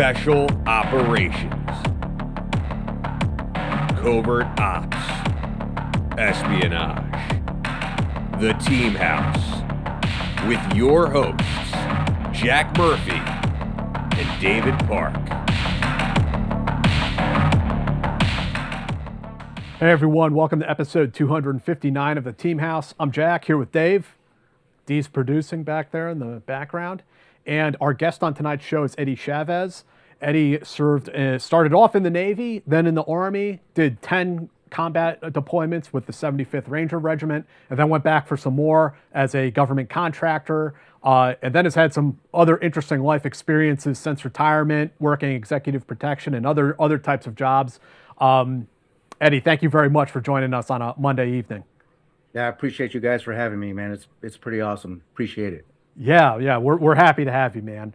Special Operations, Covert Ops, Espionage, The Team House, with your hosts, Jack Murphy and David Park. Hey everyone, welcome to episode 259 of The Team House. I'm Jack, here with Dave. Dee's producing back there in the background. And our guest on tonight's show is Eddie Chavez. Eddie started off in the Navy, then in the Army, did 10 combat deployments with the 75th Ranger Regiment, and then went back for some more as a government contractor, and then has had some other interesting life experiences since retirement, working executive protection and other types of jobs. Eddie, thank you very much for joining us on a Monday evening. Yeah, I appreciate you guys for having me, man. It's pretty awesome. Appreciate it. Yeah, we're happy to have you, man.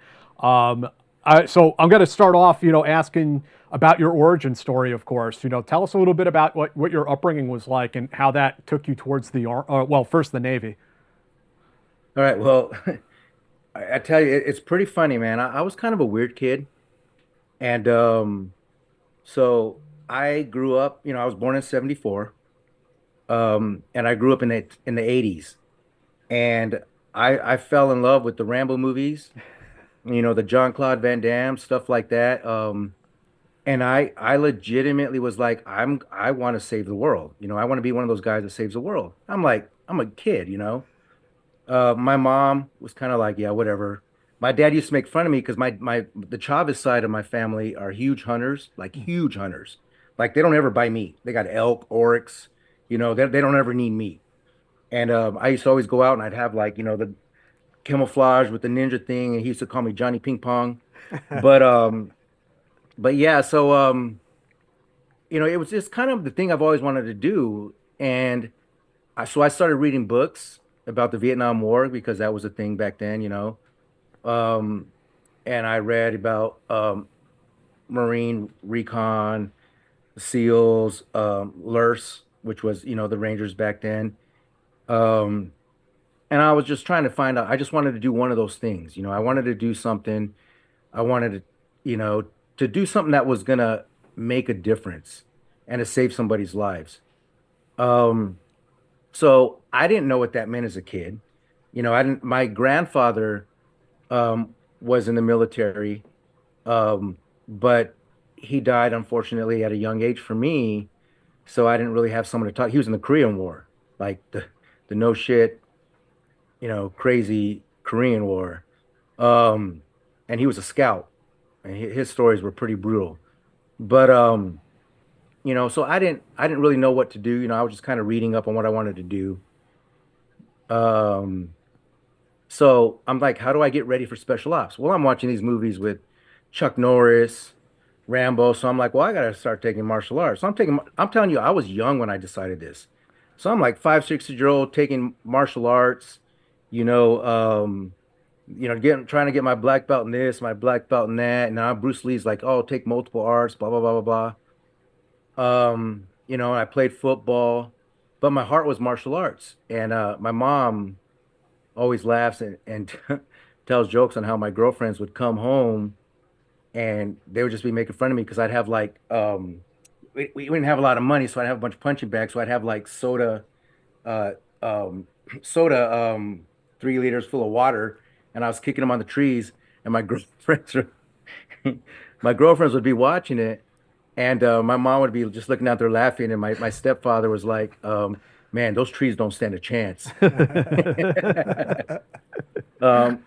So I'm going to start off, asking about your origin story, of course. Tell us a little bit about what your upbringing was like and how that took you towards first the Navy. All right, well, I tell you, it's pretty funny, man. I was kind of a weird kid. And so I grew up, I was born in 74. And I grew up in the 80s. And I fell in love with the Rambo movies, the Jean-Claude Van Damme, stuff like that. And I legitimately was like, I want to save the world. I want to be one of those guys that saves the world. I'm a kid, My mom was kind of like, yeah, whatever. My dad used to make fun of me because the Chavez side of my family are huge hunters, like huge hunters. Like they don't ever buy meat. They got elk, oryx, they don't ever need meat. And I used to always go out and I'd have the camouflage with the ninja thing, and he used to call me Johnny Ping Pong. But yeah, so it was just kind of the thing I've always wanted to do, and so I started reading books about the Vietnam War because that was a thing back then, and I read about Marine Recon, SEALs, LURS, which was the Rangers back then. And I was just trying to find out. I just wanted to do one of those things. I wanted to do something. I wanted to do something that was gonna make a difference and to save somebody's lives. So I didn't know what that meant as a kid. I didn't. My grandfather was in the military, but he died unfortunately at a young age for me. So I didn't really have someone to talk. He was in the Korean War, like the no shit, crazy Korean War. And he was a scout, and his stories were pretty brutal. But so I didn't really know what to do. I was just kind of reading up on what I wanted to do. So I'm like, how do I get ready for special ops? Well, I'm watching these movies with Chuck Norris, Rambo. So I'm like, well, I gotta start taking martial arts. So I'm telling you, I was young when I decided this. So I'm like 5, 6 year old taking martial arts, trying to get my black belt in this, my black belt in that. And now Bruce Lee's like, oh, take multiple arts, blah, blah, blah, blah, blah. I played football, but my heart was martial arts. And my mom always laughs and tells jokes on how my girlfriends would come home and they would just be making fun of me because I'd have we didn't have a lot of money, so I'd have a bunch of punching bags. So I'd have soda, uh, soda, 3 liters full of water, and I was kicking them on the trees. And my girlfriends would be watching it, and my mom would be just looking out there laughing. And my stepfather was like, "Man, those trees don't stand a chance."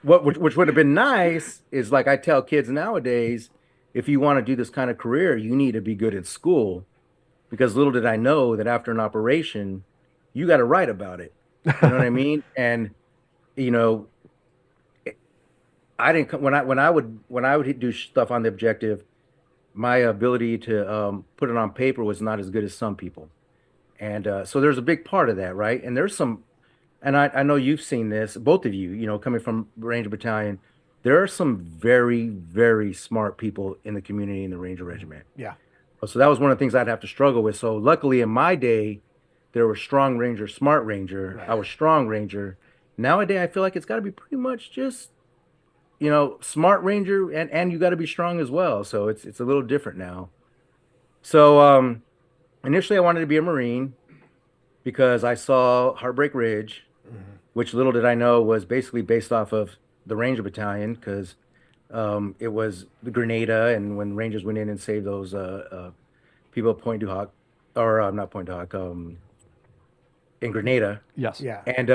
Which would have been nice is like I tell kids nowadays, if you want to do this kind of career, you need to be good at school, because little did I know that after an operation, you got to write about it. You know what I mean? And I didn't when I would do stuff on the objective, my ability to put it on paper was not as good as some people, and so there's a big part of that, right? And there's some, and I know you've seen this, both of you, coming from Ranger Battalion. There are some very, very smart people in the community in the Ranger Regiment. Yeah. So that was one of the things I'd have to struggle with. So luckily in my day, there were strong Ranger, smart Ranger. Right. I was strong Ranger. Nowadays, I feel like it's got to be pretty much just smart Ranger, and you got to be strong as well. So it's a little different now. So initially I wanted to be a Marine because I saw Heartbreak Ridge, which little did I know was basically based off of the Ranger Battalion because it was the Grenada, and when Rangers went in and saved those people at Point du Hoc, or not Point du Hoc, in Grenada, Yes. Yeah. and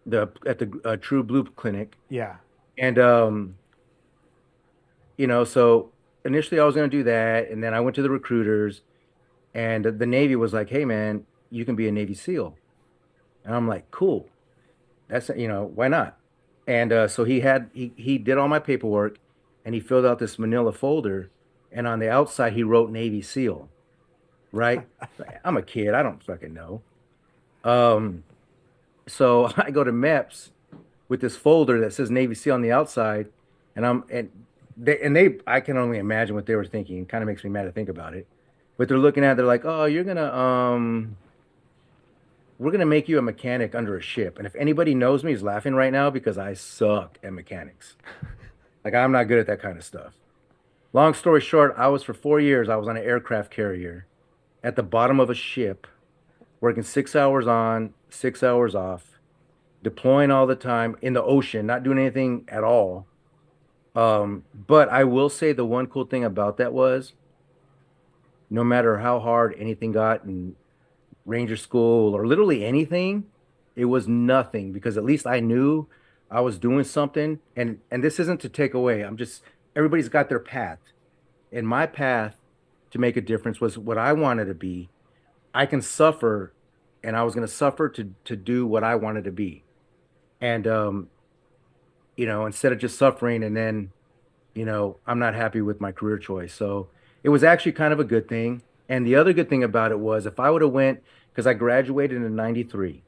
the True Blue Clinic, Yeah. and so initially I was going to do that, and then I went to the recruiters, and the Navy was like, "Hey, man, you can be a Navy SEAL," and I'm like, "Cool, that's why not?" And so he did all my paperwork, and he filled out this Manila folder, and on the outside he wrote Navy SEAL, right? I'm a kid, I don't fucking know. Um, so I go to MEPS with this folder that says Navy SEAL on the outside, and they I can only imagine what they were thinking. It kind of makes me mad to think about it. But they're looking at it, they're like, "Oh, we're gonna make you a mechanic under a ship." And if anybody knows me is laughing right now because I suck at mechanics. Like I'm not good at that kind of stuff. Long story short, for 4 years, I was on an aircraft carrier at the bottom of a ship, working 6 hours on, 6 hours off, deploying all the time in the ocean, not doing anything at all. But I will say the one cool thing about that was no matter how hard anything got in Ranger School or literally anything, it was nothing because at least I knew I was doing something. And this isn't to take away. Everybody's got their path. And my path to make a difference was what I wanted to be. I can suffer, and I was going to suffer to do what I wanted to be. And instead of just suffering and then, I'm not happy with my career choice. So it was actually kind of a good thing. And the other good thing about it was if I would have went, because I graduated in '93,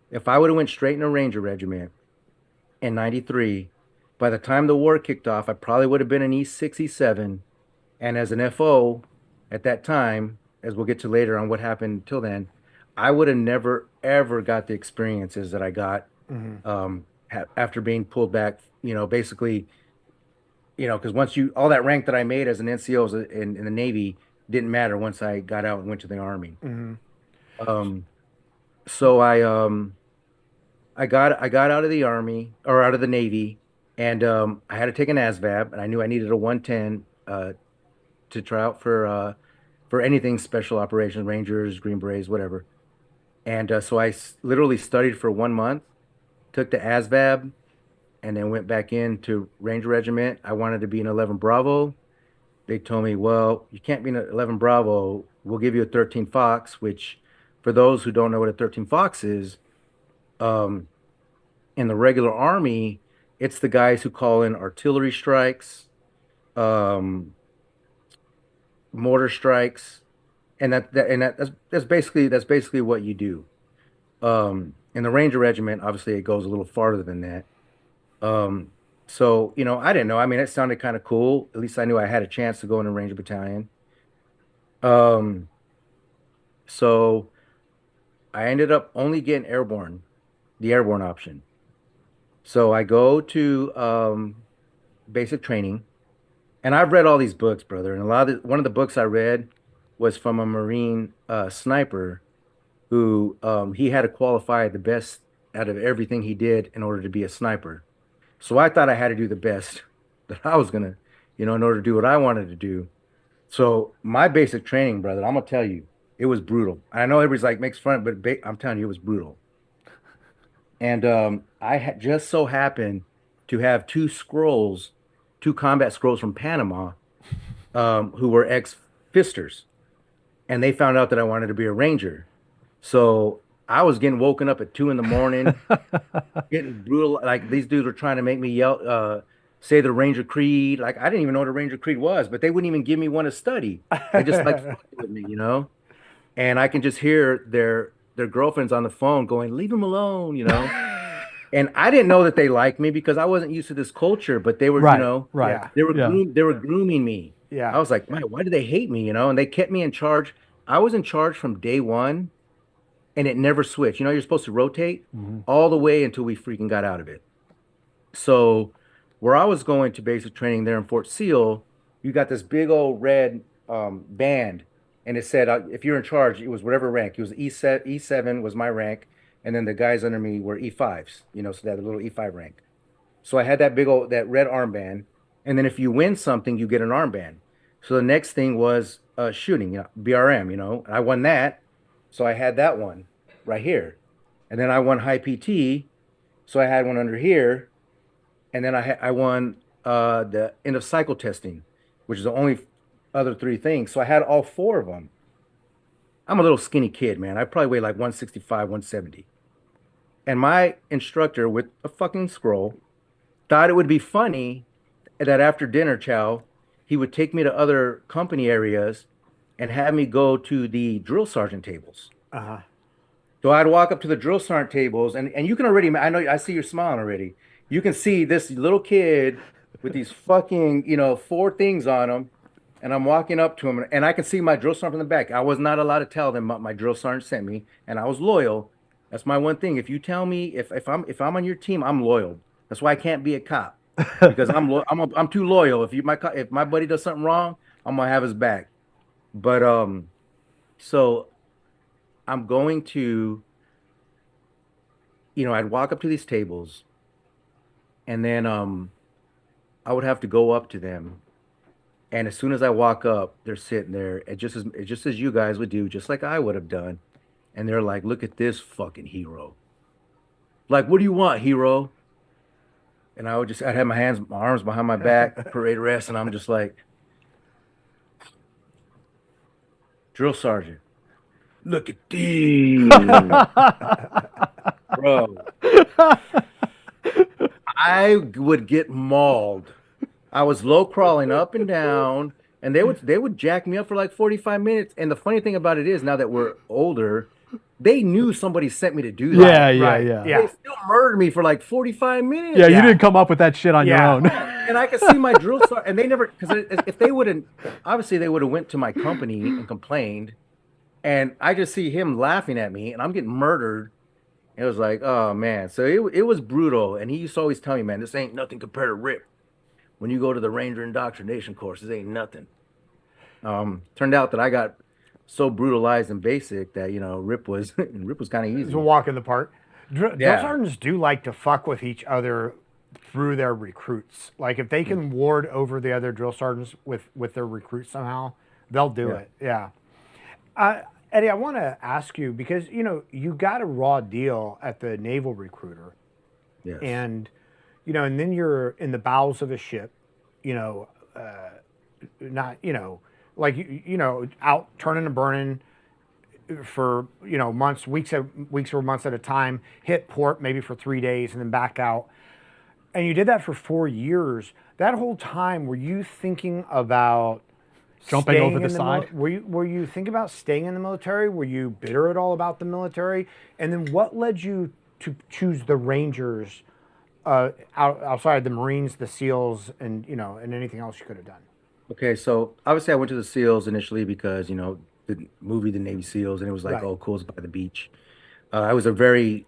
if I would have went straight in a Ranger Regiment in '93, by the time the war kicked off, I probably would have been an E6, E7. And as an FO at that time, as we'll get to later on what happened till then, I would have never, ever got the experiences that I got after being pulled back, basically, because once all that rank that I made as an NCO in the Navy didn't matter once I got out and went to the Army. So I got out of the Army or out of the Navy, and I had to take an ASVAB, and I knew I needed a 110 to try out for anything special operations, Rangers, Green Berets, whatever. And so I literally studied for 1 month, took the ASVAB, and then went back into Ranger Regiment. I wanted to be an 11 Bravo. They told me, well, you can't be an 11 Bravo. We'll give you a 13 Fox, which for those who don't know what a 13 Fox is, in the regular Army, it's the guys who call in artillery strikes, mortar strikes, and that's basically what you do. In the Ranger Regiment, obviously it goes a little farther than that. So I didn't know. I mean, it sounded kind of cool. At least I knew I had a chance to go in a Ranger Battalion. So I ended up only getting the airborne option. So I go to basic training. And I've read all these books, brother. And one of the books I read was from a Marine sniper who he had to qualify the best out of everything he did in order to be a sniper. So I thought I had to do the best that I was gonna, in order to do what I wanted to do. So my basic training, brother, I'm gonna tell you, it was brutal. I know everybody's like makes fun, but I'm telling you, it was brutal. And I just so happened to have two combat scrolls from Panama, who were ex-fisters, and they found out that I wanted to be a ranger. So I was getting woken up at 2 a.m, getting brutal. Like these dudes were trying to make me yell, say the Ranger Creed. Like I didn't even know what a Ranger Creed was, but they wouldn't even give me one to study. They just like fucking with me, And I can just hear their girlfriends on the phone going, "Leave him alone," And I didn't know that they liked me because I wasn't used to this culture, but they were, right. they were grooming me. Yeah. I was like, man, why do they hate me? And they kept me in charge. I was in charge from day one, and it never switched. You're supposed to rotate all the way until we freaking got out of it. So where I was going to basic training there in Fort Seal, you got this big old red band, and it said if you're in charge, it was whatever rank. It was E7 was my rank, and then the guys under me were E5s. So that little E5 rank. So I had that big old that red armband, and then if you win something, you get an armband. So the next thing was shooting, BRM. And I won that, so I had that one right here, and then I won high PT, so I had one under here, and then I won the end of cycle testing, which is the only other three things. So I had all four of them. I'm a little skinny kid, man. I probably weigh like 165, 170. And my instructor with a fucking scroll thought it would be funny that after dinner, chow, he would take me to other company areas and have me go to the drill sergeant tables. Uh-huh. So I'd walk up to the drill sergeant tables, and you can already, I know, I see you're smiling already. You can see this little kid with these fucking, four things on him, and I'm walking up to him, and I can see my drill sergeant from the back. I was not allowed to tell them what my drill sergeant sent me, and I was loyal. That's my one thing. If you tell me if I'm on your team, I'm loyal. That's why I can't be a cop, because I'm too loyal. If my buddy does something wrong, I'm gonna have his back. But so I'm going to, I'd walk up to these tables, and then I would have to go up to them, and as soon as I walk up, they're sitting there, and just as you guys would do, just like I would have done, and they're like, "Look at this fucking hero. Like, what do you want, hero?" And I'd have my arms behind my back, parade rest, and I'm just like, "Drill sergeant, look at these." Bro, I would get mauled. I was low crawling up and down, and they would jack me up for like 45 minutes. And the funny thing about it is, now that we're older, they knew somebody sent me to do that. Yeah. They still murdered me for like 45 minutes. Yeah, you didn't come up with that shit on your own. And I could see my drill sergeant, and they never, because if they wouldn't, obviously they would have went to my company and complained, and I just see him laughing at me, and I'm getting murdered. It was like, oh man. So it was brutal, and he used to always tell me, man, this ain't nothing compared to RIP. When you go to the Ranger indoctrination course, this ain't nothing. Turned out that I got so brutalized and basic that RIP was kind of easy. It's a walk in the park. Drill sergeants do like to fuck with each other through their recruits. Like if they can ward over the other drill sergeants with their recruits somehow, they'll do it. Yeah. Eddie, I want to ask you, because you got a raw deal at the Naval Recruiter. Yes. And and then you're in the bowels of a ship, not out turning and burning for months, weeks or months at a time, hit port maybe for 3 days and then back out. And you did that for 4 years. That whole time, were you thinking about jumping over the side? Were you thinking about staying in the military? Were you bitter at all about the military? And then what led you to choose the Rangers outside the Marines, the SEALs, and and anything else you could have done? Okay, so obviously I went to the SEALs initially because the movie The Navy SEALs, and it was like, oh, cool, it's by the beach. I was a very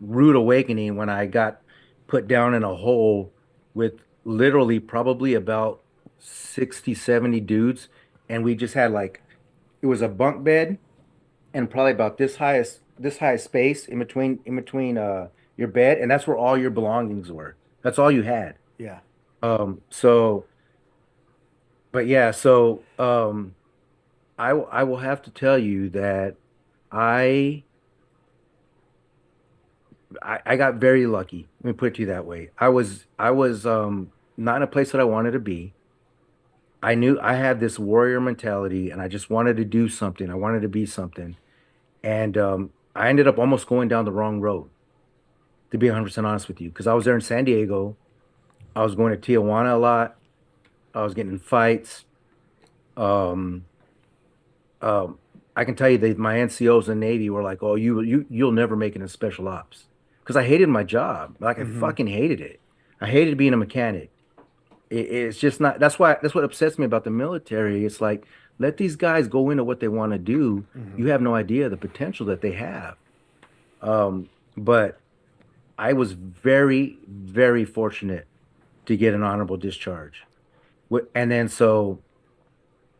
rude awakening when I got put down in a hole with literally probably about 60, 70 dudes, and we just had it was a bunk bed and probably about this high space in between your bed, and that's where all your belongings were. That's all you had. Yeah. I will have to tell you that I got very lucky. Let me put it to you that way. I was not in a place that I wanted to be. I knew I had this warrior mentality, and I just wanted to do something. I wanted to be something, and I ended up almost going down the wrong road, to be 100% honest with you, because I was there in San Diego. I was going to Tijuana a lot. I was getting in fights. I can tell you that my NCOs in the Navy were like, "Oh, you'll never make it in special ops," because I hated my job. Like I fucking hated it. I hated being a mechanic. It's just not. That's what upsets me about the military. It's like, let these guys go into what they want to do. You have no idea the potential that they have. But I was very, very fortunate to get an honorable discharge. And then so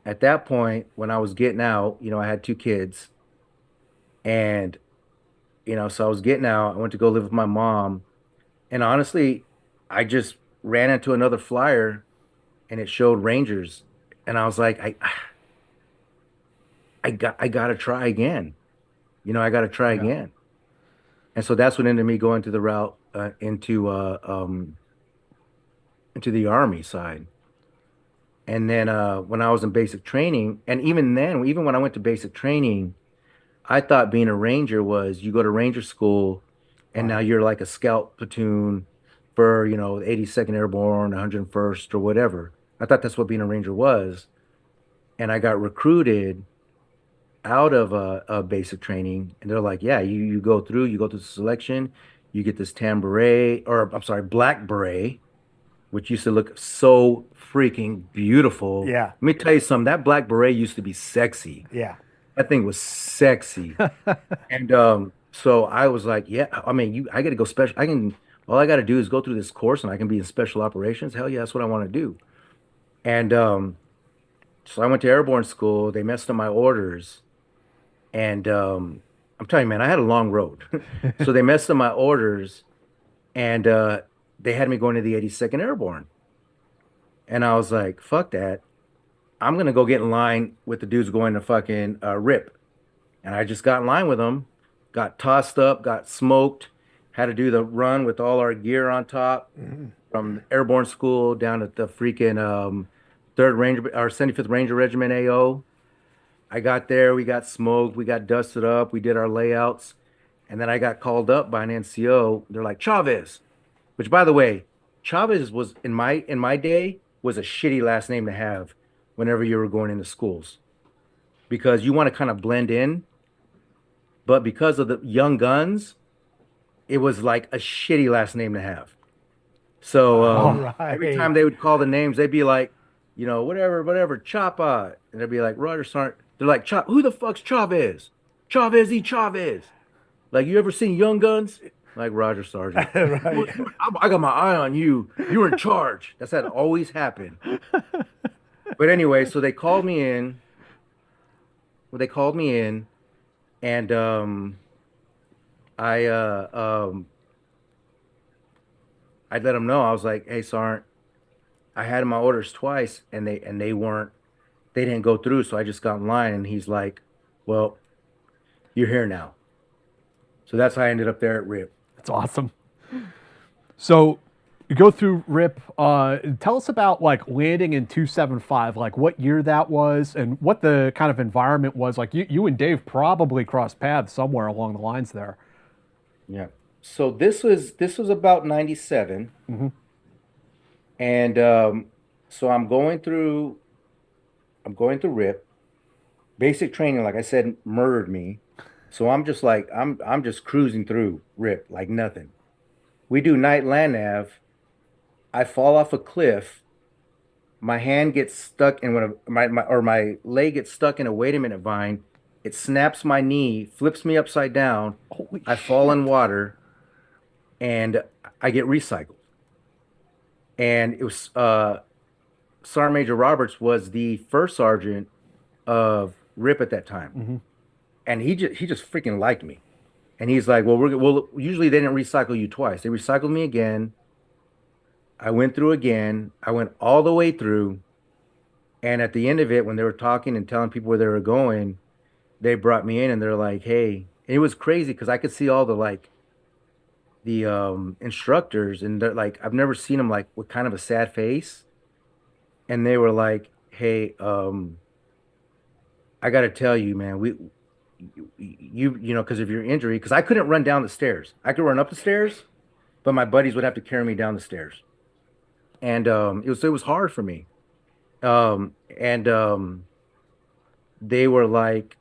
at that point, when I was getting out, I had 2 kids, and so I was getting out. I went to go live with my mom, and honestly, I just ran into another flyer, and it showed Rangers, and I was like, I gotta try again. I gotta try again. And so that's what ended me going to the route into the Army side. And then when I was in basic training, and even then, even when I went to basic training, I thought being a Ranger was you go to Ranger school and now you're like a scout platoon for, the 82nd Airborne, 101st, or whatever. I thought that's what being a Ranger was. And I got recruited out of a basic training, and they're like, yeah, you go through the selection, you get this tan beret, or I'm sorry, black beret, which used to look so freaking beautiful. Yeah. Let me tell you something. That black beret used to be sexy. Yeah. That thing was sexy. And so I was like, yeah, I mean, I got to go special. All I got to do is go through this course and I can be in special operations. Hell yeah, that's what I want to do. And so I went to airborne school. They messed up my orders. And I'm telling you, man, I had a long road. So they messed up my orders, and they had me going to the 82nd Airborne. And I was like, fuck that. I'm going to go get in line with the dudes going to fucking RIP. And I just got in line with them, got tossed up, got smoked, had to do the run with all our gear on top from airborne school down at the freaking 3rd Ranger, or 75th Ranger Regiment AO. I got there, we got smoked, we got dusted up, we did our layouts, and then I got called up by an NCO. They're like, Chavez, which, by the way, Chavez was in my day was a shitty last name to have whenever you were going into schools, because you want to kind of blend in, but because of the young guns, it was like a shitty last name to have. So every time they would call the names, they'd be like, whatever, Chapa, and they'd be like, Roger Sergeant. They're like, who the fuck's Chavez? Chavez E. Chavez. Like, you ever seen Young Guns? Like, Roger Sergeant. Right. I got my eye on you. You were in charge. That's how it always happened. But anyway, so they called me in. And I let them know. I was like, hey, Sergeant, I had my orders twice, and they didn't go through, so I just got in line. And he's like, well, you're here now. So that's how I ended up there at RIP. That's awesome. So you go through RIP. Tell us about like landing in 275, like what year that was and what the kind of environment was. Like you and Dave probably crossed paths somewhere along the lines there. Yeah. So this was about 97. Mm-hmm. And so I'm going through RIP. Basic training, like I said, murdered me. So I'm just like, I'm just cruising through RIP like nothing. We do night land nav. I fall off a cliff. My hand gets stuck in my leg gets stuck in a wait a minute vine. It snaps my knee, flips me upside down. Holy I fall in water, and I get recycled. And it was Sergeant Major Roberts was the first sergeant of RIP at that time. Mm-hmm. And he just freaking liked me. And he's like, well, usually they didn't recycle you twice. They recycled me again. I went through again. I went all the way through. And at the end of it, when they were talking and telling people where they were going, they brought me in and they're like, hey, and it was crazy because I could see all the instructors, and they're like, I've never seen them like with kind of a sad face. And they were like, hey, I got to tell you, man, because of your injury, because I couldn't run down the stairs. I could run up the stairs, but my buddies would have to carry me down the stairs. And it was hard for me. They were like,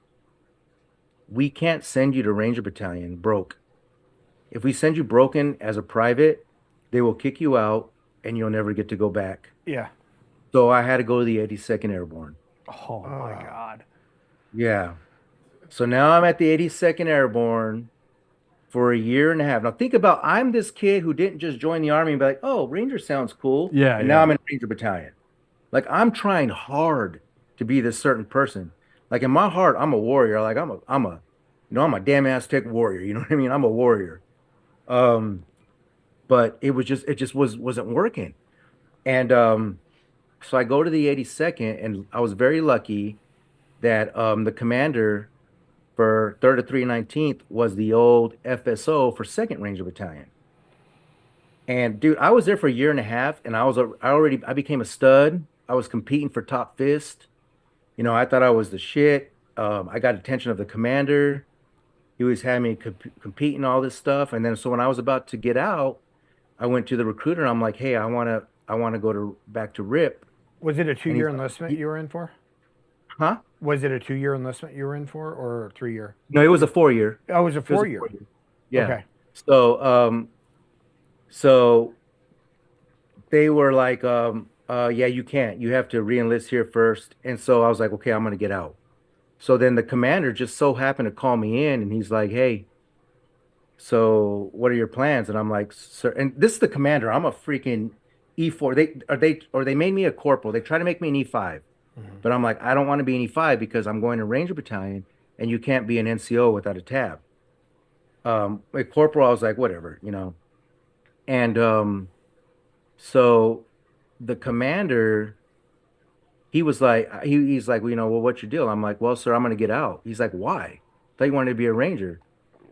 we can't send you to Ranger Battalion broke. If we send you broken as a private, they will kick you out and you'll never get to go back. Yeah. So I had to go to the 82nd Airborne. Oh my God. Yeah. So now I'm at the 82nd Airborne for a year and a half. Now think about, I'm this kid who didn't just join the Army and be like, oh, Ranger sounds cool. Yeah. And now I'm in Ranger Battalion. Like I'm trying hard to be this certain person. Like in my heart, I'm a warrior. Like I'm a damn Aztec warrior. You know what I mean? I'm a warrior. But it wasn't working. And so I go to the 82nd, and I was very lucky that the commander for 3rd to 319th was the old FSO for 2nd Ranger Battalion. And dude, I was there for a year and a half, and I became a stud. I was competing for top fist. You know, I thought I was the shit. I got attention of the commander. He was having me compete and all this stuff. And then so when I was about to get out, I went to the recruiter and I'm like, hey, I wanna go back to RIP. Was it a 2-year enlistment you were in for? Huh? Was it a 2-year enlistment you were in for, or 3-year? No, it was a 4-year. Oh, it was a 4-year. Yeah. Okay. So they were like, yeah, you can't. You have to re-enlist here first. And so I was like, okay, I'm gonna get out. So then the commander just so happened to call me in, and he's like, hey, so what are your plans? And I'm like, sir, and this is the commander. I'm a freaking E4. They made me a corporal. They tried to make me an E5. But I'm like, I don't want to be an E5 because I'm going to Ranger Battalion, and you can't be an NCO without a tab. A corporal, I was like, whatever, you know. And so the commander, he was like, he's like, well, you know, well, what's your deal? I'm like, well, sir, I'm going to get out. He's like, why? I thought you wanted to be a Ranger.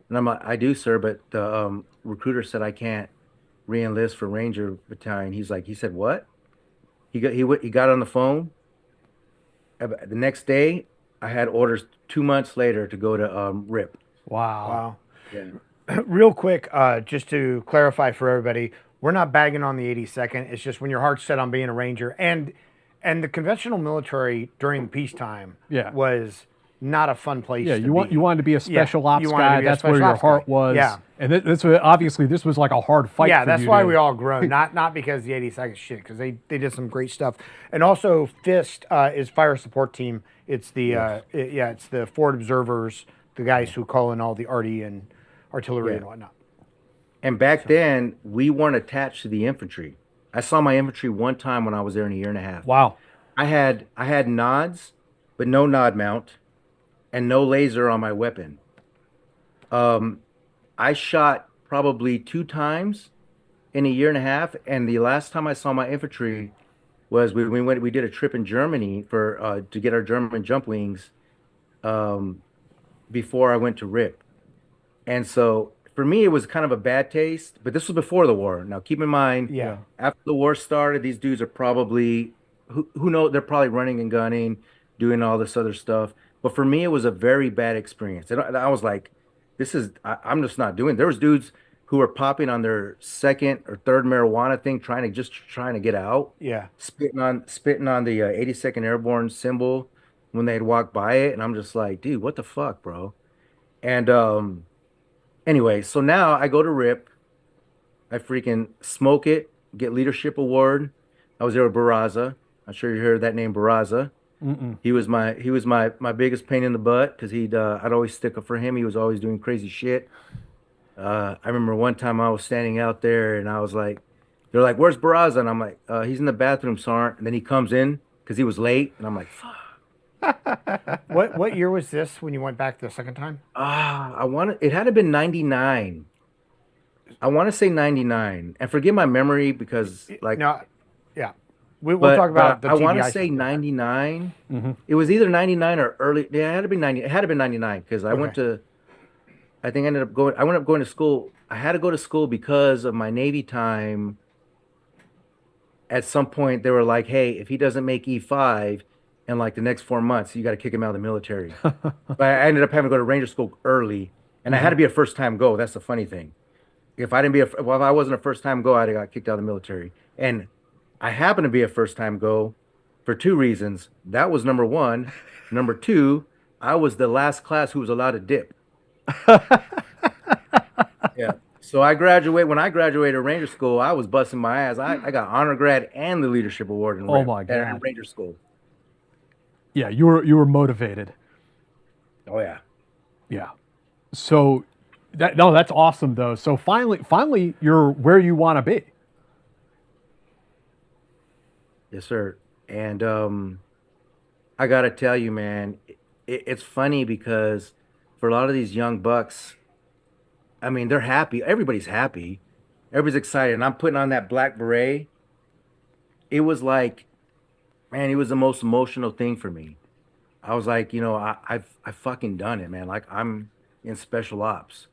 And I'm like, I do, sir, but the recruiter said I can't re-enlist for Ranger Battalion. He said, what? He got on the phone. The next day, I had orders 2 months later to go to RIP. Wow. Yeah. Real quick, just to clarify for everybody, we're not bagging on the 82nd. It's just when your heart's set on being a Ranger. And the conventional military during peacetime was not a fun place to be. You wanted to be a special ops guy. That's where your heart was. Yeah. And this was like a hard fight. Yeah, for that's you why to... we all grown. Not because the 82nd shit, because they did some great stuff. And also, FIST is fire support team. It's the it's the forward observers, the guys who call in all the RD and artillery and whatnot. And back then, we weren't attached to the infantry. I saw my infantry one time when I was there in a year and a half. Wow. I had nods, but no nod mount, and no laser on my weapon. I shot probably 2 times in a year and a half, and the last time I saw my infantry was we did a trip in Germany for to get our German jump wings before I went to RIP. And so for me, it was kind of a bad taste, but this was before the war. Now keep in mind, after the war started, these dudes are probably who knows, they're probably running and gunning, doing all this other stuff. But for me, it was a very bad experience. And I was like, I'm just not doing it. There was dudes who were popping on their 2nd or 3rd marijuana thing, trying to get out. Yeah. Spitting on the 82nd Airborne symbol when they'd walk by it. And I'm just like, dude, what the fuck, bro? And anyway, so now I go to RIP. I freaking smoke it, get leadership award. I was there with Barraza. I'm sure you heard that name, Barraza. Mm-mm. He was my biggest pain in the butt because I'd always stick up for him. He was always doing crazy shit. I remember one time I was standing out there and I was like, they're like, where's Barraza? And I'm like, he's in the bathroom, Sergeant. And then he comes in because he was late. And I'm like, fuck. What year was this when you went back the second time? It had to have been 99. I want to say 99. And forgive my memory because like. No, yeah. We'll talk about the I want to TBI say 99. Mm-hmm. It was either 99 or early. Yeah, it had to be 90. It had to be 99 because I went to. I think I ended up going. I went up going to school. I had to go to school because of my Navy time. At some point, they were like, "Hey, if he doesn't make E5 in like the next 4 months, you got to kick him out of the military." But I ended up having to go to Ranger School early, and I had to be a first-time go. That's the funny thing. If I wasn't a first-time go, I'd have got kicked out of the military. And I happened to be a first-time go for 2 reasons. That was number 1. Number 2, I was the last class who was allowed to dip. Yeah. So when I graduated Ranger School, I was busting my ass. I got honor grad and the leadership award in Ranger School. Yeah, you were motivated. Oh yeah. Yeah. So That's awesome though. So finally, you're where you want to be. Yes, sir. And I gotta tell you, man, it's funny because for a lot of these young bucks, I mean, they're happy. Everybody's happy. Everybody's excited. And I'm putting on that black beret. It was like, man, it was the most emotional thing for me. I was like, I've fucking done it, man. Like I'm in special ops.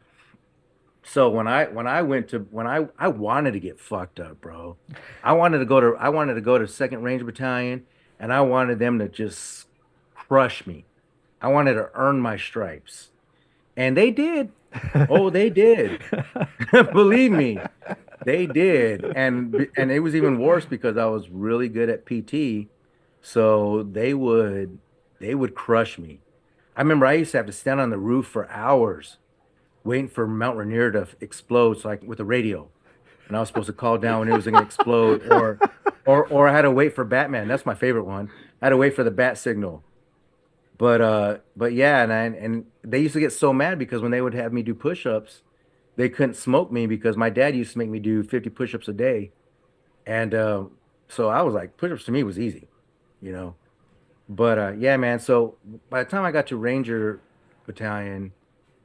So when I went to when I wanted to get fucked up, bro. I wanted to go to Second Ranger Battalion, and I wanted them to just crush me. I wanted to earn my stripes. And they did. Oh, they did. Believe me, they did. And it was even worse because I was really good at PT. So they would crush me. I remember I used to have to stand on the roof for hours waiting for Mount Rainier to explode, so like with a radio, and I was supposed to call down when it was going to explode, or I had to wait for Batman. That's my favorite one. I had to wait for the bat signal. But yeah, and they used to get so mad because when they would have me do push-ups, they couldn't smoke me because my dad used to make me do 50 push-ups a day, and so I was like, push-ups to me was easy, you know. But yeah, man. So by the time I got to Ranger Battalion,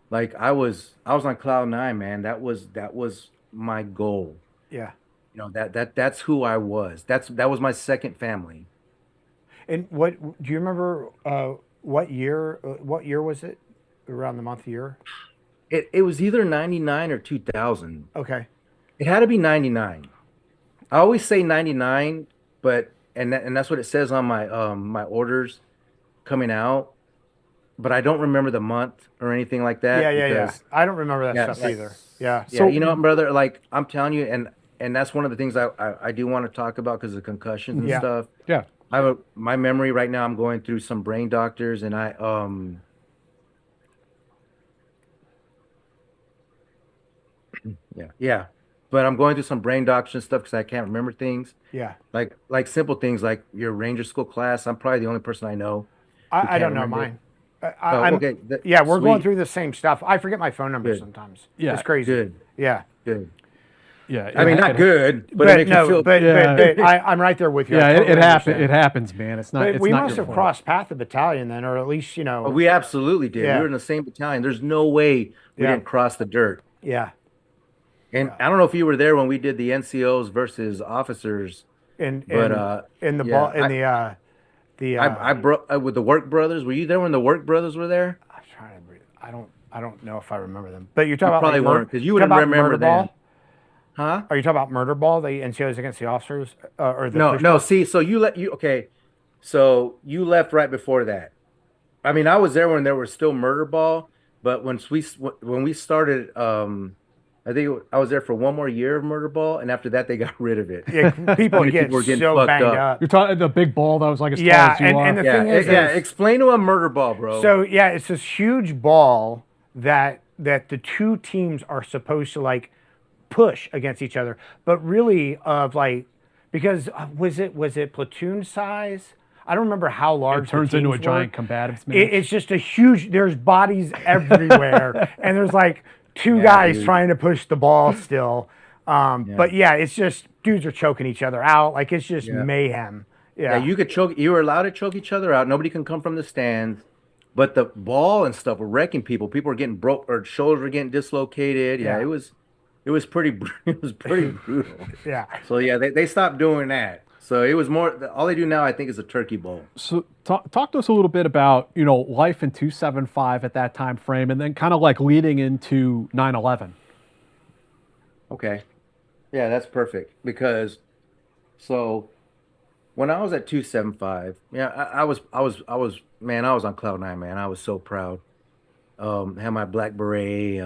like I was on cloud nine, man. That was my goal. Yeah. That's who I was. That was my second family. And what do you remember? What year? What year was it? Around the month year? It was either 99 or 2000. Okay. It had to be 99. I always say 99, but and that's what it says on my orders coming out, but I don't remember the month or anything like that. Yeah. I don't remember that Yeah, stuff like- either. Yeah. Yeah, So you know what, brother? Like I'm telling you, and that's one of the things I do want to talk about because of concussions and Yeah. stuff. Yeah. My memory right now. I'm going through some brain doctors, and yeah, but I'm going through some brain doctors and stuff because I can't remember things yeah, like simple things like your Ranger School class. I'm probably the only person I know who I can't don't know remember. mine. Oh, I'm, okay. yeah, we're going Sweet. through the same stuff. I forget my phone number Good. sometimes. Yeah, It's crazy. Good, Yeah. good. Yeah. I mean, not good, but it makes you feel. Yeah. I'm right there with you. Yeah, I totally it happens. understand. It happens, man. It's not. But It's we not must your have fault. crossed path the battalion then, or at least Oh, we absolutely did. Yeah. We were in the same battalion. There's no way we Yeah. didn't cross the dirt. yeah. And I don't know if you were there when we did the NCOs versus officers, In but in the yeah, ball in the I brought with the Work Brothers. Were you there when the Work Brothers were there? I'm trying to breathe. I don't know if I remember them. But you're talking about probably like weren't, 'cause you you're wouldn't talking about remember Murder them. Ball? Huh? Are you talking about Murder Ball? The NCOs against the officers or the No, push no. ball? See, so okay. So you left right before that. I mean, I was there when there was still Murder Ball, but when we started, I think I was there for one more year of Murder Ball, and after that they got rid of it. Yeah, people Many get people were getting so fucked banged up. up. You're talking the big ball that was like as tall Yeah, as you and are. the Yeah, thing is, explain to a Murder Ball, bro. so yeah, it's this huge ball that the two teams are supposed to like push against each other, but really of like because was it platoon size? I don't remember how large It turns the into a teams giant were. combatives match. It's just a huge. There's bodies everywhere, and there's like two Yeah, guys dude. trying to push the ball still. But yeah, it's just dudes are choking each other out. Like it's just Yeah. mayhem. Yeah, you could choke. You were allowed to choke each other out. Nobody can come from the stands. But the ball and stuff were wrecking people. People were getting broke, or shoulders were getting dislocated. Yeah, Yeah. it was pretty it was pretty brutal. Yeah. So yeah, they stopped doing that. So it was more. All they do now, I think, is a turkey bowl. So talk to us a little bit about life in 275 at that time frame, and then kind of like leading into 9/11. Okay, yeah, that's perfect because so when I was at 275, yeah, I was man, I was on cloud nine, man. I was so proud. Had my black beret.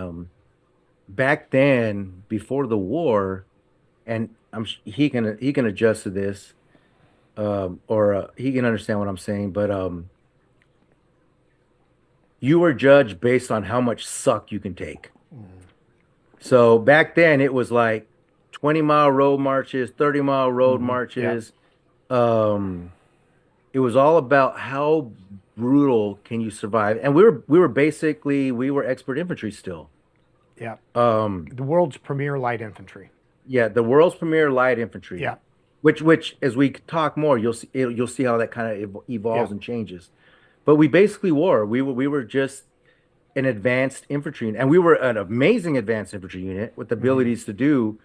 Back then, before the war, and he can adjust to this, or he can understand what I'm saying. But you were judged based on how much suck you can take. So back then, it was like 20-mile road marches, 30-mile road marches. It was all about how brutal can you survive, and we were expert infantry still. Yeah. The world's premier light infantry. Yeah, the world's premier light infantry. Yeah. Which as we talk more, you'll see how that kind of evolves Yeah. and changes. But we basically were. We were just an advanced infantry, and we were an amazing advanced infantry unit with abilities to do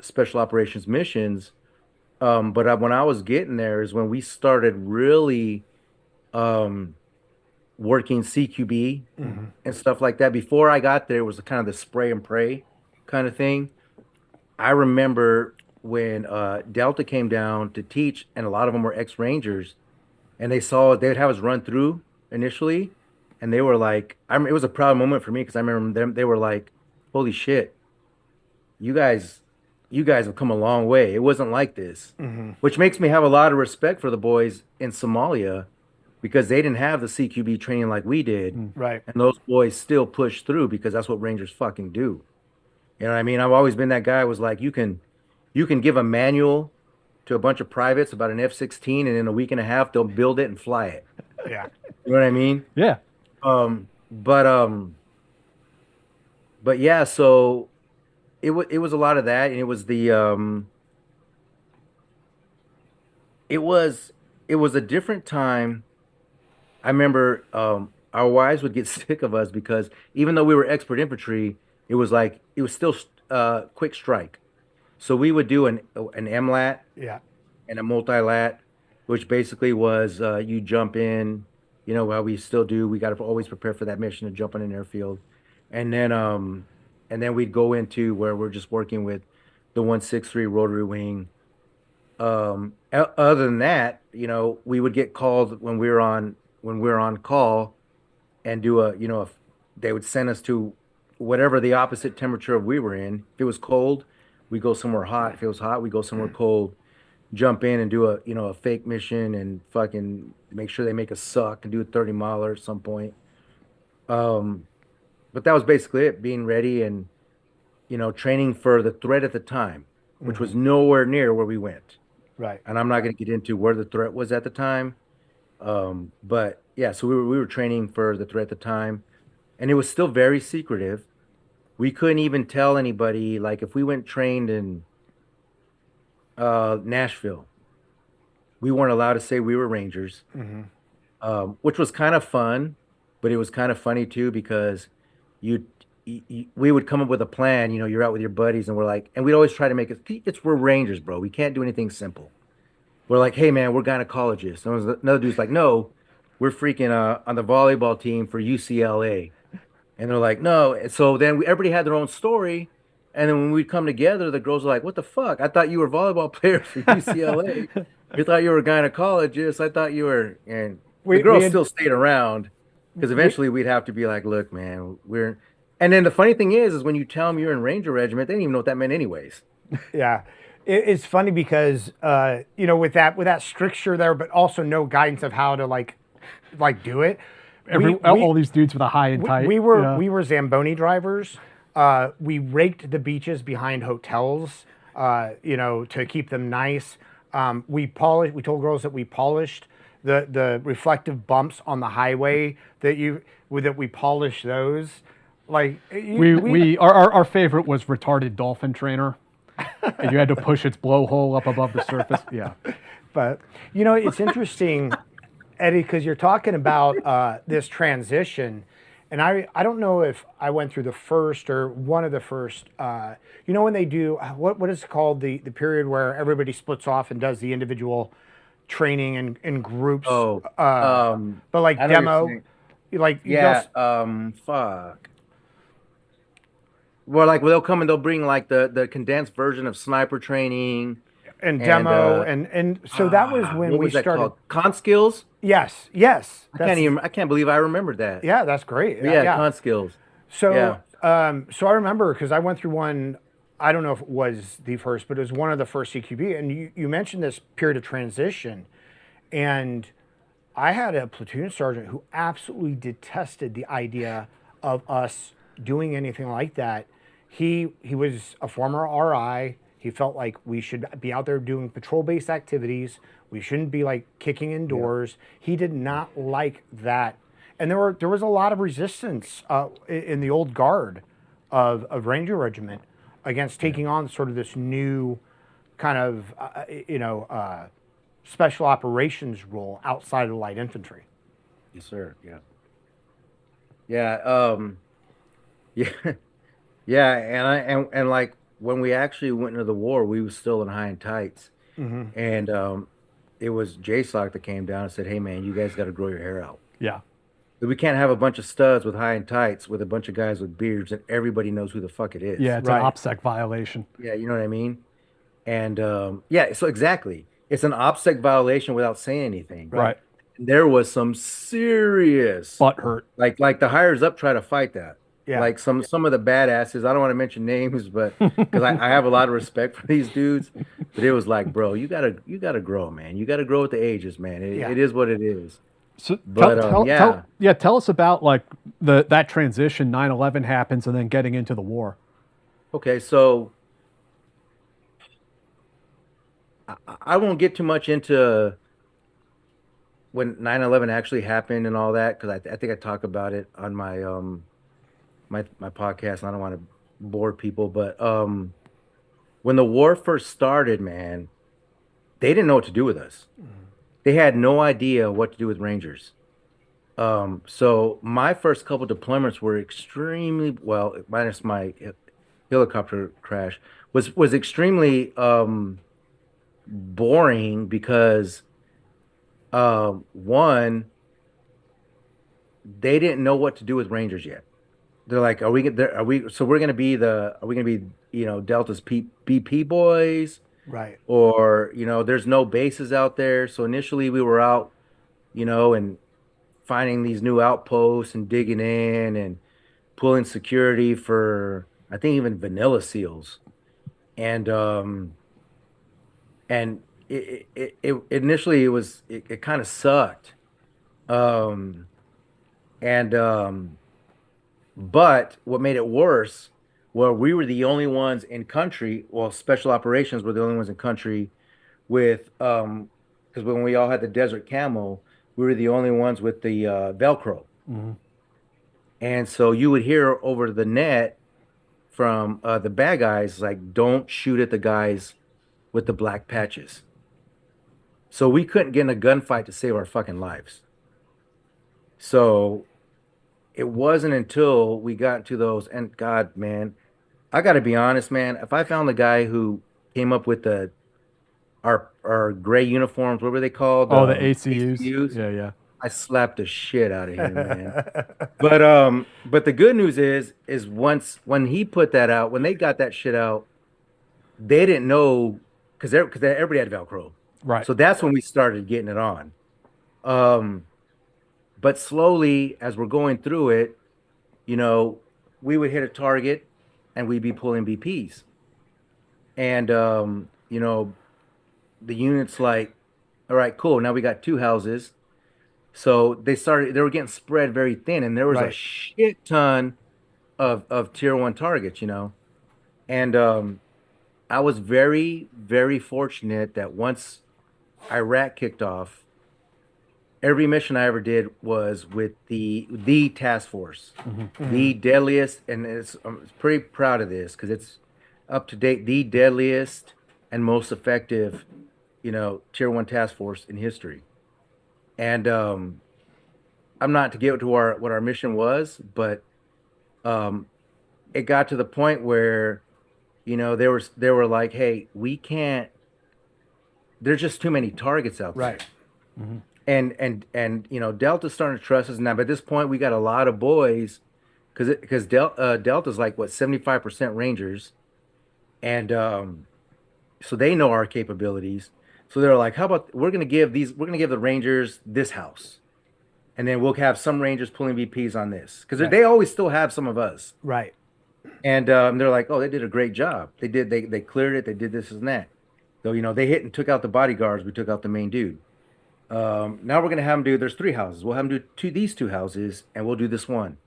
special operations missions. But when I was getting there is when we started really working CQB and stuff like that. Before I got there, it was kind of the spray and pray kind of thing. I remember when Delta came down to teach, and a lot of them were ex-Rangers, and they'd have us run through initially, and they were like, it was a proud moment for me because I remember them. They were like, "Holy shit, you guys have come a long way. It wasn't like this," which makes me have a lot of respect for the boys in Somalia because they didn't have the CQB training like we did, Right. and those boys still pushed through because that's what Rangers fucking do. You know what I mean? I've always been that guy who was like, you can give a manual to a bunch of privates about an F-16, and in a week and a half they'll build it and fly it. Yeah. You know what I mean? Yeah. But yeah, so it was a lot of that, and it was a different time. I remember our wives would get sick of us because even though we were expert infantry, it was still quick strike. So we would do an MLAT Yeah. and a multi-lat, which basically was you jump in, well, we still do. We got to always prepare for that mission to jump on an airfield, and then we'd go into where we're just working with the 163 rotary wing. Other than that, we would get called when we were on call, and do they would send us to whatever the opposite temperature we were in. If it was cold, we go somewhere hot. If it was hot, we go somewhere cold. Jump in and do a fake mission and fucking make sure they make us suck and do a 30-miler at some point. But that was basically it, being ready and, training for the threat at the time, which was nowhere near where we went. Right. And I'm not going to get into where the threat was at the time. But yeah, so we were training for the threat at the time, and it was still very secretive. We couldn't even tell anybody, like if we went trained in Nashville, we weren't allowed to say we were Rangers, which was kind of fun, but it was kind of funny too because we would come up with a plan. You're out with your buddies, and we're like, and we'd always try to make we're Rangers, bro. We can't do anything simple. We're like, hey man, we're gynecologists. And another dude's like, no, we're freaking on the volleyball team for UCLA. And they're like, no. And so then everybody had their own story. And then when we'd come together, the girls were like, what the fuck? I thought you were volleyball players for UCLA. I thought you were gynecologists. I thought you were. And the girls still stayed around because eventually we'd have to be like, look, man, we're. And then the funny thing is when you tell them you're in Ranger Regiment, they didn't even know what that meant anyways. Yeah. It's funny because, with that stricture there, but also no guidance of how to like do it. All these dudes with a high and tight. We were Zamboni drivers. We raked the beaches behind hotels, to keep them nice. We told girls that we polished the reflective bumps on the highway that we polished those. Like our favorite was retarded dolphin trainer. And you had to push its blowhole up above the surface. Yeah. But, it's interesting, Eddie, because you're talking about this transition. And I don't know if I went through the first or one of the first, when they do, what is it called, the period where everybody splits off and does the individual training in groups. But like demo, fuck. Well, like they'll come and they'll bring like the condensed version of sniper training and demo, and so that was when we started. Called? Con skills. Yes. I can't believe I remembered that. Yeah, that's great. Yeah, con skills. So, so I remember because I went through one. I don't know if it was the first, but it was one of the first CQB. And you mentioned this period of transition, and I had a platoon sergeant who absolutely detested the idea of us doing anything like that. He was a former RI. He felt like we should be out there doing patrol-based activities. We shouldn't be like kicking indoors. Yeah. He did not like that, and there was a lot of resistance in the old guard of Ranger Regiment against taking on sort of this new kind of, special operations role outside of the light infantry. Yes, sir. Yeah. Yeah. Yeah. Yeah. And like when we actually went into the war, we was still in high and tights. And it was JTAC that came down and said, "Hey, man, you guys got to grow your hair out. Yeah. We can't have a bunch of studs with high and tights with a bunch of guys with beards and everybody knows who the fuck it is." Yeah, it's Right. an OPSEC violation. Yeah, you know what I mean? And yeah, so exactly. It's an OPSEC violation without saying anything. Right. There was some serious Butt hurt. like the hires up try to fight that. Yeah. Like some of the badasses, I don't want to mention names, but because I have a lot of respect for these dudes. But it was like, bro, you gotta grow, man. You gotta grow with the ages, man. It is what it is. So But, tell us about like that transition. 9/11 happens, and then getting into the war. Okay, so I won't get too much into when 9/11 actually happened and all that because I think I talk about it on my my podcast. And I don't want to bore people, but when the war first started, man, they didn't know what to do with us. They had no idea what to do with Rangers. So my first couple deployments were extremely well, minus my helicopter crash, was extremely boring because one, they didn't know what to do with Rangers yet. They're like, are we gonna be Delta's BP boys? Right. Or, there's no bases out there. So initially we were out, and finding these new outposts and digging in and pulling security for, I think, even vanilla seals. And it initially it kind of sucked. But what made it worse, well, we were the only ones in country. Well, special operations were the only ones in country with, because when we all had the desert camo, we were the only ones with the Velcro. And so you would hear over the net from the bad guys, like, don't shoot at the guys with the black patches. So we couldn't get in a gunfight to save our fucking lives. So it wasn't until we got to those, and God, man, I got to be honest, man. If I found the guy who came up with our gray uniforms, what were they called? Oh, the ACUs. Yeah. I slapped the shit out of him, man. But the good news is when he put that out, when they got that shit out, they didn't know because everybody had Velcro, right? So that's when we started getting it on. But slowly, as we're going through it, we would hit a target, and we'd be pulling BPs, and the unit's like, all right, cool. Now we got two houses. So they were getting spread very thin, and there was a shit ton of tier 1 targets, and I was very, very fortunate that once Iraq kicked off, every mission I ever did was with the task force, the deadliest, and I'm pretty proud of this because it's up to date, the deadliest and most effective, tier 1 task force in history. And I'm not to get to what our mission was, but it got to the point where, they were like, hey, we can't. There's just too many targets out there. Right. And Delta's starting to trust us now. But at this point, we got a lot of boys, because Delta's like 75% Rangers, and so they know our capabilities. So they're like, how about we're gonna give the Rangers this house, and then we'll have some Rangers pulling VPs on this because they always still have some of us. Right. And they're like, oh, they did a great job. They cleared it. They did this and that. So they hit and took out the bodyguards. We took out the main dude. Now we're gonna have them do. There's 3 houses. We'll have them do these 2 houses, and we'll do this one.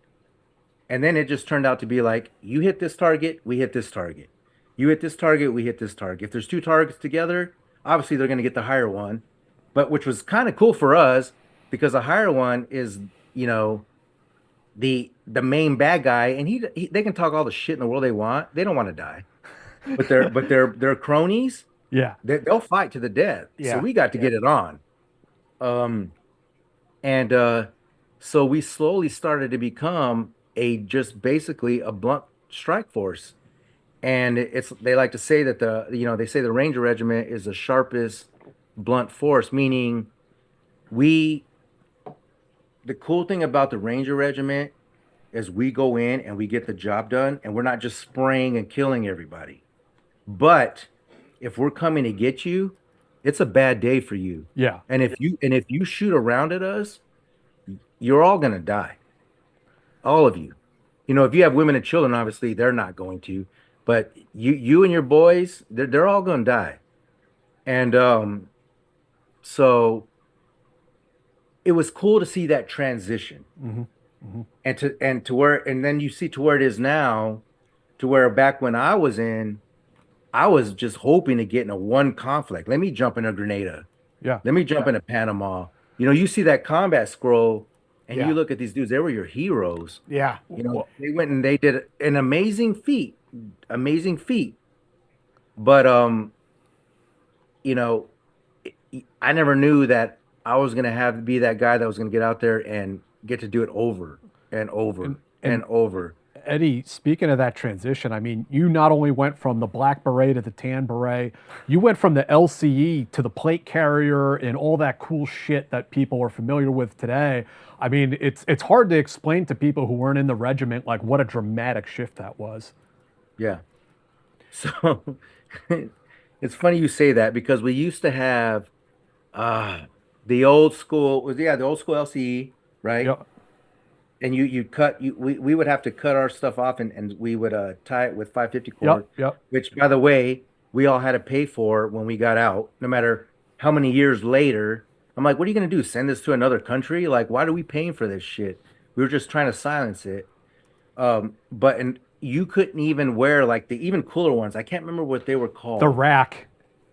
And then it just turned out to be like, you hit this target, we hit this target. You hit this target, we hit this target. If there's 2 targets together, obviously they're gonna get the higher one, but which was kind of cool for us because the higher one is, the main bad guy, and they can talk all the shit in the world they want. They don't want to die, but their cronies, Yeah. they'll fight to the death. So Yeah. we got to get it on. And so we slowly started to become just basically a blunt strike force. And they like to say that they say the Ranger Regiment is the sharpest blunt force, meaning the cool thing about the Ranger Regiment is we go in and we get the job done, and we're not just spraying and killing everybody. But if we're coming to get you, it's a bad day for you. Yeah. And if you shoot around at us, you're all gonna die. All of you. If you have women and children, obviously they're not going to, but you and your boys, they're all gonna die. And so it was cool to see that transition. And to where, and then you see to where it is now, to where back when I was in, I was just hoping to get in a one conflict. Let me jump in a Grenada. Yeah. Let me jump into Panama. You see that combat scroll, and Yeah. you look at these dudes, they were your heroes. Yeah. They went and they did an amazing feat. But I never knew that I was gonna be that guy that was gonna get out there and get to do it over and over and over. Eddie, speaking of that transition, I mean, you not only went from the black beret to the tan beret, you went from the LCE to the plate carrier and all that cool shit that people are familiar with today. I mean, it's hard to explain to people who weren't in the regiment, like, what a dramatic shift that was. Yeah. So it's funny you say that, because we used to have the old school LCE, right? Yep. And we would have to cut our stuff off, and we would tie it with 550 cord, Yep. which, by the way, we all had to pay for when we got out, no matter how many years later. I'm like, what are you going to do? Send this to another country? Like, why are we paying for this shit? We were just trying to silence it. And you couldn't even wear like the even cooler ones. I can't remember what they were called. The rack.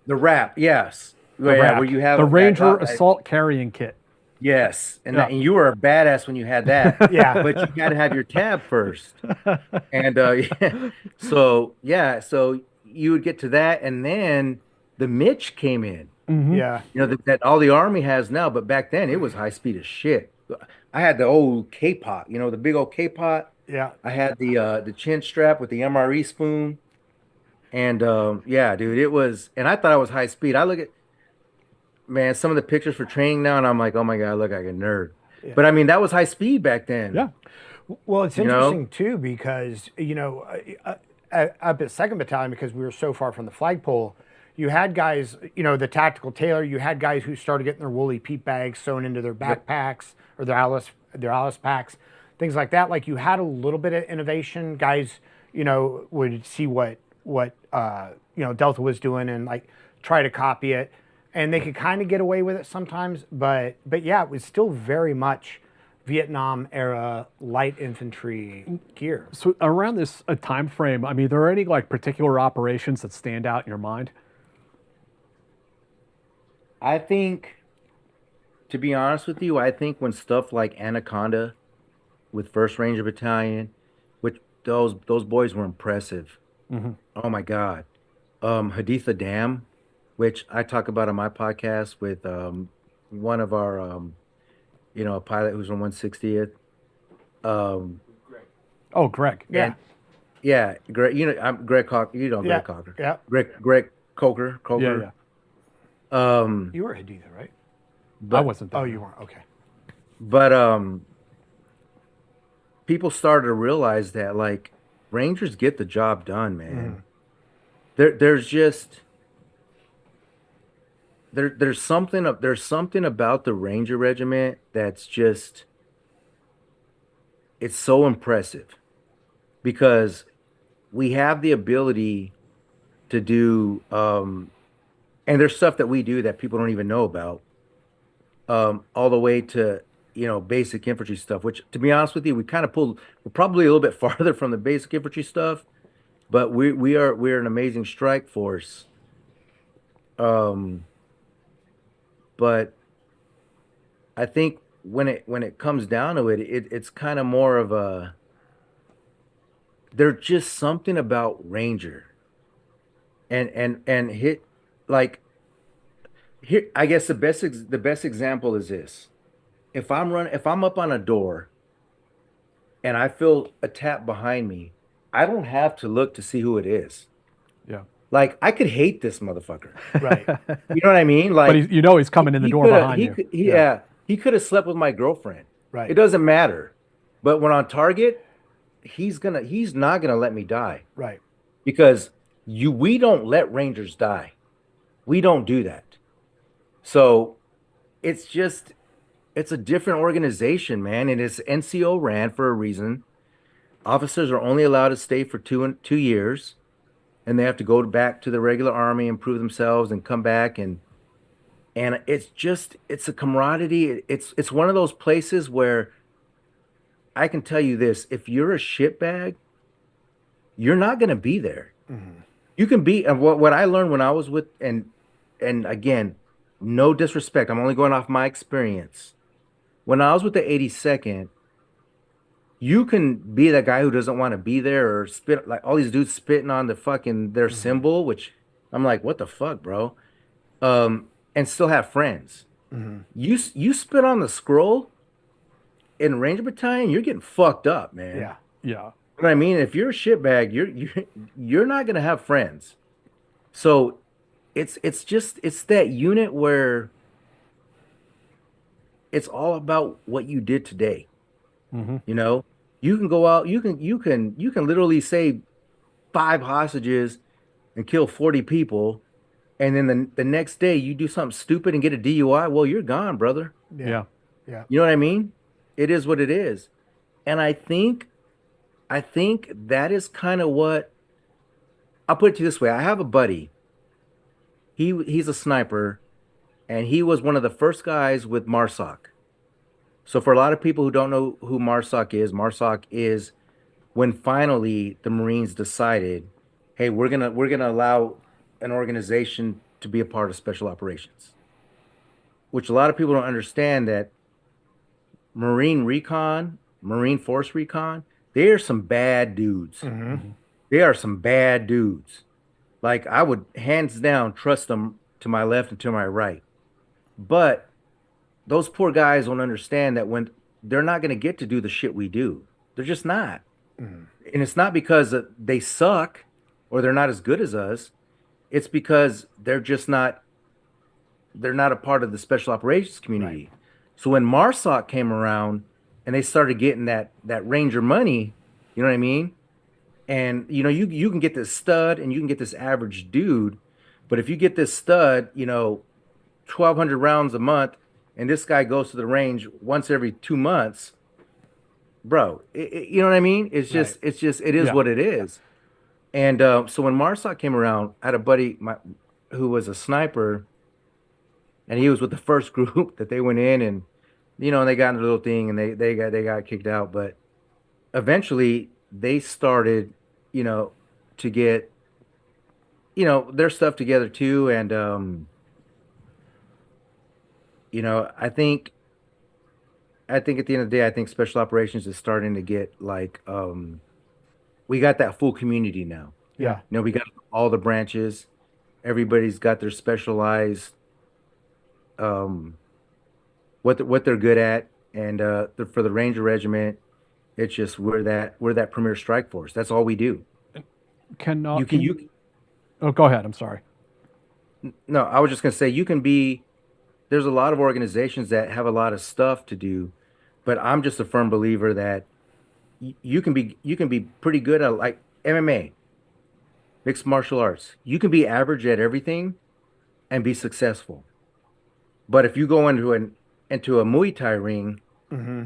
The wrap, yes. The rack. Where you have the Ranger assault carrying kit. Yes, and you were a badass when you had that. Yeah. But you got to have your tab first. And so you would get to that, and then the Mitch came in. Yeah. That all the Army has now, but back then it was high speed as shit. I had the old K-pot, the big old K-pot. Yeah. I had the chin strap with the MRE spoon. And dude, it was, and I thought I was high speed. I look at, man, some of the pictures for training now, and I'm like, oh my God, I look like a nerd. Yeah. But I mean, that was high speed back then. Yeah. Well, it's interesting too, because, up at 2nd Battalion, because we were so far from the flagpole, you had guys, the tactical tailor, you had guys who started getting their woolly peat bags sewn into their backpacks or their Alice packs, things like that. Like, you had a little bit of innovation. Guys, would see what Delta was doing and like try to copy it, and they could kind of get away with it sometimes. But yeah, it was still very much Vietnam era light infantry gear. So around this time frame, I mean, are there any like particular operations that stand out in your mind? I think, to be honest with you, I think when stuff like Anaconda with 1st Ranger Battalion, which those boys were impressive. Mm-hmm. Oh my God. Haditha Dam, which I talk about on my podcast with one of our a pilot who's on 160th. Greg. Yeah. Yeah, Greg, I'm Greg Cocker. Greg Cocker. Yeah. Greg Coker. Yeah. You were Haditha, right? But I wasn't there. Oh, you weren't. Okay. But people started to realize that, like, Rangers get the job done, man. There's just there's something about the Ranger Regiment that's just, it's so impressive, because we have the ability to do and there's stuff that we do that people don't even know about, all the way to basic infantry stuff, which, to be honest with you, we're probably a little bit farther from the basic infantry stuff, but we're an amazing strike force. But I think when it comes down to it's kind of more of a, there's just something about Ranger and hit, like, here, I guess the best example is this. If I'm up on a door and I feel a tap behind me, I don't have to look to see who it is. Yeah. Like, I could hate this motherfucker. Right. You know what I mean? Like, But he's coming in the door behind you. Yeah, he could have slept with my girlfriend. Right. It doesn't matter. But when on target, he's not gonna let me die. Right. Because we don't let Rangers die. We don't do that. So it's a different organization, man. And it's NCO ran for a reason. Officers are only allowed to stay for 2 years, and they have to go back to the regular army and prove themselves and come back. And it's a camaraderie. It's one of those places where I can tell you this: if you're a shitbag, you're not going to be there. Mm-hmm. You can be, and what I learned when I was with, and again, no disrespect, I'm only going off my experience. When I was with the 82nd, you can be that guy who doesn't want to be there, or spit, like all these dudes spitting on the fucking their mm-hmm. symbol, which I'm like, what the fuck, bro? And still have friends. Mm-hmm. You spit on the scroll in Ranger Battalion, you're getting fucked up, man. Yeah. You know what I mean? If you're a shitbag, you're not gonna have friends. So it's that unit where it's all about what you did today. Mm-hmm. You know, you can go out, you can literally save 5 hostages and kill 40 people, and then the next day you do something stupid and get a DUI. Well, you're gone, brother. Yeah. You know what I mean? It is what it is. And I think that is kind of what, I'll put it to you this way. I have a buddy. He's a sniper, and he was one of the first guys with MARSOC. So for a lot of people who don't know who MARSOC is when finally the Marines decided, hey, we're gonna allow an organization to be a part of special operations. Which a lot of people don't understand, that Marine Recon, Marine Force Recon, they are some bad dudes. Mm-hmm. They are some bad dudes. Like, I would hands down trust them to my left and to my right. But those poor guys don't understand that when they're not going to get to do the shit we do. They're just not. Mm-hmm. And it's not because they suck or they're not as good as us. It's because they're not a part of the special operations community. Right. So when MARSOC came around and they started getting that Ranger money, you know what I mean? And, you know, you can get this stud and you can get this average dude. But if you get this stud, you know, 1,200 rounds a month, and this guy goes to the range once every 2 months, bro, you know what I mean? It's just, right. It is what it is. And so when MARSOC came around, I had a buddy who was a sniper, and he was with the first group that they went in, and, you know, they got in a little thing, and they got kicked out. But eventually they started, you know, to get, you know, their stuff together too. And, you know, I think at the end of the day, I think special operations is starting to get like, we got that full community now. Yeah. You know, we got all the branches. Everybody's got their specialized, what they're good at. And for the Ranger Regiment, it's just we're that premier strike force. That's all we do. Oh, go ahead. I'm sorry. No, I was just gonna say there's a lot of organizations that have a lot of stuff to do, but I'm just a firm believer that you can be pretty good at, like, MMA, mixed martial arts. You can be average at everything and be successful. But if you go into a Muay Thai ring, mm-hmm.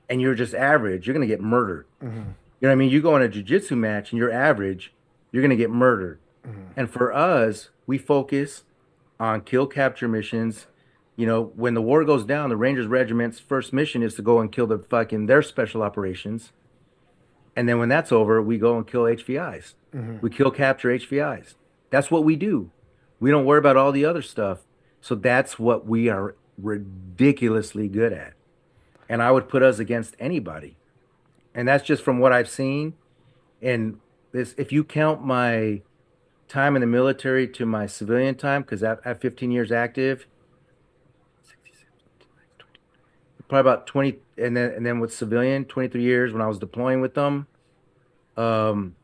and you're just average, you're gonna get murdered. Mm-hmm. You know what I mean? You go in a jiu-jitsu match and you're average, you're gonna get murdered. Mm-hmm. And for us, we focus on kill capture missions. You know, when the war goes down, the Rangers Regiment's first mission is to go and kill their special operations. And then when that's over, we go and kill HVIs. Mm-hmm. We kill capture HVIs. That's what we do. We don't worry about all the other stuff. So that's what we are ridiculously good at. and I would put us against anybody. And that's just from what I've seen. And this, if you count my time in the military to my civilian time, because I have 15 years active, probably about 20, and then with civilian, 23 years when I was deploying with them. Um,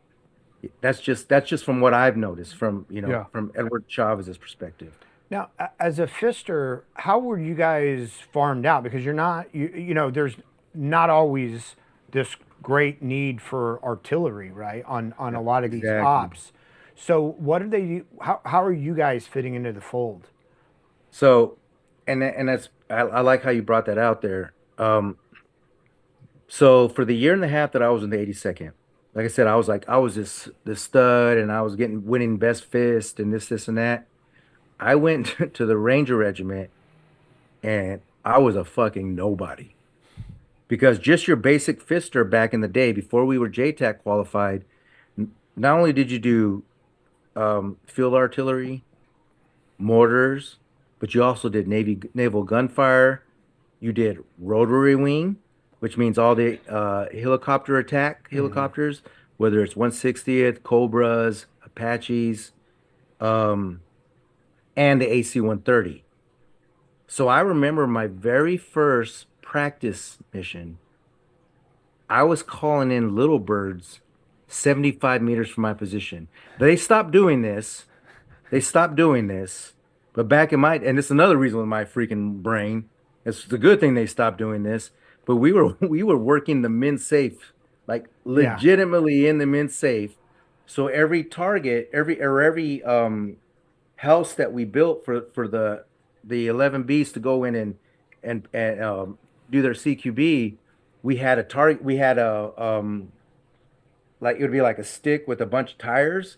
that's just from what I've noticed from from Edward Chavez's perspective. Now, as a fister, how were you guys farmed out? Because you're not, there's not always this great need for artillery, right? On a lot of these ops. So what do they do? How are you guys fitting into the fold? So, and that's I like how you brought that out there. So for the year and a half that I was in the 82nd, like I said, I was this stud, and I was winning best fist and this and that. I went to the Ranger Regiment, and I was a fucking nobody, because just your basic fister back in the day before we were JTAC qualified, not only did you do field artillery, mortars, but you also did naval gunfire. You did rotary wing, which means all the helicopter attack helicopters, whether it's 160th, Cobras, Apaches, and the AC-130. So I remember my very first practice mission. I was calling in little birds 75 meters from my position. They stopped doing this. But back in and it's another reason with my freaking brain. It's the good thing they stopped doing this. But we were working the min safe, like legitimately in the min safe. So every target, every house that we built for the 11Bs to go in and do their CQB, we had a target. We had a like, it would be like a stick with a bunch of tires,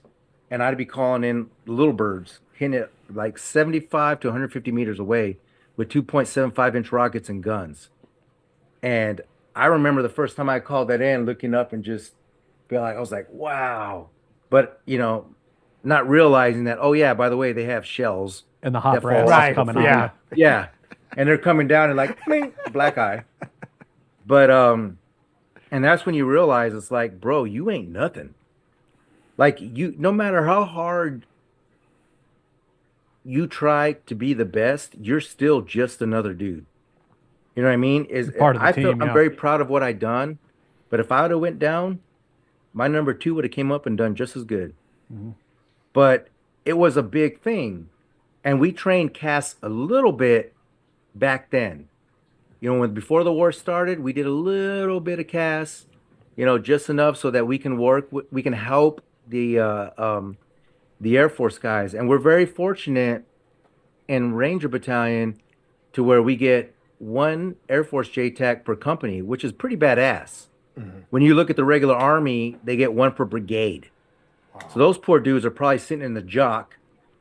and I'd be calling in little birds, hitting it like 75 to 150 meters away with 2.75-inch rockets and guns. And I remember the first time I called that in, looking up and just I was like, wow. But not realizing that, oh yeah, by the way, they have shells and the hot fall brass coming on. Yeah. Yeah. And they're coming down and like, bling, black eye. But and that's when you realize, it's like, bro, you ain't nothing. Like, no matter how hard you try to be the best, you're still just another dude. You know what I mean? Part of the team, I'm very proud of what I done, but if I would have went down, my number 2 would have came up and done just as good. Mm-hmm. But it was a big thing, and we trained CAS a little bit back then. Before the war started, we did a little bit of CAS, just enough so that we can help the Air Force guys. And we're very fortunate in Ranger Battalion to where we get 1 Air Force JTAC per company, which is pretty badass. Mm-hmm. When you look at the regular Army, they get 1 per brigade. Wow. So those poor dudes are probably sitting in the jock,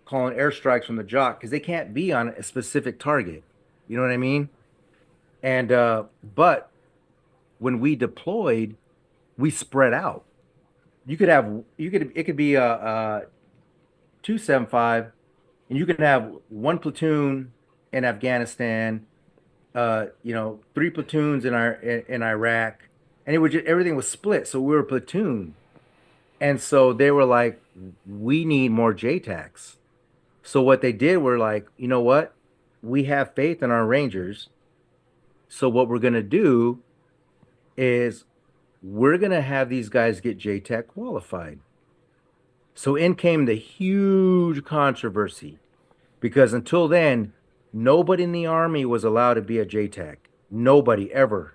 calling airstrikes from the jock, because they can't be on a specific target. You know what I mean? And but when we deployed, we spread out. It could be a 275, and you can have 1 platoon in Afghanistan, 3 platoons in Iraq, and everything was split. So we were a platoon, and so they were like, we need more JTACs. So what they did were like, you know what, we have faith in our Rangers. So what we're gonna do is we're gonna have these guys get JTAC qualified. So in came the huge controversy, because until then, nobody in the Army was allowed to be a JTAC. Nobody ever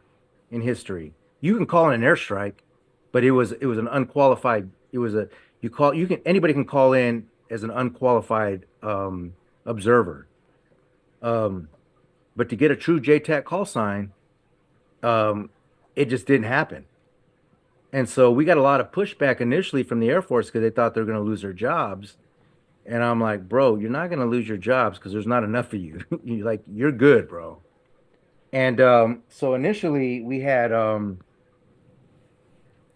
in history. You can call in an airstrike, but it was an unqualified. Anybody can call in as an unqualified observer. But to get a true JTAC call sign, it just didn't happen. And so we got a lot of pushback initially from the Air Force, because they thought they were going to lose their jobs. And I'm like, bro, you're not going to lose your jobs, because there's not enough of you. You're good, bro. And so initially we had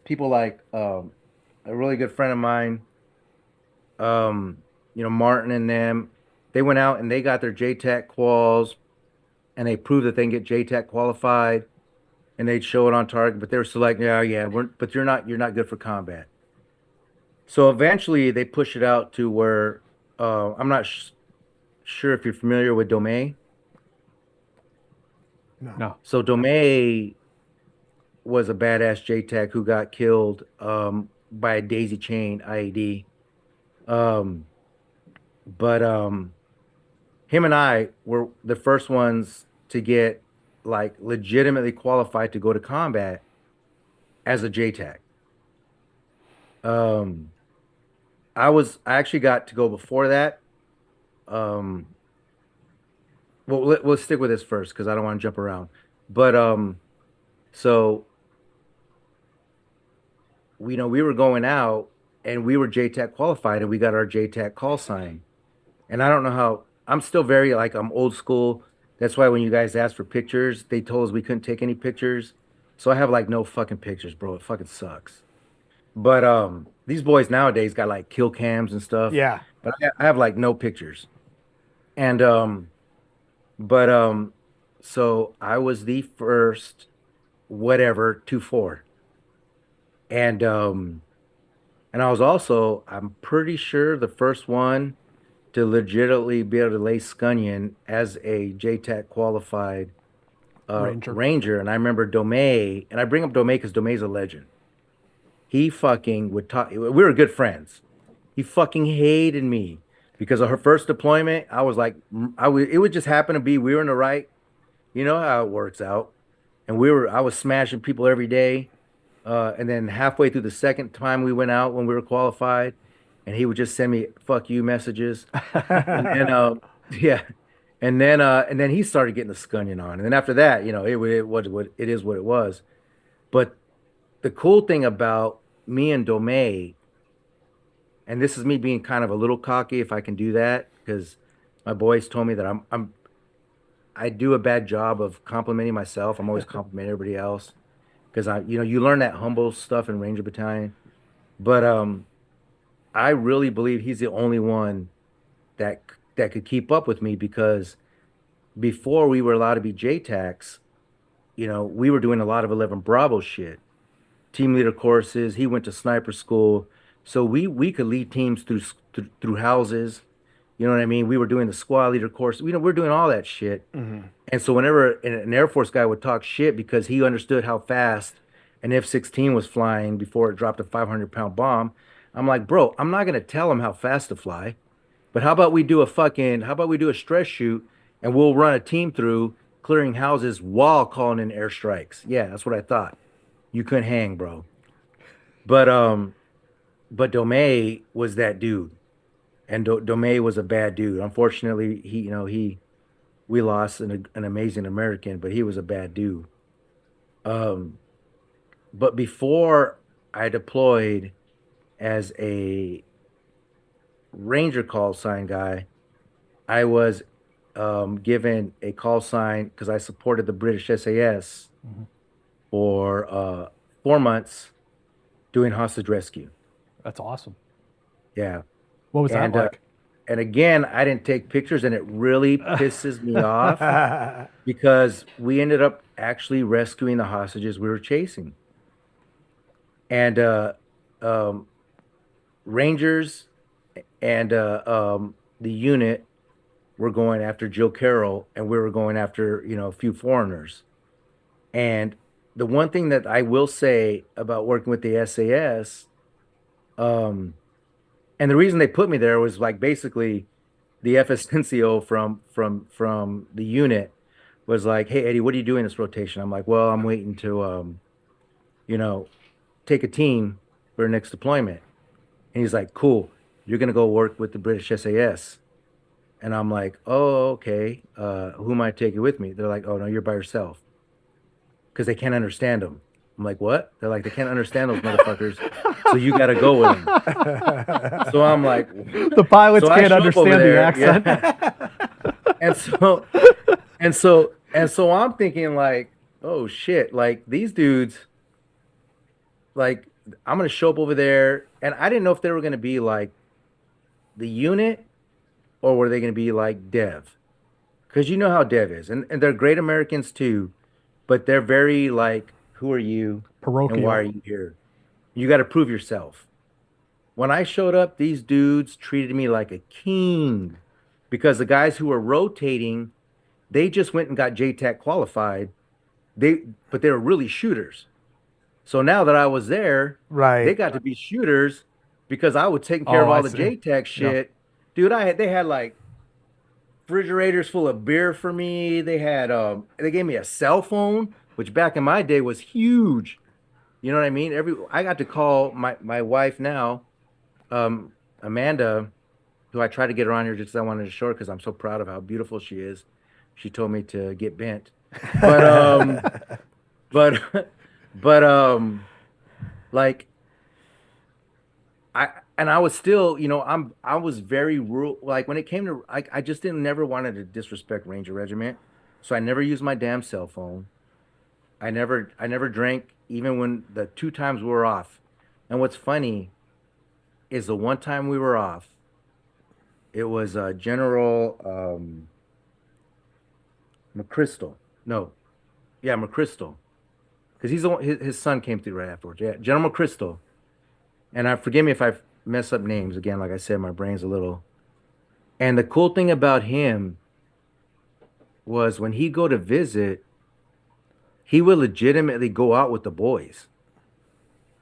people like a really good friend of mine, Martin and them. They went out and they got their JTAC quals, and they proved that they can get JTAC qualified. and they'd show it on target, but they were still like, yeah, but you're not good for combat. So eventually they push it out to where I'm not sure if you're familiar with Domay. No. So Domay was a badass JTAC who got killed by a daisy chain IED. But him and I were the first ones to get like legitimately qualified to go to combat as a JTAC. I actually got to go before that. Well, let's stick with this first because I don't want to jump around. But so we were going out and we were JTAC qualified and we got our JTAC call sign. And I don't know how, I'm still very like, I'm old school. That's why when you guys asked for pictures, they told us we couldn't take any pictures. So I have like no fucking pictures, bro. It fucking sucks. But these boys nowadays got like kill cams and stuff. Yeah. But I have like no pictures. And so I was the first whatever 2-4. And I was also, I'm pretty sure the first one to legitimately be able to lay scunion as a JTAC qualified Ranger. And I remember Domay, and I bring up Domay because Domay's a legend. He fucking would talk. We were good friends. He fucking hated me because of her first deployment. I was like, it would just happen to be we were in the right. You know how it works out. And I was smashing people every day. And then halfway through the second time we went out when we were qualified, and he would just send me "fuck you" messages. and yeah, and then he started getting the scunion on, and then after that, it was what it is, what it was. But the cool thing about me and Domay, and this is me being kind of a little cocky if I can do that, because my boys told me that I do a bad job of complimenting myself. I'm always complimenting everybody else. Because you learn that humble stuff in Ranger Battalion, but I really believe he's the only one that could keep up with me, because before we were allowed to be JTACs, we were doing a lot of 11 Bravo shit, team leader courses. He went to sniper school, so we could lead teams through houses. You know what I mean? We were doing the squad leader course. We're doing all that shit. Mm-hmm. And so whenever an Air Force guy would talk shit because he understood how fast an F-16 was flying before it dropped a 500-pound bomb, I'm like, bro, I'm not going to tell him how fast to fly. But how about we do a stress shoot and we'll run a team through clearing houses while calling in airstrikes. Yeah, that's what I thought. You couldn't hang, bro. But Domay was that dude. And Domay was a bad dude. Unfortunately, we lost an amazing American, but he was a bad dude. But before I deployed as a Ranger call sign guy, I was given a call sign because I supported the British SAS for 4 months doing hostage rescue. That's awesome. Yeah. What was that like? And again, I didn't take pictures, and it really pisses me off because we ended up actually rescuing the hostages we were chasing. And Rangers and the unit were going after Jill Carroll, and we were going after, a few foreigners. And the one thing that I will say about working with the SAS, and the reason they put me there was like basically the FSNCO from the unit was like, "Hey Eddie, what are you doing this rotation?" I'm like, "Well, I'm waiting to take a team for our next deployment." And he's like, "Cool, you're gonna go work with the British SAS." And I'm like, "Oh, okay. Who am I taking with me?" They're like, "Oh no, you're by yourself," because they can't understand them. I'm like, "What?" They're like, "They can't understand those motherfuckers, so you got to go with them." So I'm like, the pilots can't understand the accent. Yeah. and so I'm thinking like, oh shit, like these dudes, like I'm gonna show up over there, and I didn't know if they were gonna be like the unit or were they gonna be like Dev, because you know how Dev is, and they're great Americans too, but they're very like, who are you and why are Parochial. you here? You got to prove yourself. When I showed up, these dudes treated me like a king because the guys who were rotating, they just went and got JTAC qualified. But they were really shooters. So now that I was there, they Right. got to be shooters because I was taking care of Oh, I all the see. JTAC Yeah. shit. Dude, they had like refrigerators full of beer for me. They gave me a cell phone, which back in my day was huge. You know what I mean? I got to call my wife now, Amanda, who I tried to get her on here just 'cause I wanted to show her because I'm so proud of how beautiful she is. She told me to get bent. But but but like I was still, I was very rural. Like when it came to, I just didn't never wanted to disrespect Ranger Regiment, so I never used my damn cell phone. I never drank even when the two times we were off. And what's funny is the one time we were off, it was General McChrystal. No, yeah, McChrystal, because he's the one, his son came through right afterwards. Yeah, General McChrystal. And forgive me if I mess up names again. Like I said, my brain's a little. And the cool thing about him was when he go to visit, he would legitimately go out with the boys.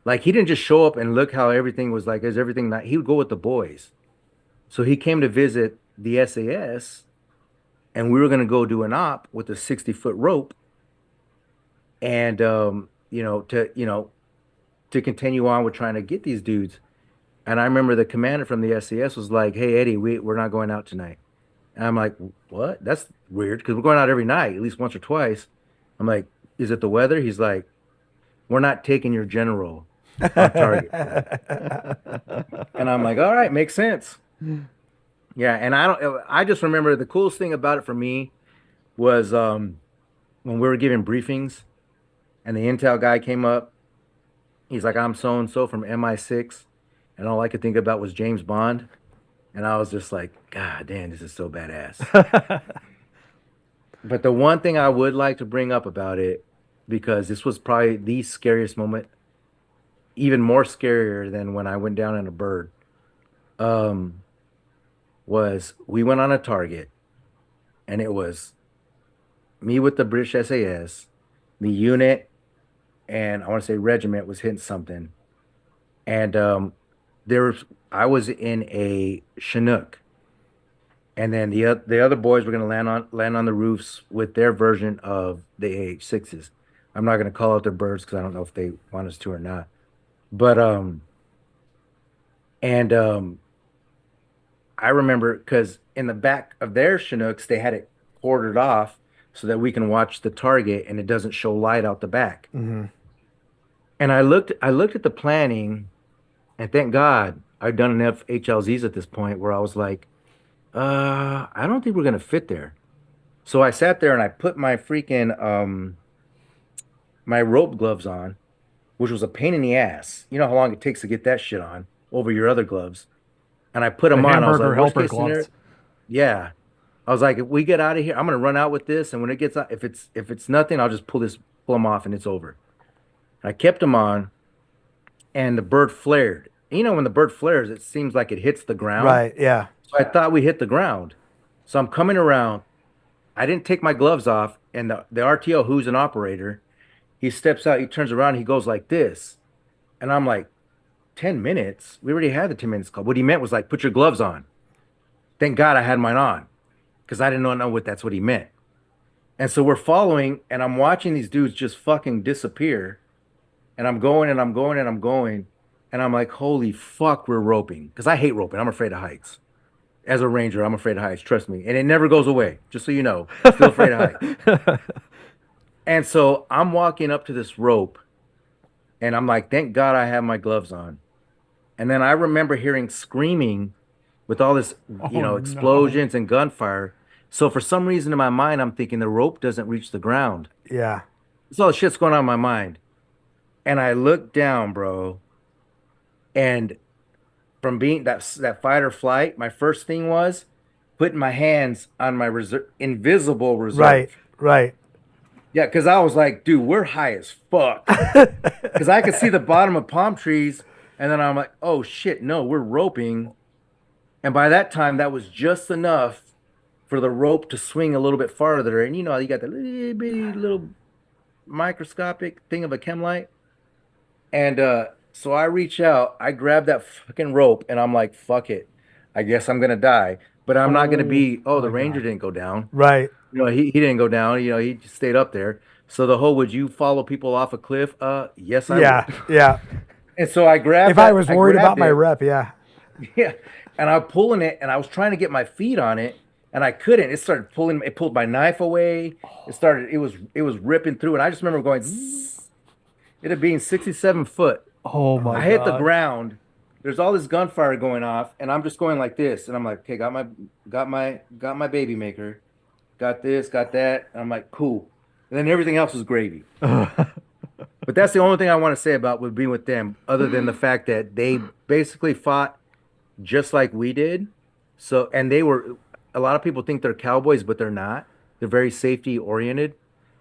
Like he didn't just show up and look how everything was like. Is everything not? He would go with the boys. So he came to visit the SAS, and we were gonna go do an op with a 60-foot rope, and to continue on with trying to get these dudes. And I remember the commander from the SAS was like, "Hey Eddie, we're not going out tonight." And I'm like, "What? That's weird because we're going out every night, at least once or twice." I'm like, "Is it the weather?" He's like, "We're not taking your general on target." And I'm like, "All right, makes sense." Yeah, and I just remember the coolest thing about it for me was when we were giving briefings and the intel guy came up. He's like, "I'm so and so from MI6," and all I could think about was James Bond. And I was just like, God damn, this is so badass. But the one thing I would like to bring up about it, because this was probably the scariest moment, even more scarier than when I went down in a bird, um, was we went on a target, and it was me with the British SAS, the unit, and I want to say regiment was hitting something. And I was in a Chinook, and then the other boys were going to land on the roofs with their version of the AH-6s. I'm not going to call out their birds because I don't know if they want us to or not. But and I remember because in the back of their Chinooks they had it quartered off so that we can watch the target and it doesn't show light out the back. Mm-hmm. And I looked at the planning, and thank God I've done enough HLZs at this point where I was like, I don't think we're gonna fit there. So I sat there and I put my freaking my rope gloves on, which was a pain in the ass. You know how long it takes to get that shit on over your other gloves. And I put The them on. I was hamburger like, worst helper case scenario, gloves. yeah. I was like, if we get out of here, I'm gonna run out with this, and when it gets out, if it's nothing, I'll just pull them off, and it's over. And I kept them on, and the bird flared. You know, when the bird flares, it seems like it hits the ground. Right. Yeah. So I thought we hit the ground. So I'm coming around. I didn't take my gloves off, and the RTO, who's an operator, he steps out, he turns around, he goes like this. And I'm like, 10 minutes? We already had the 10 minutes call. What he meant was like, put your gloves on. Thank God I had mine on because I didn't know what that's what he meant. And so we're following, and I'm watching these dudes just fucking disappear. And I'm going and I'm going and I'm going. And I'm like, holy fuck, we're roping. Because I hate roping. I'm afraid of heights. As a ranger, I'm afraid of heights. Trust me. And it never goes away. Just so you know. Still afraid of heights. And so I'm walking up to this rope. And I'm like, thank God I have my gloves on. And then I remember hearing screaming with all this, Oh, explosions and gunfire. So for some reason in my mind, I'm thinking the rope doesn't reach the ground. Yeah. That's all the shit's going on in my mind. And I looked down, bro. And from being that fight or flight, my first thing was putting my hands on my invisible reserve. Right. Right. Yeah, because I was like, dude, we're high as fuck. Because I could see the bottom of palm trees, and then I'm like, oh shit, no, we're roping. And by that time, that was just enough for the rope to swing a little bit farther. And you got the little bitty little microscopic thing of a chem light. And so I reach out, I grab that fucking rope, and I'm like, fuck it. I guess I'm gonna die. But I'm not gonna be, oh, the my ranger God. didn't go down. Right. He didn't go down, he just stayed up there. So the whole would you follow people off a cliff? Yes, I Yeah. would. Yeah. And so I grabbed If that, I was worried about my rep, yeah. yeah. And I'm pulling it and I was trying to get my feet on it and I couldn't. It pulled my knife away. It was ripping through. And I just remember going zzz, it had been 67 foot. Oh my I God. hit the ground. There's all this gunfire going off, and I'm just going like this. And I'm like, okay, got my baby maker, got this, got that. And I'm like, cool. And then everything else was gravy. But that's the only thing I want to say about with being with them, other than the fact that they basically fought just like we did. So, and a lot of people think they're cowboys, but they're not. They're very safety oriented.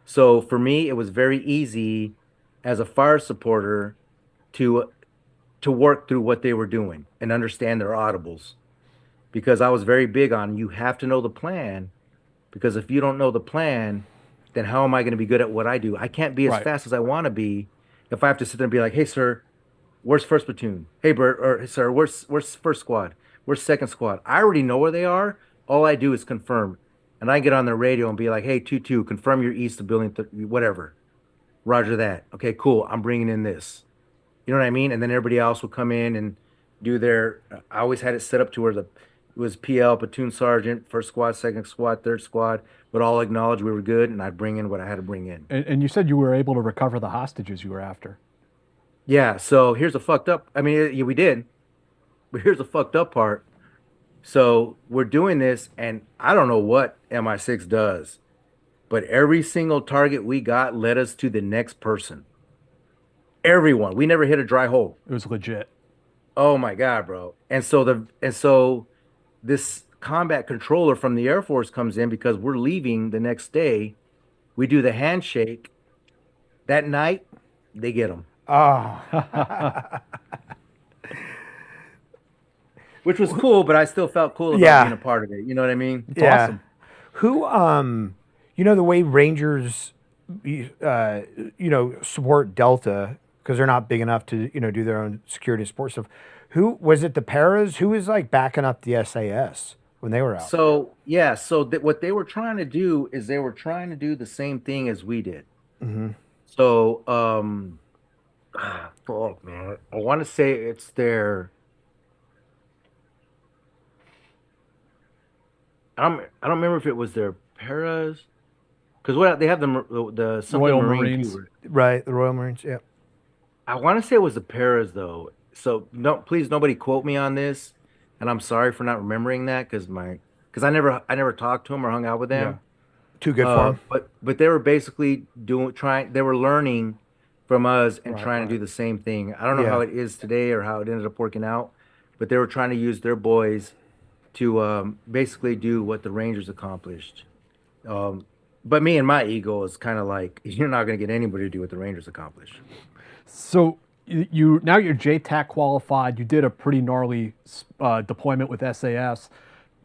So for me, it was very easy as a fire supporter to work through what they were doing and understand their audibles, because I was very big on you have to know the plan, because if you don't know the plan, then how am I going to be good at what I do? I can't be as Right. fast as I want to be if I have to sit there and be like, hey sir, where's first platoon? Hey Bert, or hey, sir, where's first squad? Where's second squad? I already know where they are. All I do is confirm, and I get on the radio and be like, hey 2-2, confirm you're east of building whatever. Roger that. Okay, cool. I'm bringing in this. You know what I mean? And then everybody else will come in and do their. I always had it set up to where it was PL, platoon sergeant, first squad, second squad, third squad would all acknowledge we were good, and I'd bring in what I had to bring in. And you said you were able to recover the hostages you were after. Yeah. So here's the fucked up. I mean, yeah, we did, but here's the fucked up part. So we're doing this, and I don't know what MI6 does, but every single target we got led us to the next person. Everyone. We never hit a dry hole. It was legit. Oh my God, bro. And so this combat controller from the Air Force comes in because we're leaving the next day. We do the handshake. That night, they get them. Oh. Which was cool, but I still felt cool about Yeah. being a part of it. You know what I mean? It's Yeah. awesome. Who, the way Rangers, support Delta because they're not big enough to, do their own security and support stuff. Who was it? The paras? Who was like backing up the SAS when they were out? So, yeah. So what they were trying to do is they were trying to do the same thing as we did. Mm-hmm. So, fuck, man. I want to say it's their. I don't remember if it was their paras, because what they have the something Royal Marine Marines. too, right? Right, the Royal Marines. Yeah. I want to say it was the paras though. So no, please nobody quote me on this, and I'm sorry for not remembering that because I never talked to them or hung out with them. Too good for them. But they were basically they were learning from us and Right, trying to do the same thing. I don't know Yeah. how it is today or how it ended up working out, but they were trying to use their boys to basically do what the Rangers accomplished. But me and my ego is kind of like, you're not going to get anybody to do what the Rangers accomplished. So you now you're JTAC qualified. You did a pretty gnarly deployment with SAS.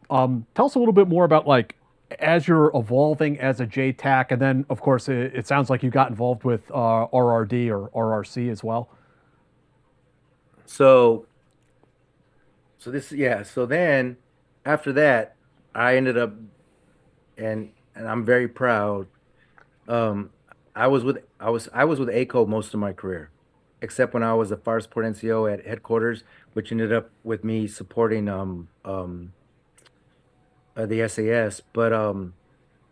Tell us a little bit more about like as you're evolving as a JTAC, and then of course it sounds like you got involved with RRD or RRC as well. So then after that, I ended up, and I'm very proud. I was with ACO most of my career, except when I was a fire support NCO at headquarters, which ended up with me supporting the SAS. But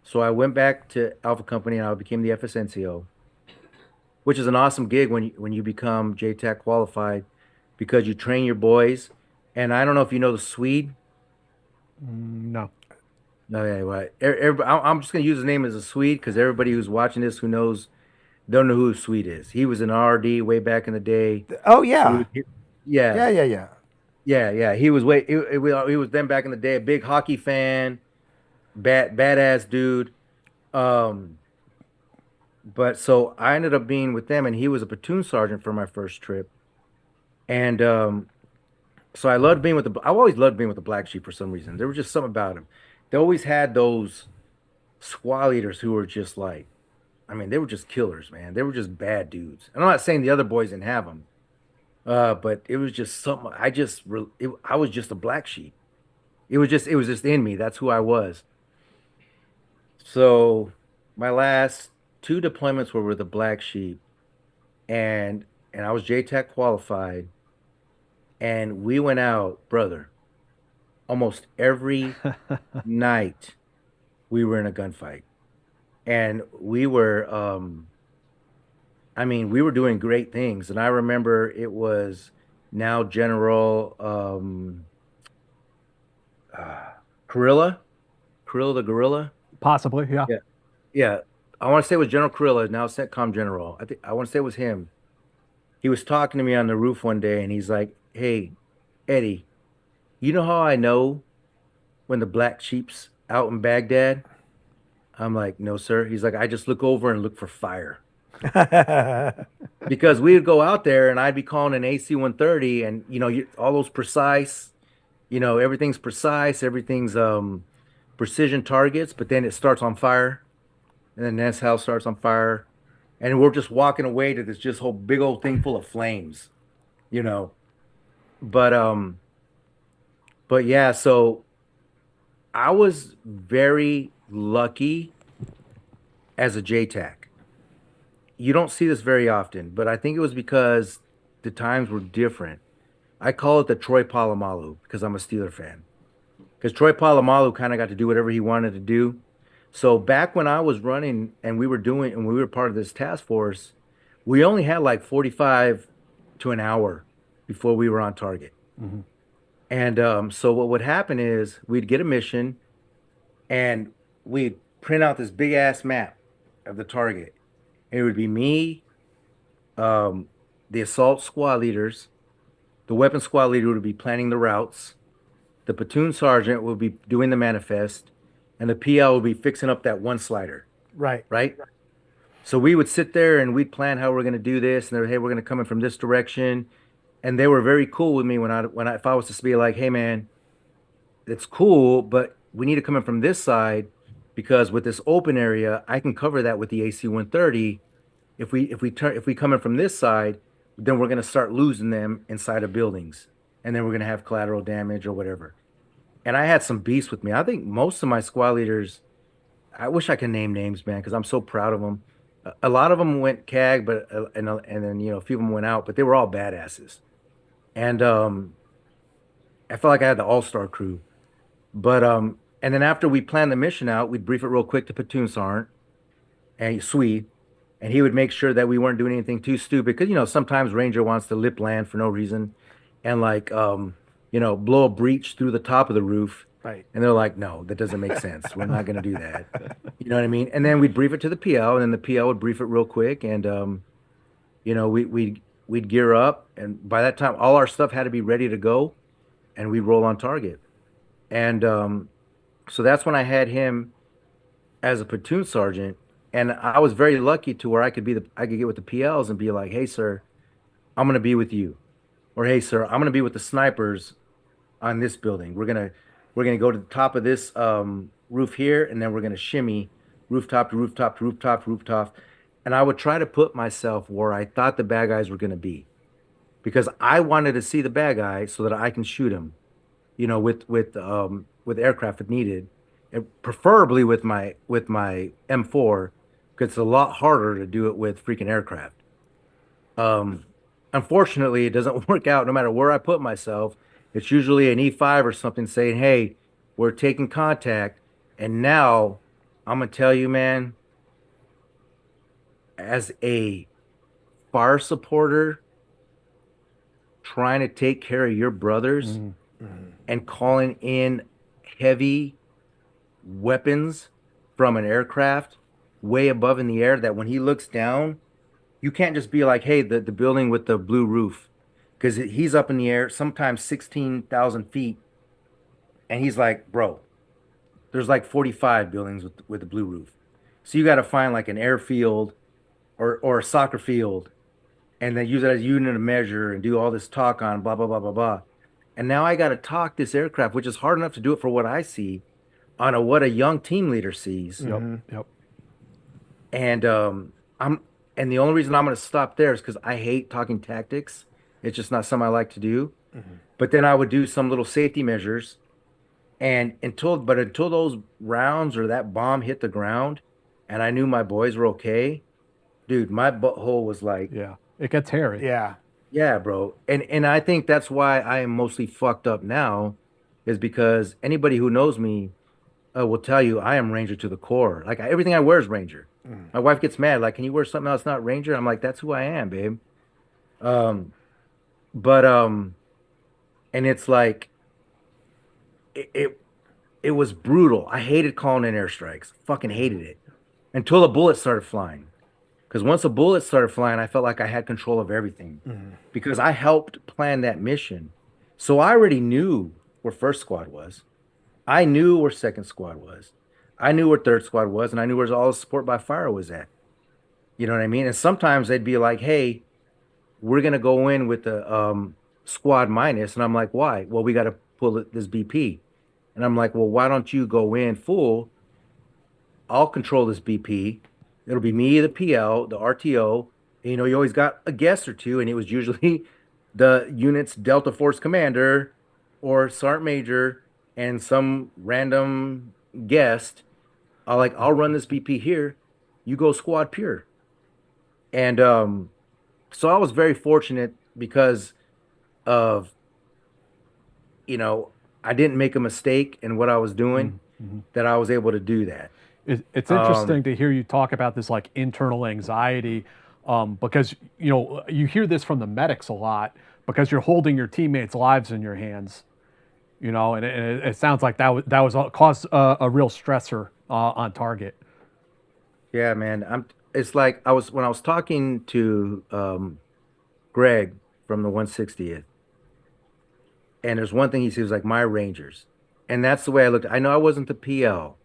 so I went back to Alpha Company and I became the FS NCO, which is an awesome gig when you become JTAC qualified, because you train your boys. And I don't know if you know the Swede. No. No, yeah, right. I'm just gonna use his name as a Swede because everybody who's watching this don't know who Swede is. He was an RD way back in the day. Oh yeah. Yeah, Yeah. He was he was then back in the day, a big hockey fan, badass dude. but so I ended up being with them, and he was a platoon sergeant for my first trip. And so I loved being with the. I always loved being with the Black Sheep for some reason. There was just something about him. They always had those squad leaders who were just like, I mean, they were just killers, man. They were just bad dudes. And I'm not saying the other boys didn't have them, but it was just something. I was just a Black Sheep. It was just in me. That's who I was. So my last two deployments were with the Black Sheep, and I was JTAC qualified, and we went out, brother, almost every night we were in a gunfight. And we were I mean, we were doing great things. And I remember it was now General Carilla, Carilla the Gorilla. Possibly, yeah. Yeah. Yeah. I want to say it was General Carilla, now CENTCOM General. I want to say it was him. He was talking to me on the roof one day and he's like, "Hey, Eddie, you know how I know when the Black Sheep's out in Baghdad?" I'm like, "No, sir." He's like, "I just look over and look for fire." Because we would go out there and I'd be calling an AC-130 and all those precise, everything's precise, everything's precision targets, but then it starts on fire, and then that's how it starts on fire, and we're just walking away to this just whole big old thing full of flames, you know. But yeah, so I was very lucky as a JTAC. You don't see this very often, but I think it was because the times were different. I call it the Troy Polamalu because I'm a Steeler fan. Because Troy Polamalu kind of got to do whatever he wanted to do. So back when I was running and we were part of this task force, we only had like 45 to an hour before we were on target. Mm-hmm. And so what would happen is we'd get a mission and we'd print out this big ass map of the target. And it would be me, the assault squad leaders, the weapon squad leader would be planning the routes, the platoon sergeant would be doing the manifest, and the PL would be fixing up that one slider. Right. Right? So we would sit there and we'd plan how we're going to do this, and they're, "Hey, we're going to come in from this direction." And they were very cool with me if I was to be like, "Hey, man, it's cool, but we need to come in from this side because with this open area, I can cover that with the AC-130. If we come in from this side, then we're going to start losing them inside of buildings, and then we're going to have collateral damage or whatever." And I had some beasts with me. I think most of my squad leaders, I wish I could name names, man, because I'm so proud of them. A lot of them went CAG, but and then a few of them went out, but they were all badasses. And I felt like I had the all-star crew. But and then after we planned the mission out, we'd brief it real quick to platoon sergeant and Swede, and he would make sure that we weren't doing anything too stupid because sometimes Ranger wants to lip land for no reason, and like blow a breach through the top of the roof. Right. And they're like, "No, that doesn't make sense. We're not going to do that." You know what I mean? And then we'd brief it to the PL, and then the PL would brief it real quick, and we'd gear up, and by that time, all our stuff had to be ready to go, and we'd roll on target. And so that's when I had him as a platoon sergeant, and I was very lucky to where I could get with the PLs and be like, "Hey, sir, I'm going to be with you," or, "Hey, sir, I'm going to be with the snipers on this building. We're gonna go to the top of this roof here, and then we're gonna shimmy rooftop to rooftop to rooftop to rooftop." And I would try to put myself where I thought the bad guys were gonna be, because I wanted to see the bad guy so that I can shoot him, with aircraft if needed, and preferably with my M4, because it's a lot harder to do it with freaking aircraft. Unfortunately, it doesn't work out no matter where I put myself. It's usually an E5 or something saying, "Hey, we're taking contact." And now I'm going to tell you, man, as a fire supporter trying to take care of your brothers and calling in heavy weapons from an aircraft way above in the air, that when he looks down, you can't just be like, "Hey, the building with the blue roof," because he's up in the air, sometimes 16,000 feet, and he's like, "Bro, there's like 45 buildings with the blue roof." So you got to find like an airfield or a soccer field, and then use it as a unit of measure and do all this talk on blah blah blah blah blah. And now I got to talk this aircraft, which is hard enough to do it for what I see, on what a young team leader sees. Yep. Yep. And and the only reason I'm going to stop there is because I hate talking tactics. It's just not something I like to do. But then I would do some little safety measures, and until those rounds or that bomb hit the ground, and I knew my boys were okay, dude, my butthole was like, Yeah. It gets hairy. Yeah. yeah, bro. And I think that's why I am mostly fucked up now, is because anybody who knows me will tell you I am Ranger to the core. Like everything I wear is Ranger. My wife gets mad. Like, can you wear something else not Ranger? I'm like, that's who I am, babe. But and it's like it was brutal. I hated calling in airstrikes. Fucking hated it until the bullets started flying. Because once the bullets started flying, I felt like I had control of everything because I helped plan that mission. So I already knew where first squad was. I knew where second squad was. I knew where third squad was, and I knew where all the support by fire was at. You know what I mean? And sometimes they'd be like, hey, we're going to go in with the squad minus. And I'm like, why? Well, we got to pull this BP. And I'm like, well, why don't you go in full? I'll control this BP. It'll be me, the PL, the RTO. And, you always got a guest or two, and it was usually the unit's Delta Force commander or sergeant major and some random guest. I'll run this BP here. You go squad pure. And so I was very fortunate because of, I didn't make a mistake in what I was doing, that I was able to do that. It's interesting to hear you talk about this like internal anxiety, because you hear this from the medics a lot because you're holding your teammates' lives in your hands, and it sounds like that was caused a real stressor on target. Yeah, man. It's like when I was talking to Greg from the 160th, and there's one thing he was like, my Rangers, and that's the way I looked. I know I wasn't the PL.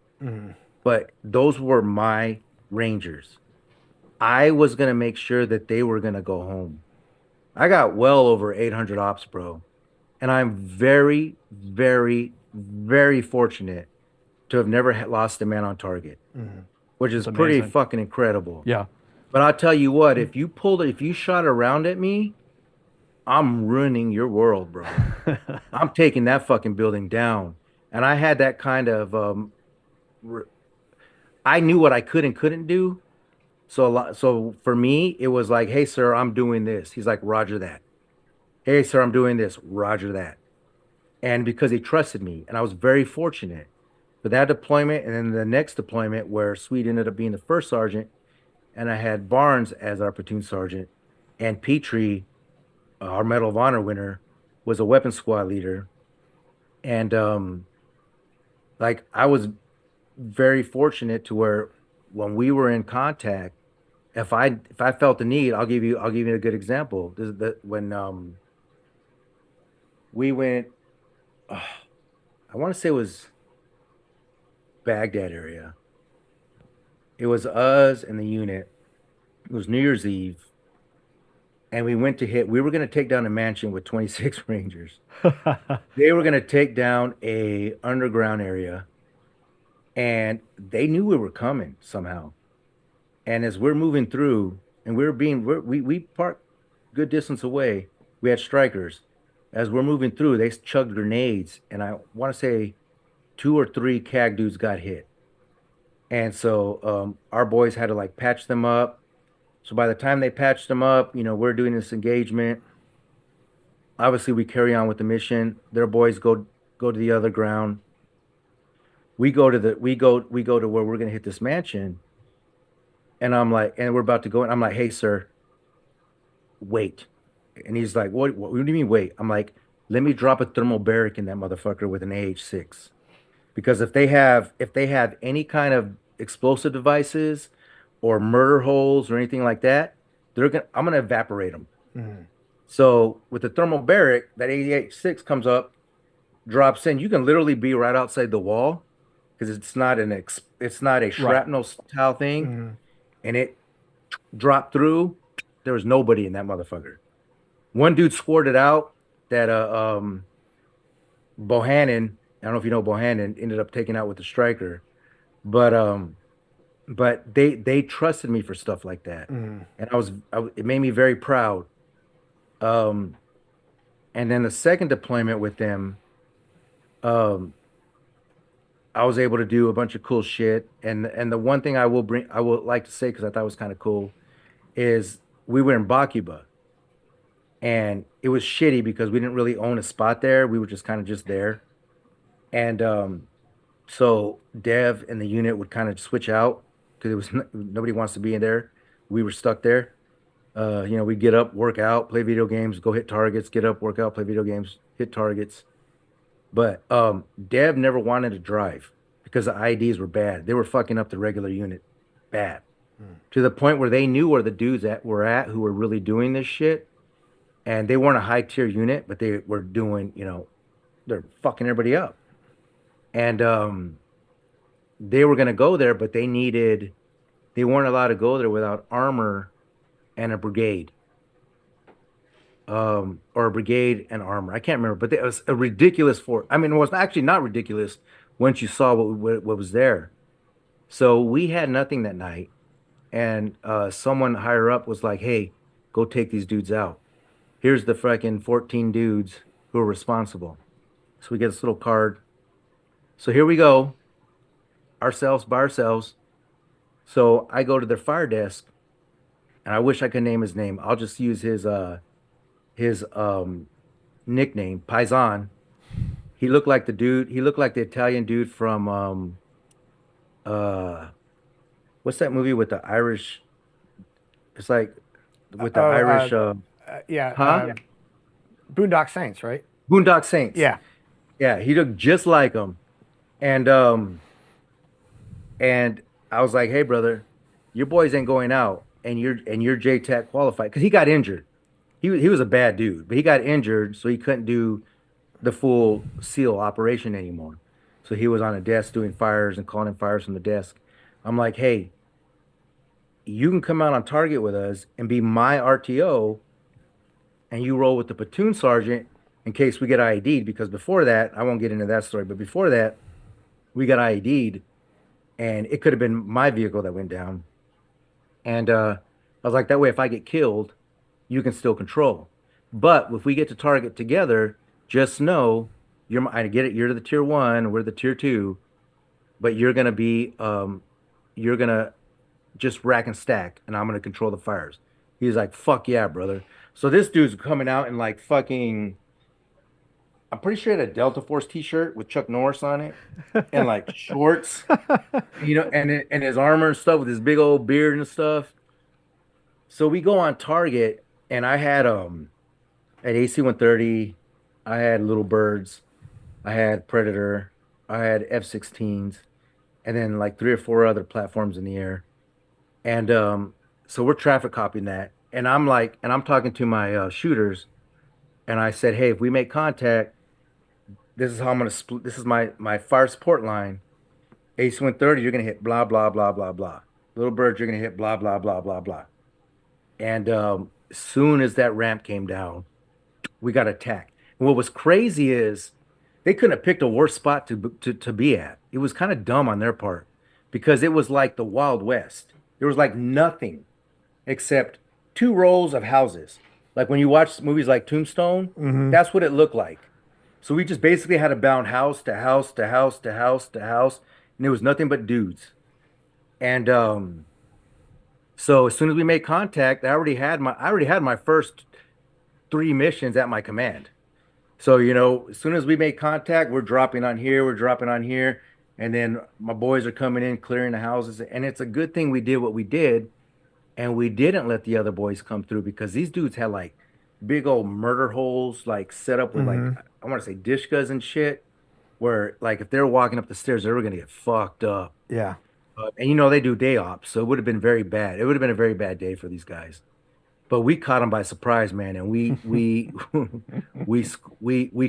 But those were my Rangers. I was going to make sure that they were going to go home. I got well over 800 ops, bro. And I'm very, very, very fortunate to have never lost a man on target, which is pretty fucking incredible. Yeah. But I'll tell you what, if you shot around at me, I'm ruining your world, bro. I'm taking that fucking building down. And I had that kind of, I knew what I could and couldn't do. So for me, it was like, hey, sir, I'm doing this. He's like, Roger that. Hey, sir, I'm doing this. Roger that. And because he trusted me, and I was very fortunate for that deployment. And then the next deployment where Sweet ended up being the first sergeant, and I had Barnes as our platoon sergeant, and Petrie, our Medal of Honor winner, was a weapons squad leader. And I was very fortunate to where when we were in contact, if I felt the need, I'll give you a good example. When we went, I want to say it was Baghdad area. It was us and the unit. It was New Year's Eve, and we went to hit. We were going to take down a mansion with 26 Rangers. They were going to take down a underground area. And they knew we were coming somehow. And as we're moving through, and we parked good distance away, we had strikers. As we're moving through, they chugged grenades, and I want to say 2 or 3 CAG dudes got hit. And so our boys had to patch them up. So by the time they patched them up, we're doing this engagement. Obviously, we carry on with the mission. Their boys go to the other ground. We go to where we're gonna hit this mansion, and I'm like, and we're about to go, and I'm like, hey, sir, wait. And he's like, what do you mean wait? I'm like, let me drop a thermal barrack in that motherfucker with an AH-6, because if they have any kind of explosive devices or murder holes or anything like that, I'm gonna evaporate them. So with the thermal barrack, that AH-6 comes up, drops in. You can literally be right outside the wall, because it's not a shrapnel style thing, and it dropped through. There was nobody in that motherfucker. One dude squirted out that Bohannon, I don't know if you know Bohannon, ended up taking out with the striker. But they trusted me for stuff like that. And it made me very proud. And then the second deployment with them, I was able to do a bunch of cool shit. And the one thing I would like to say, because I thought it was kind of cool, is we were in Bakuba. And it was shitty because we didn't really own a spot there. We were just kind of just there. And so Dev and the unit would kind of switch out because it was nobody wants to be in there. We were stuck there. We'd get up, work out, play video games, go hit targets, get up, work out, play video games, hit targets. But Dev never wanted to drive because the IDs were bad. They were fucking up the regular unit bad. To the point where they knew where the dudes were at who were really doing this shit. And they weren't a high tier unit, but they were doing, they're fucking everybody up. And they were going to go there, but they weren't allowed to go there without armor and a brigade. Or a brigade and armor. I can't remember, but it was a ridiculous force. I mean, it was actually not ridiculous once you saw what was there. So we had nothing that night. And someone higher up was like, hey, go take these dudes out. Here's the fucking 14 dudes who are responsible. So we get this little card. So here we go. Ourselves by ourselves. So I go to their fire desk, and I wish I could name his name. I'll just use his nickname, Paisan. He looked like the Italian dude from what's that movie with the Irish? It's like with the Irish Boondock Saints, right? Boondock Saints. Yeah. Yeah, he looked just like him. And I was like, hey brother, your boys ain't going out and you're JTAC qualified because he got injured. He was a bad dude, but he got injured, so he couldn't do the full SEAL operation anymore. So he was on a desk doing fires and calling in fires from the desk. I'm like, hey, you can come out on target with us and be my RTO, and you roll with the platoon sergeant in case we get IED'd, because before that, I won't get into that story, but before that, we got IED'd, and it could have been my vehicle that went down. And I was like, that way, if I get killed, you can still control. But if we get to target together, just know, I get it, you're the tier 1, we're the tier 2, but you're going to be, you're going to just rack and stack, and I'm going to control the fires. He's like, fuck yeah, brother. So this dude's coming out in like fucking, I'm pretty sure he had a Delta Force t-shirt with Chuck Norris on it and like shorts, and his armor and stuff with his big old beard and stuff. So we go on target, and I had at AC-130, I had Little Birds, I had Predator, I had F-16s, and then like 3 or 4 other platforms in the air. And so we're traffic copying that. And I'm talking to my shooters, and I said, hey, if we make contact, this is how I'm going to split. This is my fire support line. AC-130, you're going to hit blah, blah, blah, blah, blah. Little Bird, you're going to hit blah, blah, blah, blah, blah. And as soon as that ramp came down, we got attacked. And what was crazy is they couldn't have picked a worse spot to be at. It was kind of dumb on their part because it was like the Wild West. There was like nothing except 2 rows of houses. Like when you watch movies like Tombstone, that's what it looked like. So we just basically had to bound house to house to house to house to house, and it was nothing but dudes. And so as soon as we made contact, I already had my first 3 missions at my command. So, as soon as we made contact, we're dropping on here, and then my boys are coming in, clearing the houses. And it's a good thing we did what we did, and we didn't let the other boys come through, because these dudes had like big old murder holes, like set up with like, I want to say dishkas and shit, where like if they were walking up the stairs, they were going to get fucked up. Yeah. And they do day ops, so it would have been very bad. It would have been a very bad day for these guys. But we caught them by surprise, man, and we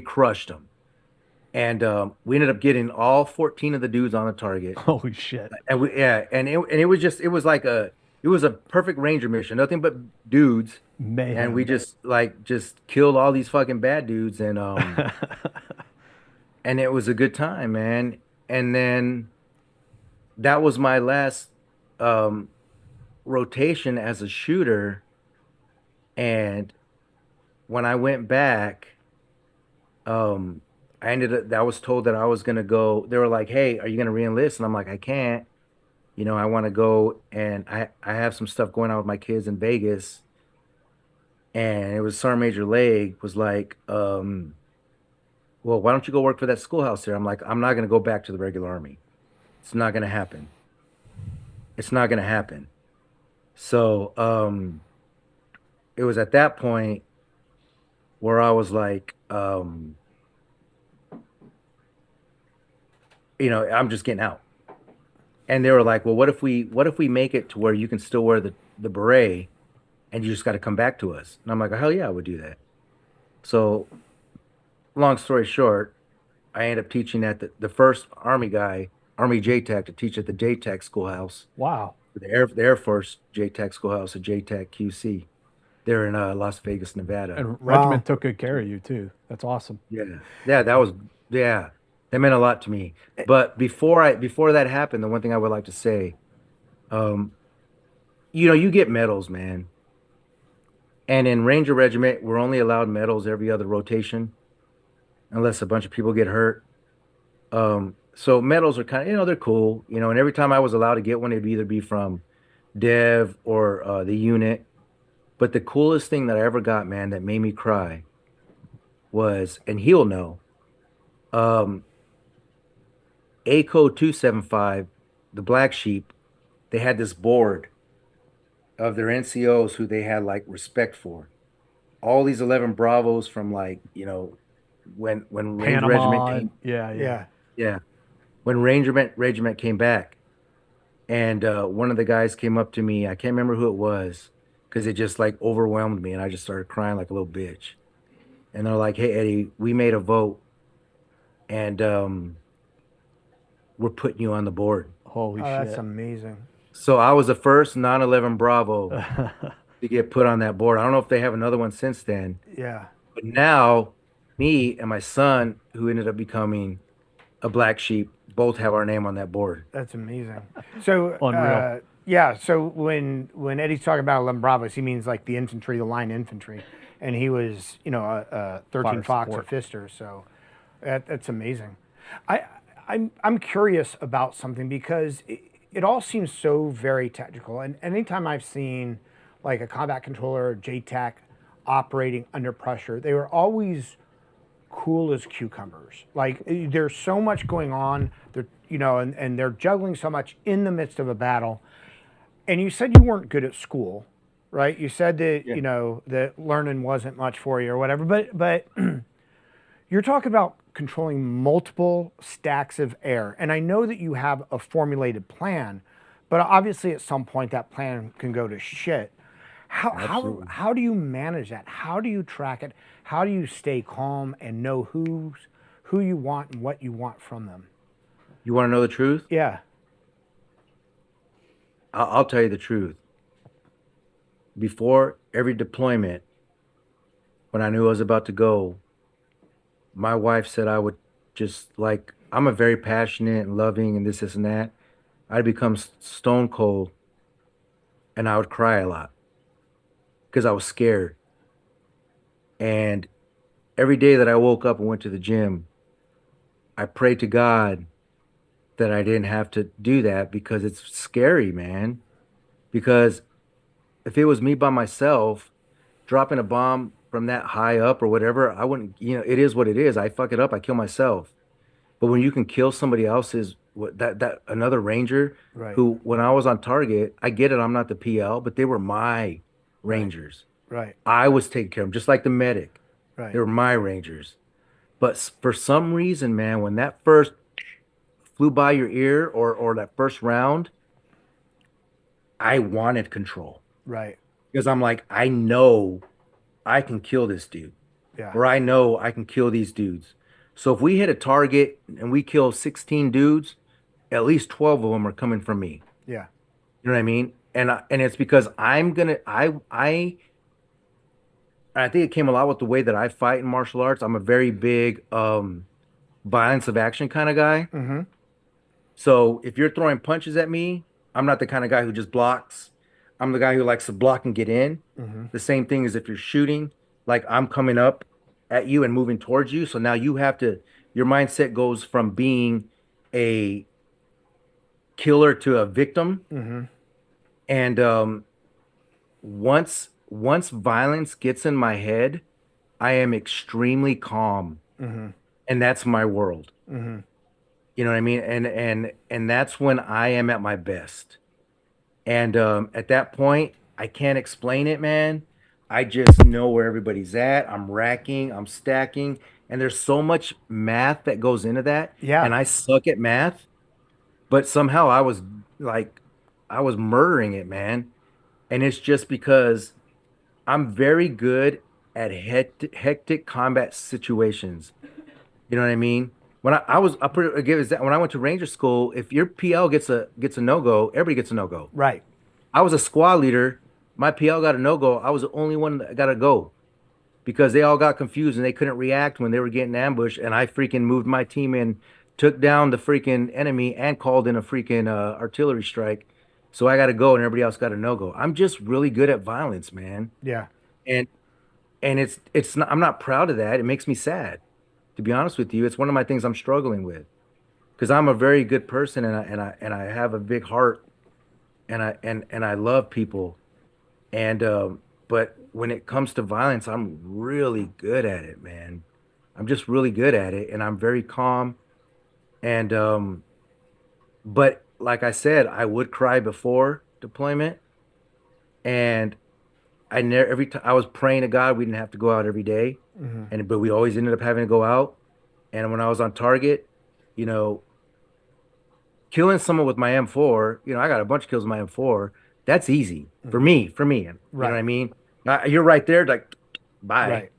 crushed them. And we ended up getting all 14 of the dudes on the target. Holy shit! And it was like It was a perfect Ranger mission, nothing but dudes, and we Mayhem. just killed all these fucking bad dudes, and it was a good time, man. And then that was my last um rotation as a shooter, and when I went back, um, I was told that I was gonna go. They were like, "Hey, are you gonna reenlist?" And I'm like, "I can't. I want to go, and I have some stuff going on with my kids in Vegas." And it was Sergeant Major Leg was like, "Well, why don't you go work for that schoolhouse there?" I'm like, "I'm not gonna go back to the regular army. It's not gonna happen. It's not gonna happen." So, it was at that point where I was like, I'm just getting out. And they were like, "Well, what if we make it to where you can still wear the beret and you just got to come back to us?" And I'm like, "Hell yeah, I would do that." So, long story short, I ended up teaching at the first Army guy, Army JTAC, to teach at the JTAC schoolhouse, Wow. the Air Force JTAC schoolhouse at JTAC QC. They're in Las Vegas, Nevada. And Wow. regiment took good care of you too. That's awesome. Yeah, yeah, that meant a lot to me. But before that happened, the one thing I would like to say, um, you get medals, man. And in Ranger Regiment, we're only allowed medals every other rotation, unless a bunch of people get hurt. So medals are kind of, they're cool, and every time I was allowed to get one, it'd either be from Dev or the unit. But the coolest thing that I ever got, man, that made me cry was, and he'll know, um, ACO 275, the Black Sheep, they had this board of their NCOs who they had like respect for. All these 11 Bravos from like, when Ranger Regiment Panama. came, Yeah. Yeah. yeah, when Regiment came back, and one of the guys came up to me, I can't remember who it was, because it just like overwhelmed me, and I just started crying like a little bitch. And they're like, "Hey, Eddie, we made a vote, and we're putting you on the board." Holy Oh, shit. that's amazing. So I was the first non-11 Bravo to get put on that board. I don't know if they have another one since then, Yeah. but now me and my son, who ended up becoming a Black Sheep, both have our name on that board. That's amazing. So, Unreal. yeah. So when Eddie's talking about 11 Bravos, he means like the infantry, the line infantry, and he was, a 13 Fire Fox, support. a Fister. So that's amazing. I'm curious about something because it all seems so very technical. And anytime I've seen like a combat controller or JTAC operating under pressure, they were always cool as cucumbers. Like there's so much going on. They're and they're juggling so much in the midst of a battle. And you said you weren't good at school, right? You said that that learning wasn't much for you or whatever. But you're talking about controlling multiple stacks of air, and I know that you have a formulated plan, but obviously at some point that plan can go to shit. Absolutely. How do you manage that? How do you track it? How do you stay calm and know who you want and what you want from them? You want to know the truth? Yeah. I'll tell you the truth. Before every deployment, when I knew I was about to go, my wife said I would just like, I'm a very passionate and loving and this and that. I'd become stone cold, and I would cry a lot because I was scared. And every day that I woke up and went to the gym, I prayed to God that I didn't have to do that, because it's scary, man. Because if it was me by myself dropping a bomb from that high up or whatever, I wouldn't, it is what it is. I fuck it up, I kill myself. But when you can kill somebody else's, that another Ranger, Right. who, when I was on target, I get it, I'm not the PL, but they were my Rangers. Right. I was taking care of them, just like the medic. Right. They were my Rangers. But for some reason, man, when that first flew by your ear, or that first round, I wanted control, Right. because I'm like, I know I can kill this dude, Yeah. or I know I can kill these dudes. So if we hit a target and we kill 16 dudes, at least 12 of them are coming from me. Yeah. You know what I mean? and it's because I think it came a lot with the way that I fight in martial arts. I'm a very big violence of action kind of guy. Mm-hmm. So if you're throwing punches at me, I'm not the kind of guy who just blocks. I'm the guy who likes to block and get in. Mm-hmm. The same thing as if you're shooting, like I'm coming up at you and moving towards you. So now your mindset goes from being a killer to a victim. Mm-hmm. And once violence gets in my head, I am extremely calm, Mm-hmm. and that's my world. Mm-hmm. You know what I mean? And that's when I am at my best. And at that point, I can't explain it, man. I just know where everybody's at. I'm racking, I'm stacking, and there's so much math that goes into that. Yeah. And I suck at math, but somehow like I was murdering it, man. And it's just because I'm very good at hectic combat situations. You know what I mean? When when I went to Ranger School, if your PL gets a no go, everybody gets a no go. Right. I was a squad leader. My PL got a no go. I was the only one that got a go because they all got confused and they couldn't react when they were getting ambushed. And I freaking moved my team in, took down the freaking enemy, and called in a freaking artillery strike. So I got to go, and everybody else got a no go. I'm just really good at violence, man. Yeah. And it's not, I'm not proud of that. It makes me sad, to be honest with you. It's one of my things I'm struggling with because I'm a very good person, and I have a big heart, and I love people, and but when it comes to violence, I'm really good at it, man. I'm just really good at it, and I'm very calm, and but like I said, I would cry before deployment, and I never every time I was praying to God we didn't have to go out every day, Mm-hmm. but we always ended up having to go out. And when I was on target, you know, killing someone with my M4, I got a bunch of kills with my M4. That's easy for Mm-hmm. me, You know what Right. I mean? You're right there, like, bye. Right.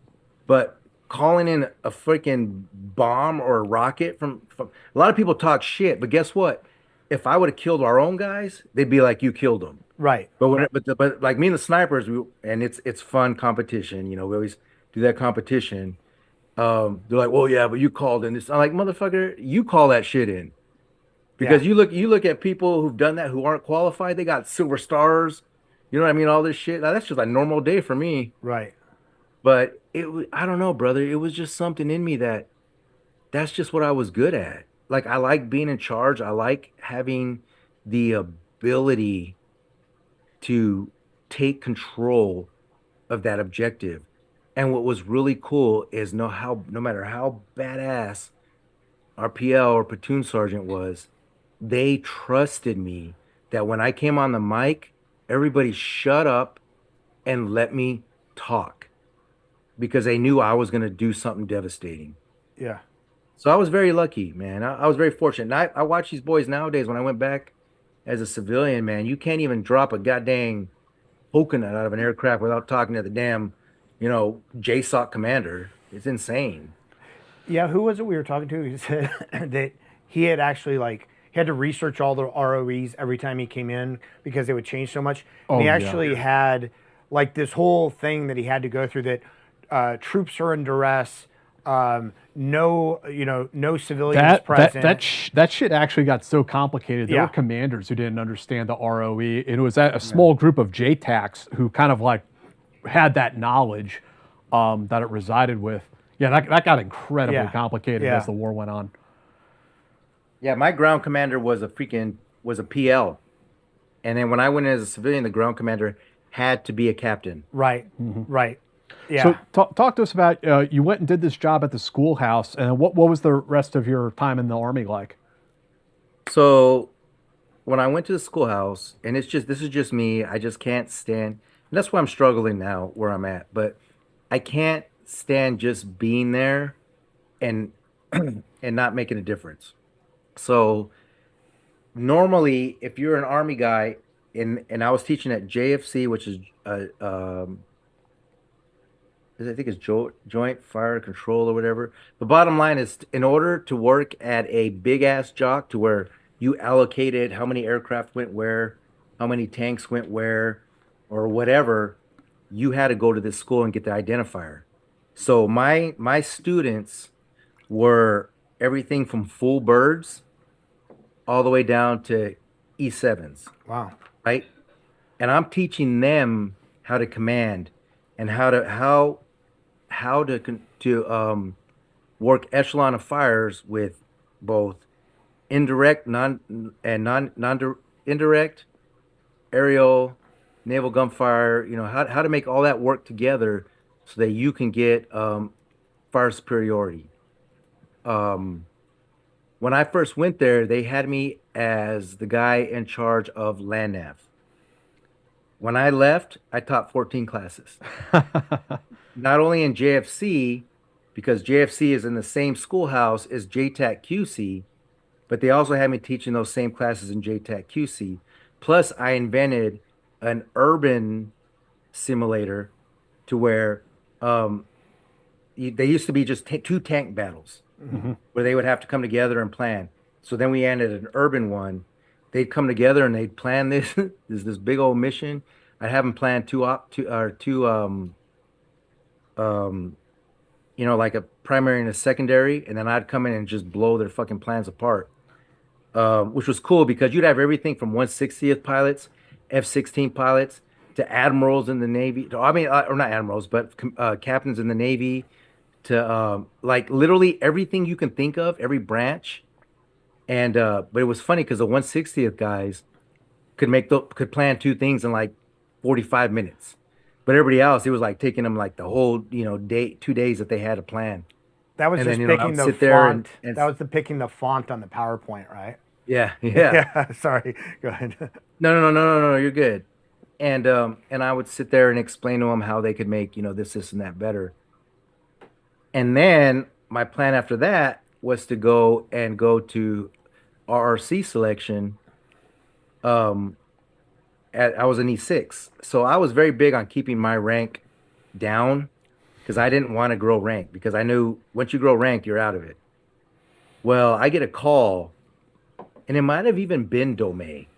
But calling in a freaking bomb or a rocket from a lot of people talk shit, but guess what? If I would have killed our own guys, they'd be like, you killed them. Right. But like me and the snipers, and it's fun competition. We always do that competition. They're like, well, yeah, but you called in this. I'm like, motherfucker, you call that shit in because Yeah. you look at people who've done that who aren't qualified. They got silver stars. You know what I mean? All this shit. Now, that's just a normal day for me. Right. But I don't know, brother. It was just something in me that's just what I was good at. Like I like being in charge. I like having the ability to take control of that objective. And what was really cool is no matter how badass our PL or platoon sergeant was, they trusted me that when I came on the mic, everybody shut up and let me talk because they knew I was going to do something devastating. Yeah. So I was very lucky, man. I was very fortunate. And I watch these boys nowadays when I went back as a civilian, man. You can't even drop a goddamn coconut out of an aircraft without talking to the damn, JSOC commander. It's insane. Yeah. Who was it we were talking to? He said that he had actually he had to research all the ROEs every time he came in because they would change so much. And Oh, he yeah. actually had this whole thing that he had to go through that troops are in duress. No civilians present. That shit actually got so complicated. There Yeah. were commanders who didn't understand the ROE, and it was a small group of JTACs who kind of had that knowledge that it resided with. Yeah, that got incredibly Yeah. complicated Yeah. as the war went on. Yeah, my ground commander was a PL. And then when I went in as a civilian, the ground commander had to be a captain. Right. Right. Yeah. So talk to us about you went and did this job at the schoolhouse, and what was the rest of your time in the Army like? So when I went to the schoolhouse, and this is just me, I just can't stand, and that's why I'm struggling now where I'm at, but I can't stand just being there and and not making a difference. So normally, if you're an Army guy, and I was teaching at JFC, which is I think it's Joint Fire Control or whatever. The bottom line is, in order to work at a big ass jock to where you allocated how many aircraft went where, how many tanks went where, or whatever, you had to go to this school and get the identifier. So my students were everything from full birds all the way down to E7s, Wow. right? And I'm teaching them how to command and how to work echelon of fires with both indirect, indirect, aerial, naval gunfire. How to make all that work together so that you can get fire superiority. Um, when I first went there, they had me as the guy in charge of land nav. When I left, I taught 14 classes, not only in JFC, because JFC is in the same schoolhouse as JTAC QC, but they also had me teaching those same classes in JTAC QC. Plus, I invented an urban simulator to where they used to be just two tank battles where they would have to come together and plan. So then we added an urban one. They'd come together and they'd plan this big old mission. I'd have them plan like a primary and a secondary, and then I'd come in and just blow their fucking plans apart. Which was cool because you'd have everything from 160th pilots, F-16 pilots, to admirals in the Navy. Or not admirals, but captains in the Navy, to like literally everything you can think of, every branch. And but it was funny because the 160th guys could plan two things in like 45 minutes, but everybody else, it was like taking them like the whole day, 2 days that they had to plan. That was And just then, I picking would the sit there font. and That was the picking the font on the PowerPoint, right? yeah. Yeah. Sorry. Go ahead. No, you're good. And I would sit there and explain to them how they could make, this and that better. And then my plan after that was to go to RRC selection. I was an E6. So I was very big on keeping my rank down because I didn't want to grow rank, because I knew once you grow rank, you're out of it. Well, I get a call, and it might have even been Domay.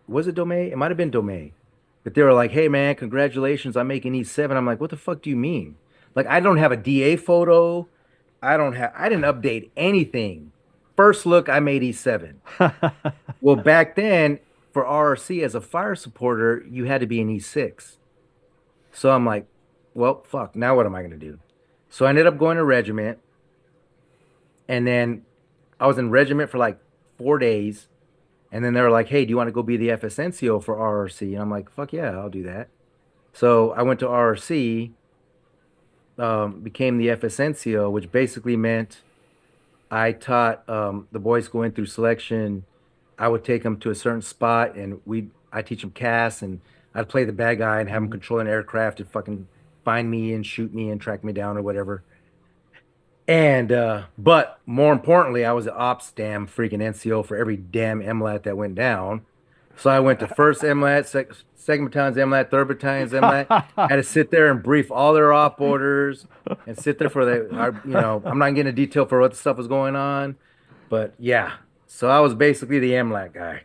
Was it Domay? It might have been Domay. But they were like, "Hey man, congratulations, I'm making E7." I'm like, "What the fuck do you mean?" Like, I don't have a DA photo. I didn't update anything. First look, I made E7. Well, back then, for RRC as a fire supporter, you had to be an E6. So I'm like, well, fuck, now what am I going to do? So I ended up going to regiment. And then I was in regiment for like 4 days. And then they were like, hey, do you want to go be the FSNCO for RRC? And I'm like, fuck yeah, I'll do that. So I went to RRC, became the FSNCO, which basically meant I taught the boys going through selection. I would take them to a certain spot, and I teach them CAS, and I'd play the bad guy and have them control an aircraft and fucking find me and shoot me and track me down or whatever. And but more importantly, I was an ops damn freaking NCO for every damn MLAT that went down. So I went to first MLAT, second battalion's MLAT, third battalion's MLAT. I had to sit there and brief all their op orders and sit there for I'm not getting into detail for what the stuff was going on, but yeah. So I was basically the MLAT guy.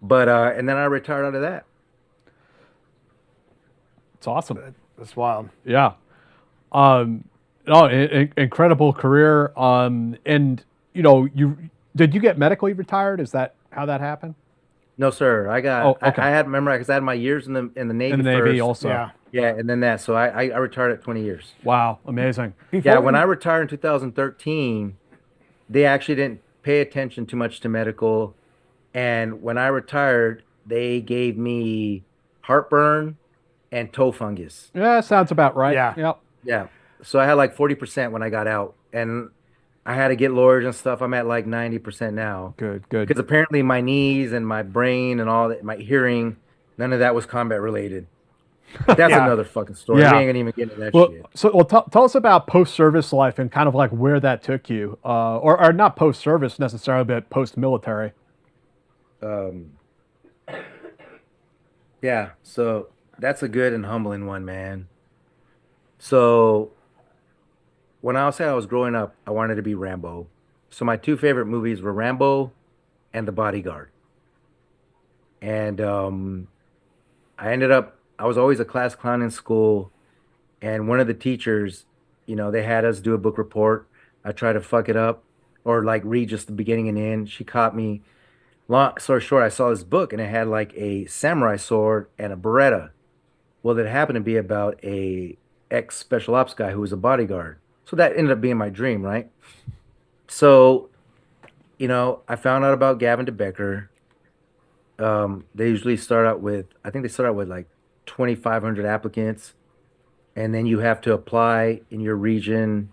But and then I retired out of that. It's awesome. That's wild. Yeah. Incredible career. And did you get medically retired? Is that how that happened? No, sir. I got. Oh, okay. I had because I had my years in the Navy. In the Navy first. also. Yeah, and then that. So I retired at 20 years. Wow, amazing. When I retired in 2013, they actually didn't pay attention too much to medical, and when I retired, they gave me heartburn and toe fungus. Yeah, sounds about right. Yeah. Yep. Yeah. So I had like 40% when I got out, and I had to get lawyers and stuff. I'm at like 90% now. Good. Because apparently my knees and my brain and all that, my hearing, none of that was combat related. But that's another fucking story. Yeah. We ain't gonna even get into that shit. So tell us about post-service life and kind of like where that took you, or not post-service necessarily, but post-military. Yeah. So that's a good and humbling one, man. So when I was growing up, I wanted to be Rambo. So my two favorite movies were Rambo and The Bodyguard. And I was always a class clown in school. And one of the teachers, they had us do a book report. I tried to fuck it up or like read just the beginning and end. She caught me. Long story short, I saw this book and it had like a samurai sword and a Beretta. Well, it happened to be about a ex special ops guy who was a bodyguard. So that ended up being my dream, right? So, I found out about Gavin DeBecker. They usually start out with, I think they start out with like 2,500 applicants, and then you have to apply in your region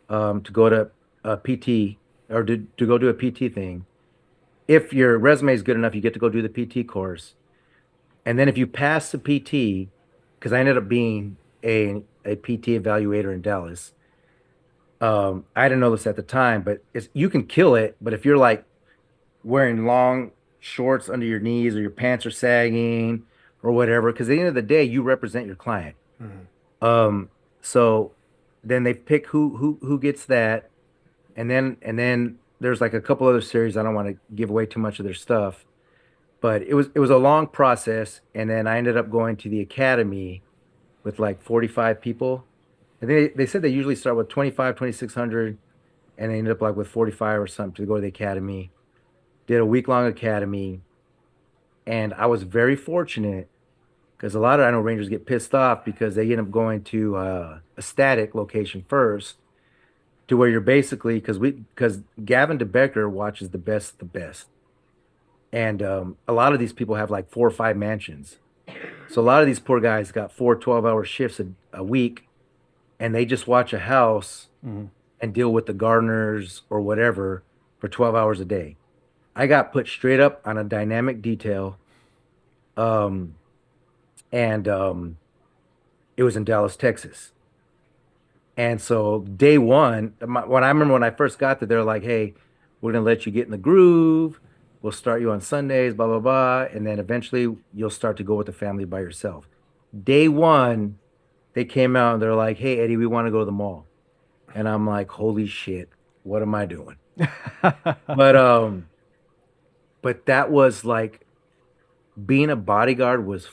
to go to a PT or to go do a PT thing. If your resume is good enough, you get to go do the PT course. And then if you pass the PT, because I ended up being a PT evaluator in Dallas. I didn't know this at the time, but you can kill it. But if you're like wearing long shorts under your knees or your pants are sagging or whatever, because at the end of the day, you represent your client. So then they pick who gets that, and then there's like a couple other series. I don't want to give away too much of their stuff, but it was a long process, and then I ended up going to the academy with like 45 people. And they said they usually start with 25, 2,600, and they ended up like with 45 or something to go to the academy. Did a week-long academy, and I was very fortunate because a lot of I know Rangers get pissed off because they end up going to a static location first, to where you're basically because Gavin DeBecker watches the best, and a lot of these people have like 4 or 5 mansions, so a lot of these poor guys got 4 12-hour shifts a week, and they just watch a house and deal with the gardeners or whatever for 12 hours a day. I got put straight up on a dynamic detail. And it was in Dallas, Texas. And so day one, when I remember when I first got there, they're like, hey, we're going to let you get in the groove. We'll start you on Sundays, blah, blah, blah. And then eventually you'll start to go with the family by yourself. Day one, they came out and they're like, hey, Eddie, we want to go to the mall. And I'm like, holy shit, what am I doing? But that was like, being a bodyguard was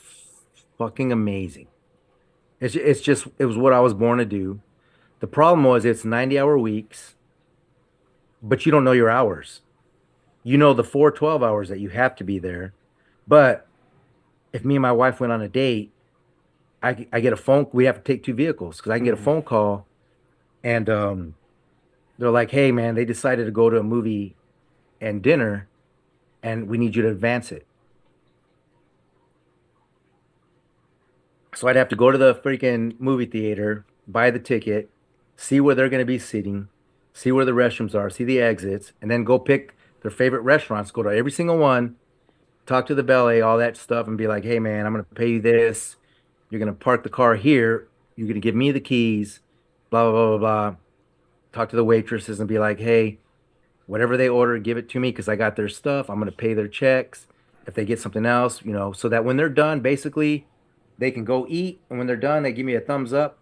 fucking amazing. It was what I was born to do. The problem was it's 90-hour weeks, but you don't know your hours. You know the 4 12 hours that you have to be there. But if me and my wife went on a date, I get a phone. We have to take 2 vehicles because I can get a phone call, and they're like, "Hey, man, they decided to go to a movie and dinner, and we need you to advance it." So I'd have to go to the freaking movie theater, buy the ticket, see where they're going to be sitting, see where the restrooms are, see the exits, and then go pick their favorite restaurants, go to every single one, talk to the valet, all that stuff, and be like, hey, man, I'm going to pay you this. You're going to park the car here. You're going to give me the keys, blah, blah, blah, blah, blah. Talk to the waitresses and be like, hey, whatever they order, give it to me because I got their stuff. I'm going to pay their checks. If they get something else, so that when they're done, basically, they can go eat. And when they're done, they give me a thumbs up.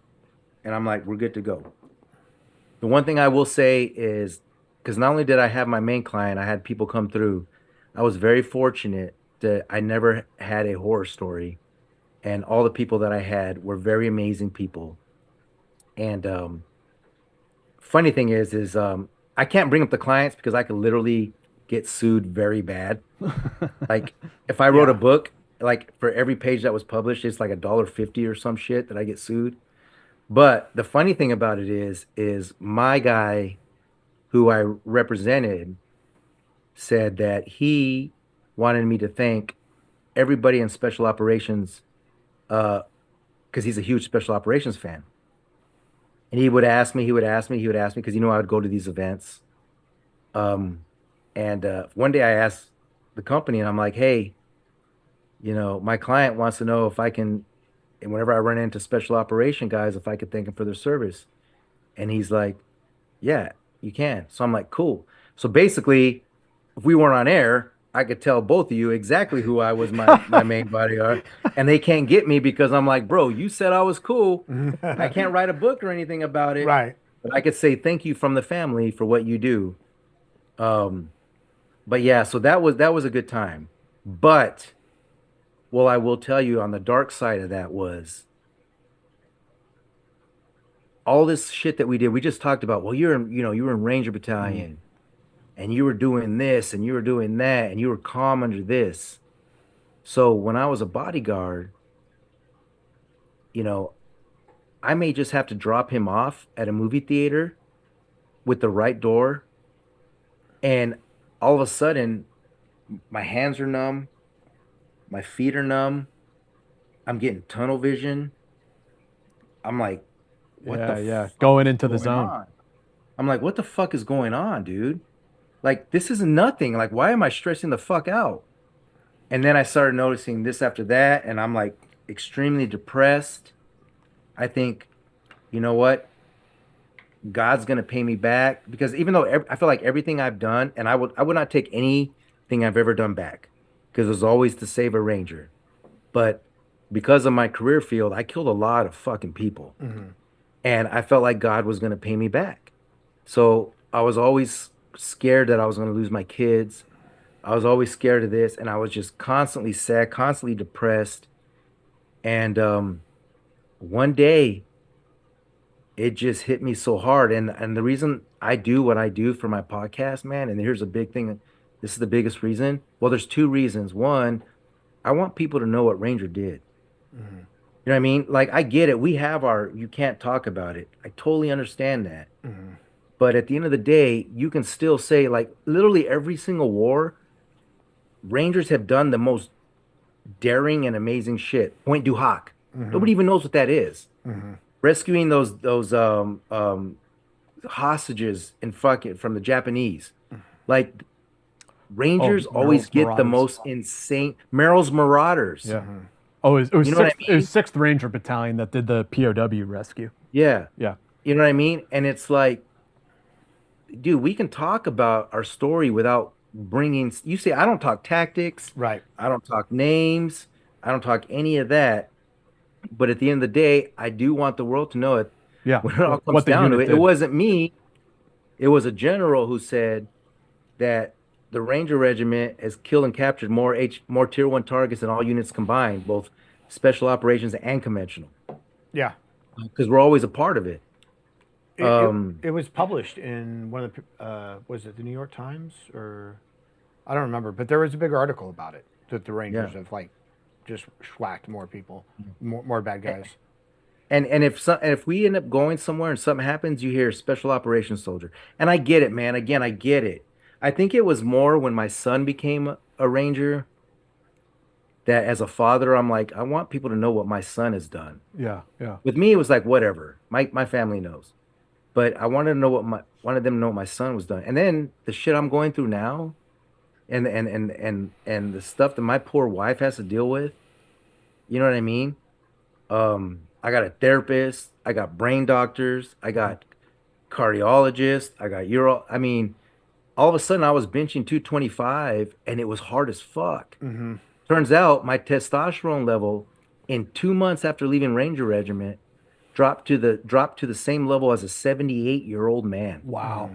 And I'm like, we're good to go. The one thing I will say is, because not only did I have my main client, I had people come through. I was very fortunate that I never had a horror story. And all the people that I had were very amazing people. And funny thing is I can't bring up the clients because I could literally get sued very bad. Like if I wrote a book, like for every page that was published, it's like $1.50 or some shit that I get sued. But the funny thing about it is my guy who I represented said that he wanted me to thank everybody in special operations because he's a huge special operations fan. And he would ask me because I would go to these events. And one day I asked the company and I'm like, hey, my client wants to know if I can, and whenever I run into special operation guys, if I could thank them for their service. And he's like, yeah, you can. So I'm like, cool. So basically, if we weren't on air, I could tell both of you exactly who I was my main bodyguard. And they can't get me because I'm like, bro, you said I was cool. I can't write a book or anything about it. Right. But I could say thank you from the family for what you do. But yeah, so that was a good time. But Well, I will tell you on the dark side of that was all this shit that we did. We just talked about, well, you were in Ranger Battalion and you were doing this and you were doing that and you were calm under this. So when I was a bodyguard, you know, I may just have to drop him off at a movie theater with the right door. And all of a sudden, my hands are numb, my feet are numb, I'm getting tunnel vision. I'm like, what the fuck going into is the going zone. on? I'm like, what the fuck is going on, dude? Like, this is nothing. Like, why am I stressing the fuck out? And then I started noticing this after that, and I'm like extremely depressed. I think, you know what? God's gonna pay me back because even though I feel like everything I've done, and I would not take anything I've ever done back because it was always to save a ranger. But because of my career field, I killed a lot of fucking people, and I felt like God was gonna pay me back. So I was always scared that I was gonna lose my kids. I was always scared of this, and I was just constantly sad, constantly depressed. And one day, it just hit me so hard. And the reason I do what I do for my podcast, man, and here's a big thing. This is the biggest reason. Well, there's two reasons. One, I want people to know what Ranger did. You know what I mean? Like, I get it. We have you can't talk about it. I totally understand that. But at the end of the day, you can still say, like, literally every single war, Rangers have done the most daring and amazing shit. Point du Hoc. Nobody even knows what that is. Rescuing those hostages in from the Japanese. Like, Rangers always get the most insane. Merrill's Marauders. Yeah. Oh, it was You know what I it was 6th Ranger Battalion that did the POW rescue. Yeah. Yeah. You know what I mean? And it's like, dude, we can talk about our story without bringing. You see, I don't talk tactics. Right. I don't talk names. I don't talk any of that. But at the end of the day, I do want the world to know it. Yeah. When it all comes down to it, it wasn't me. It was a general who said that the Ranger Regiment has killed and captured more Tier 1 targets than all units combined, both special operations and conventional. Yeah. Because we're always a part of it. It was published in one of the, was it the New York Times or I don't remember, but there was a big article about it that the Rangers have like just schwacked more people, more bad guys. And if we end up going somewhere and something happens, you hear special operations soldier. And I get it, man. Again, I get it. I think it was more when my son became a Ranger that as a father, I'm like, I want people to know what my son has done. Yeah, yeah. With me, it was like, whatever. My family knows. But I wanted them to know what my son was done. And then the shit I'm going through now and the stuff that my poor wife has to deal with, you know what I mean? I got a therapist, I got brain doctors, I got cardiologists, I got I mean, all of a sudden I was benching 225 and it was hard as fuck. Turns out my testosterone level in 2 months after leaving Ranger Regiment dropped to the same level as a 78-year-old man. Wow.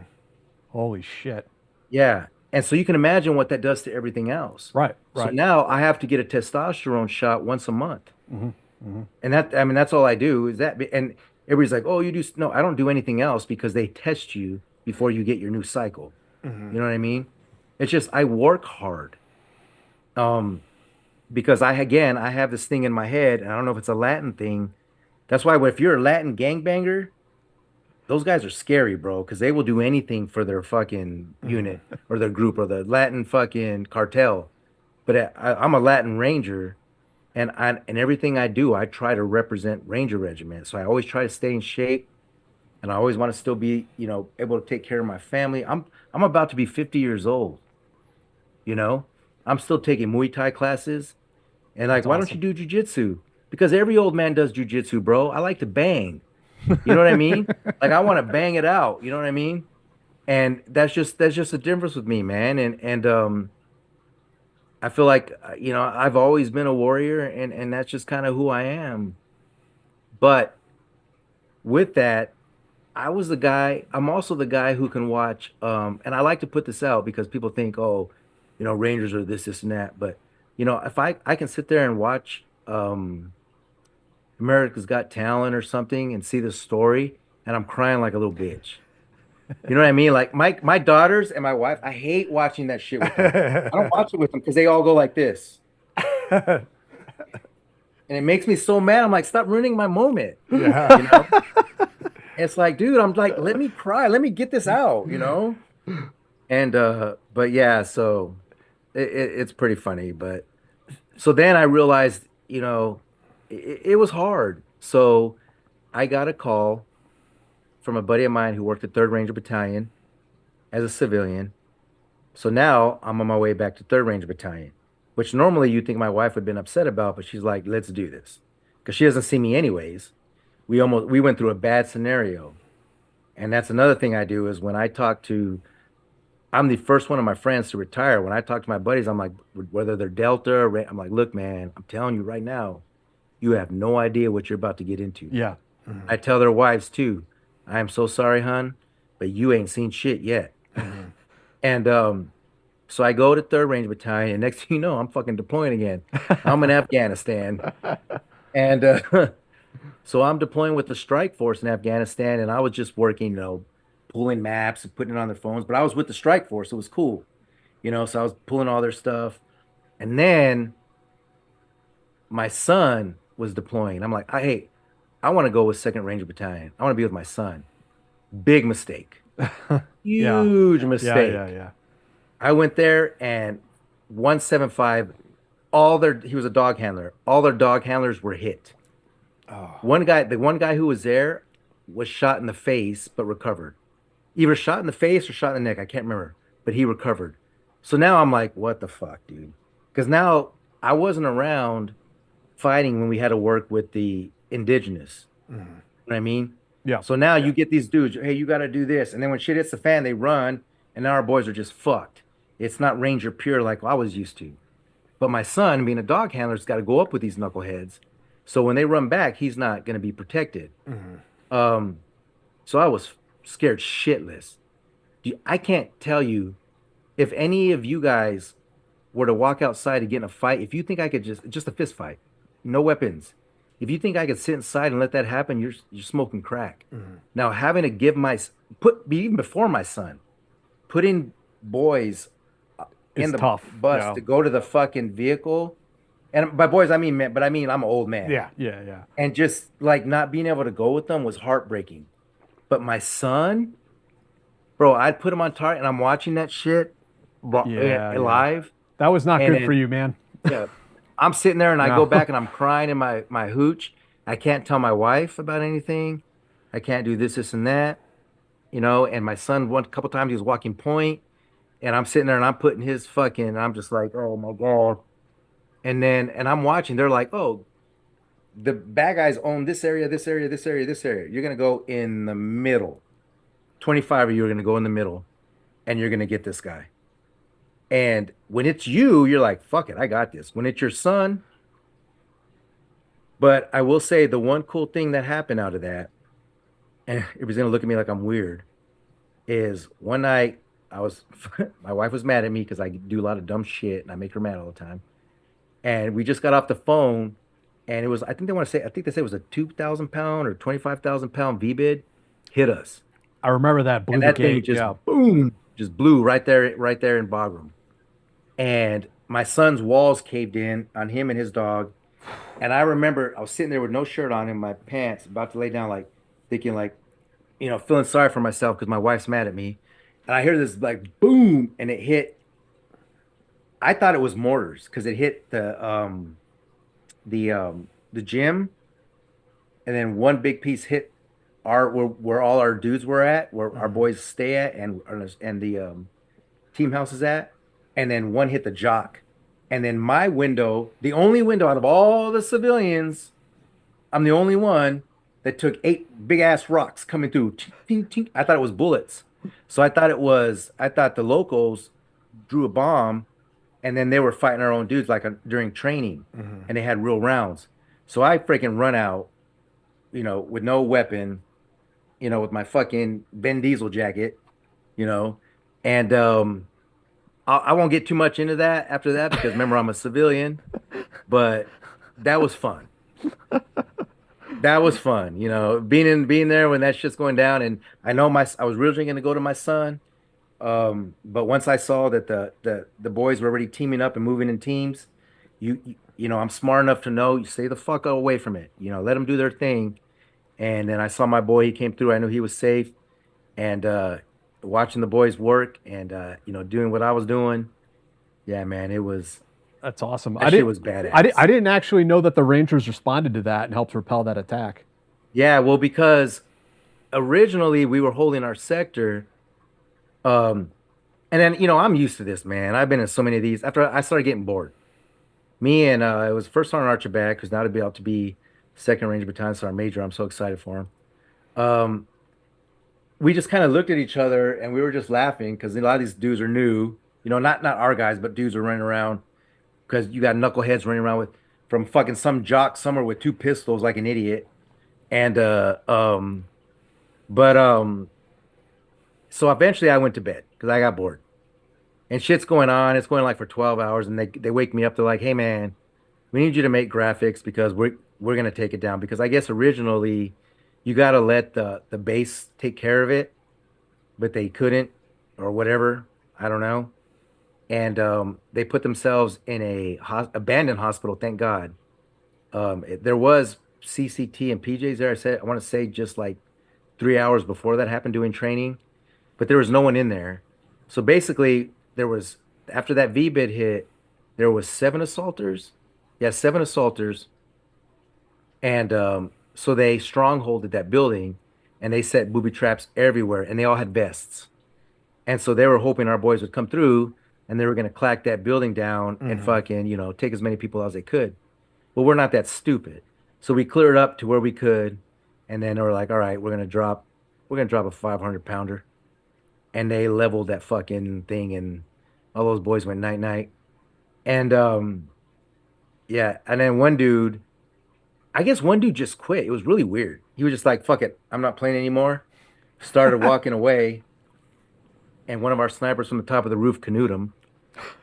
Holy shit. Yeah. And so you can imagine what that does to everything else. Right. So now I have to get a testosterone shot once a month. And that's all I do is that. And everybody's like, oh, you do. No, I don't do anything else because they test you before you get your new cycle. You know what I mean? It's just, I work hard. Because I have this thing in my head, and I don't know if it's a Latin thing. That's why if you're a Latin gangbanger, those guys are scary, bro, because they will do anything for their fucking unit or their group or the Latin fucking cartel. But I'm a Latin Ranger, and everything I do, I try to represent Ranger Regiment. So I always try to stay in shape, and I always want to still be, able to take care of my family. I'm about to be 50 years old. I'm still taking Muay Thai classes, and like, why don't you do jujitsu? Because every old man does jujitsu, bro. I like to bang. You know what I mean? Like, I want to bang it out. You know what I mean? And that's just the difference with me, man. And I feel like, I've always been a warrior, and that's just kind of who I am. But with that, I'm also the guy who can watch, and I like to put this out because people think, oh, Rangers are this and that. But if I can sit there and watch America's Got Talent or something and see the story, and I'm crying like a little bitch. You know what I mean? Like my daughters and my wife, I hate watching that shit with them. I don't watch it with them because they all go like this. And it makes me so mad. I'm like, stop ruining my moment. Yeah. You know? It's like, dude, I'm like, let me cry. Let me get this out, And but yeah, so it's pretty funny. But so then I realized, it was hard. So I got a call from a buddy of mine who worked at 3rd Ranger Battalion as a civilian. So now I'm on my way back to 3rd Ranger Battalion, which normally you'd think my wife would have been upset about, but she's like, let's do this. Because she doesn't see me anyways. We went through a bad scenario. And that's another thing I do is when I'm the first one of my friends to retire. When I talk to my buddies, I'm like, whether they're Delta or I'm like, look, man, I'm telling you right now, you have no idea what you're about to get into. Yeah. Mm-hmm. I tell their wives too, I am so sorry, hon, but you ain't seen shit yet. Mm-hmm. And so I go to 3rd Ranger Battalion, and next thing you know, I'm fucking deploying again. I'm in Afghanistan. And so I'm deploying with the strike force in Afghanistan, and I was just working, pulling maps and putting it on their phones. But I was with the strike force. It was cool, so I was pulling all their stuff. And then my son was deploying. I'm like, hey, I want to go with 2nd Ranger Battalion. I want to be with my son. Big mistake. Huge mistake. Yeah. I went there and 175, he was a dog handler. All their dog handlers were hit. Oh. The one guy who was there was shot in the face, but recovered. Either shot in the face or shot in the neck. I can't remember, but he recovered. So now I'm like, what the fuck, dude? Because now I wasn't around fighting when we had to work with the indigenous. Mm-hmm. You know what I mean? Yeah. So now you get these dudes, hey, you got to do this. And then when shit hits the fan, they run. And now our boys are just fucked. It's not Ranger pure like I was used to. But my son, being a dog handler, has got to go up with these knuckleheads. So when they run back, he's not going to be protected. Mm-hmm. So I was scared shitless. I can't tell you if any of you guys were to walk outside and get in a fight, if you think I could just a fist fight, no weapons. If you think I could sit inside and let that happen, you're smoking crack. Mm-hmm. Now having to give even before my son, putting boys in the bus to go to the fucking vehicle. And by boys, I mean men, but I mean, I'm an old man. Yeah. And just like not being able to go with them was heartbreaking. But my son, bro, I'd put him on target and I'm watching that shit live. That was not good for you, man. Yeah. I'm sitting there and I go back and I'm crying in my hooch. I can't tell my wife about anything. I can't do this, and that. And my son, a couple times he was walking point, and I'm sitting there and I'm putting his I'm just like, oh my God. And I'm watching, they're like, oh, the bad guys own this area, this area, this area, this area. You're going to go in the middle. 25 of you are going to go in the middle, and you're going to get this guy. And when it's you, you're like, fuck it, I got this. When it's your son, but I will say the one cool thing that happened out of that, and it was going to look at me like I'm weird, is one night my wife was mad at me because I do a lot of dumb shit and I make her mad all the time. And we just got off the phone, and it was, I think they said it was a 2,000 pound or 25,000 pound V-bid hit us. I remember that. And that thing just boom, just blew right there in Bagram. And my son's walls caved in on him and his dog. And I remember I was sitting there with no shirt on in my pants, about to lay down, like thinking like, feeling sorry for myself because my wife's mad at me. And I hear this like boom, and it hit. I thought it was mortars because it hit the gym, and then one big piece hit where all our dudes were at, where our boys stay at, and the team house is at, and then one hit the jock, and then my window, the only window out of all the civilians, I'm the only one that took 8 big ass rocks coming through. Tink, tink. I thought it was bullets, so I thought the locals drew a bomb, and then they were fighting our own dudes during training, and they had real rounds. So I freaking run out, with no weapon, with my fucking Ben Diesel jacket, and I won't get too much into that after that because remember I'm a civilian, but that was fun. That was fun, being there when that shit's going down. And I was originally going to go to my son, but once I saw that the boys were already teaming up and moving in teams, I'm smart enough to know you stay the fuck away from it. Let them do their thing. And then I saw my boy, he came through. I knew he was safe, and watching the boys work and doing what I was doing. Yeah, man, That's awesome. that shit was badass. I didn't actually know that the Rangers responded to that and helped repel that attack. Yeah, well, because originally we were holding our sector, and then I'm used to this, man. I've been in so many of these. After I started getting bored, me and it was first Sergeant Archibald, who's now to be out to be Second Ranger Battalion Sergeant Major. I'm so excited for him. We just kind of looked at each other and we were just laughing because a lot of these dudes are new. Not our guys, but dudes are running around because you got knuckleheads running around from fucking some jock somewhere with two pistols like an idiot. And but so eventually I went to bed because I got bored. And shit's going on. It's going like for 12 hours, and they wake me up. They're like, "Hey man, we need you to make graphics because we're gonna take it down." Because I guess originally you gotta let the base take care of it, but they couldn't or whatever. I don't know. And they put themselves in a abandoned hospital. Thank God. There was CCT and PJs there. I want to say just like 3 hours before that happened doing training, but there was no one in there. So basically, after that V bid hit, there was 7 assaulters. Yeah, 7 assaulters, and so they strongholded that building, and they set booby traps everywhere, and they all had vests, and so they were hoping our boys would come through, and they were gonna clack that building down and fucking take as many people as they could. Well, we're not that stupid, so we cleared up to where we could, and then they were like, all right, we're gonna drop a 500 pounder. And they leveled that fucking thing, and all those boys went night night. And yeah, and then I guess one dude just quit. It was really weird. He was just like, "Fuck it, I'm not playing anymore." Started walking away, and one of our snipers from the top of the roof canoed him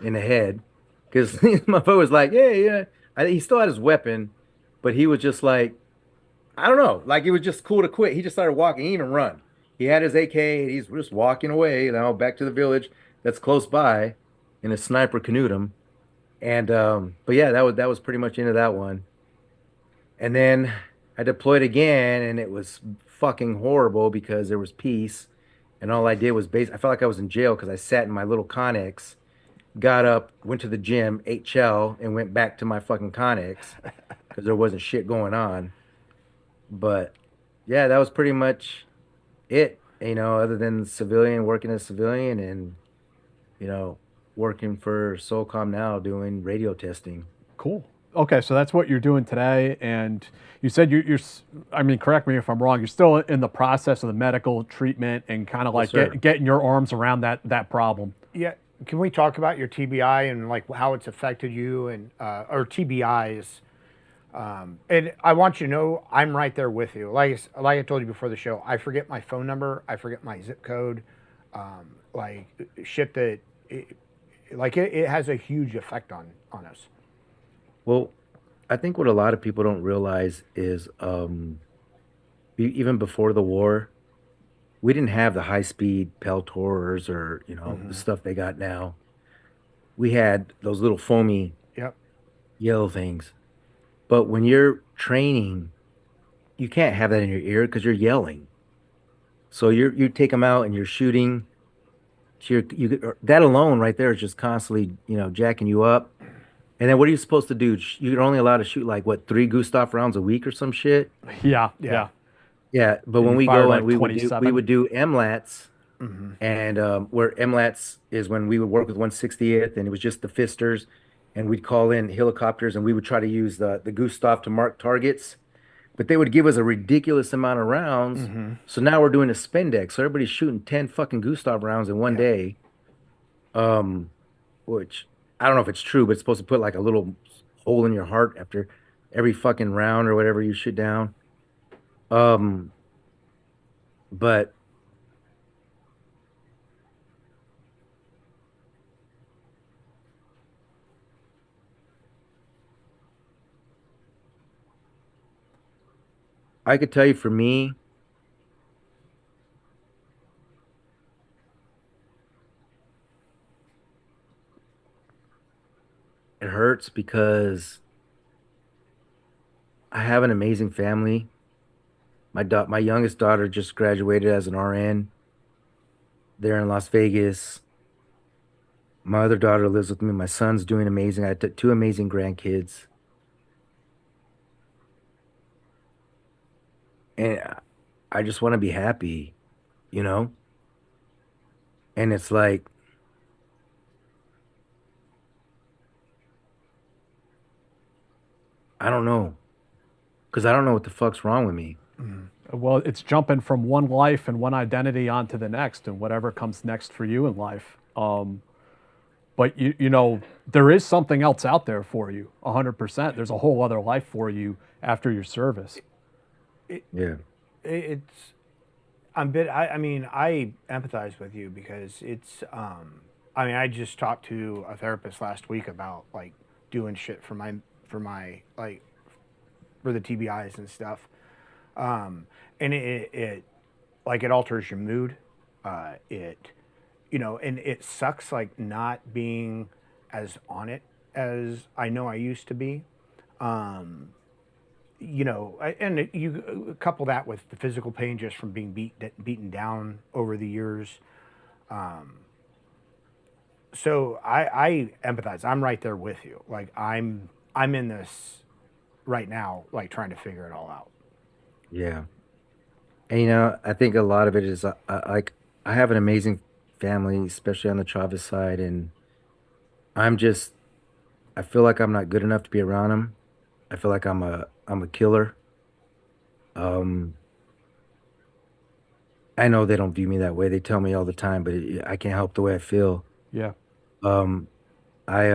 in the head because my foe was like, "Yeah, yeah." He still had his weapon, but he was just like, I don't know, like it was just cool to quit. He just started walking. He didn't even run. He had his AK. And he's just walking away, back to the village that's close by, and a sniper canoed him. And but yeah, that was pretty much into that one. And then I deployed again, and it was fucking horrible because there was peace, and all I did was I felt like I was in jail because I sat in my little Connex, got up, went to the gym, ate chow, and went back to my fucking Connex because there wasn't shit going on. But yeah, that was pretty much it, other than working as a civilian and, working for SOCOM now doing radio testing. Cool. Okay, so that's what you're doing today. And you said I mean, correct me if I'm wrong, you're still in the process of the medical treatment and kind of like getting your arms around that problem. Yeah. Can we talk about your TBI and like how it's affected you and or TBIs? And I want you to know I'm right there with you. Like I told you before the show, I forget my phone number, I forget my zip code, like shit that it has a huge effect on us. Well, I think what a lot of people don't realize is even before the war, we didn't have the high-speed Peltors or the stuff they got now. We had those little foamy yellow things. But when you're training, you can't have that in your ear because you're yelling. So you take them out and you're shooting. That alone right there is just constantly jacking you up. And then what are you supposed to do? You're only allowed to shoot like what 3 Gustav rounds a week or some shit. Yeah. Yeah, but when we go and we would do MLATs, and where MLATs is when we would work with 160th, and it was just the fisters, and we'd call in helicopters, and we would try to use the Gustav to mark targets, but they would give us a ridiculous amount of rounds. So now we're doing a spendex, so everybody's shooting 10 fucking Gustav rounds in one day, which I don't know if it's true, but it's supposed to put like a little hole in your heart after every fucking round or whatever you shoot down. But I could tell you for me, it hurts because I have an amazing family. My youngest daughter just graduated as an RN. They're in Las Vegas. My other daughter lives with me. My son's doing amazing. I had two amazing grandkids. And I just want to be happy, you know? And it's like, I don't know. Because I don't know what the fuck's wrong with me. Well, it's jumping from one life and one identity onto the next, and whatever comes next for you in life. But you know, there is something else out there for you, 100%. There's a whole other life for you after your service. Yeah. It's I mean, I empathize with you because it's I mean, I just talked to a therapist last week about like doing shit for my like for the TBIs and stuff. And it like it alters your mood. It you know, and it sucks like not being as on it as I know I used to be. You know, and you couple that with the physical pain just from being beaten down over the years. So I empathize. I'm right there with you. Like I'm in this right now, like trying to figure it all out. Yeah. And, you know, I think a lot of it is like I have an amazing family, especially on the Chavez side. And I'm just, I feel like I'm not good enough to be around them. I feel like I'm a killer. Um, I know they don't view me that way. They tell me all the time, but I can't help the way I feel. Yeah. Um, I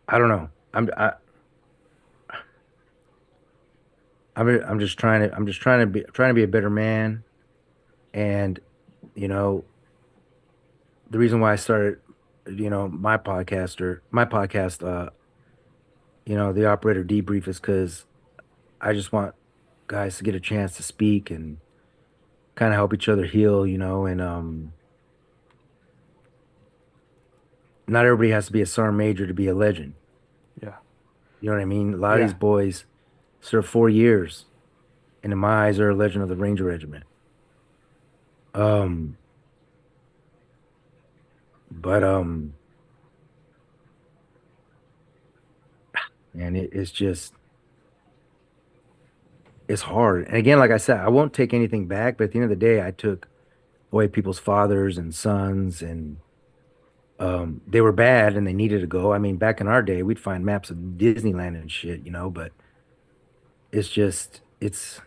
I don't know. I'm just trying to be a better man. And you know, the reason why I started, you know, my podcast, you know, the operator debrief is because I just want guys to get a chance to speak and kind of help each other heal, you know, and not everybody has to be a sergeant major to be a legend. Yeah. You know what I mean? A lot of Yeah. these boys serve 4 years, and in my eyes, are a legend of the Ranger Regiment. Um, but and it's just it's hard. And again, like I said, I won't take anything back. But at the end of the day, I took away people's fathers and sons, and they were bad and they needed to go. I mean, back in our day, we'd find maps of Disneyland and shit, you know. But it's just it's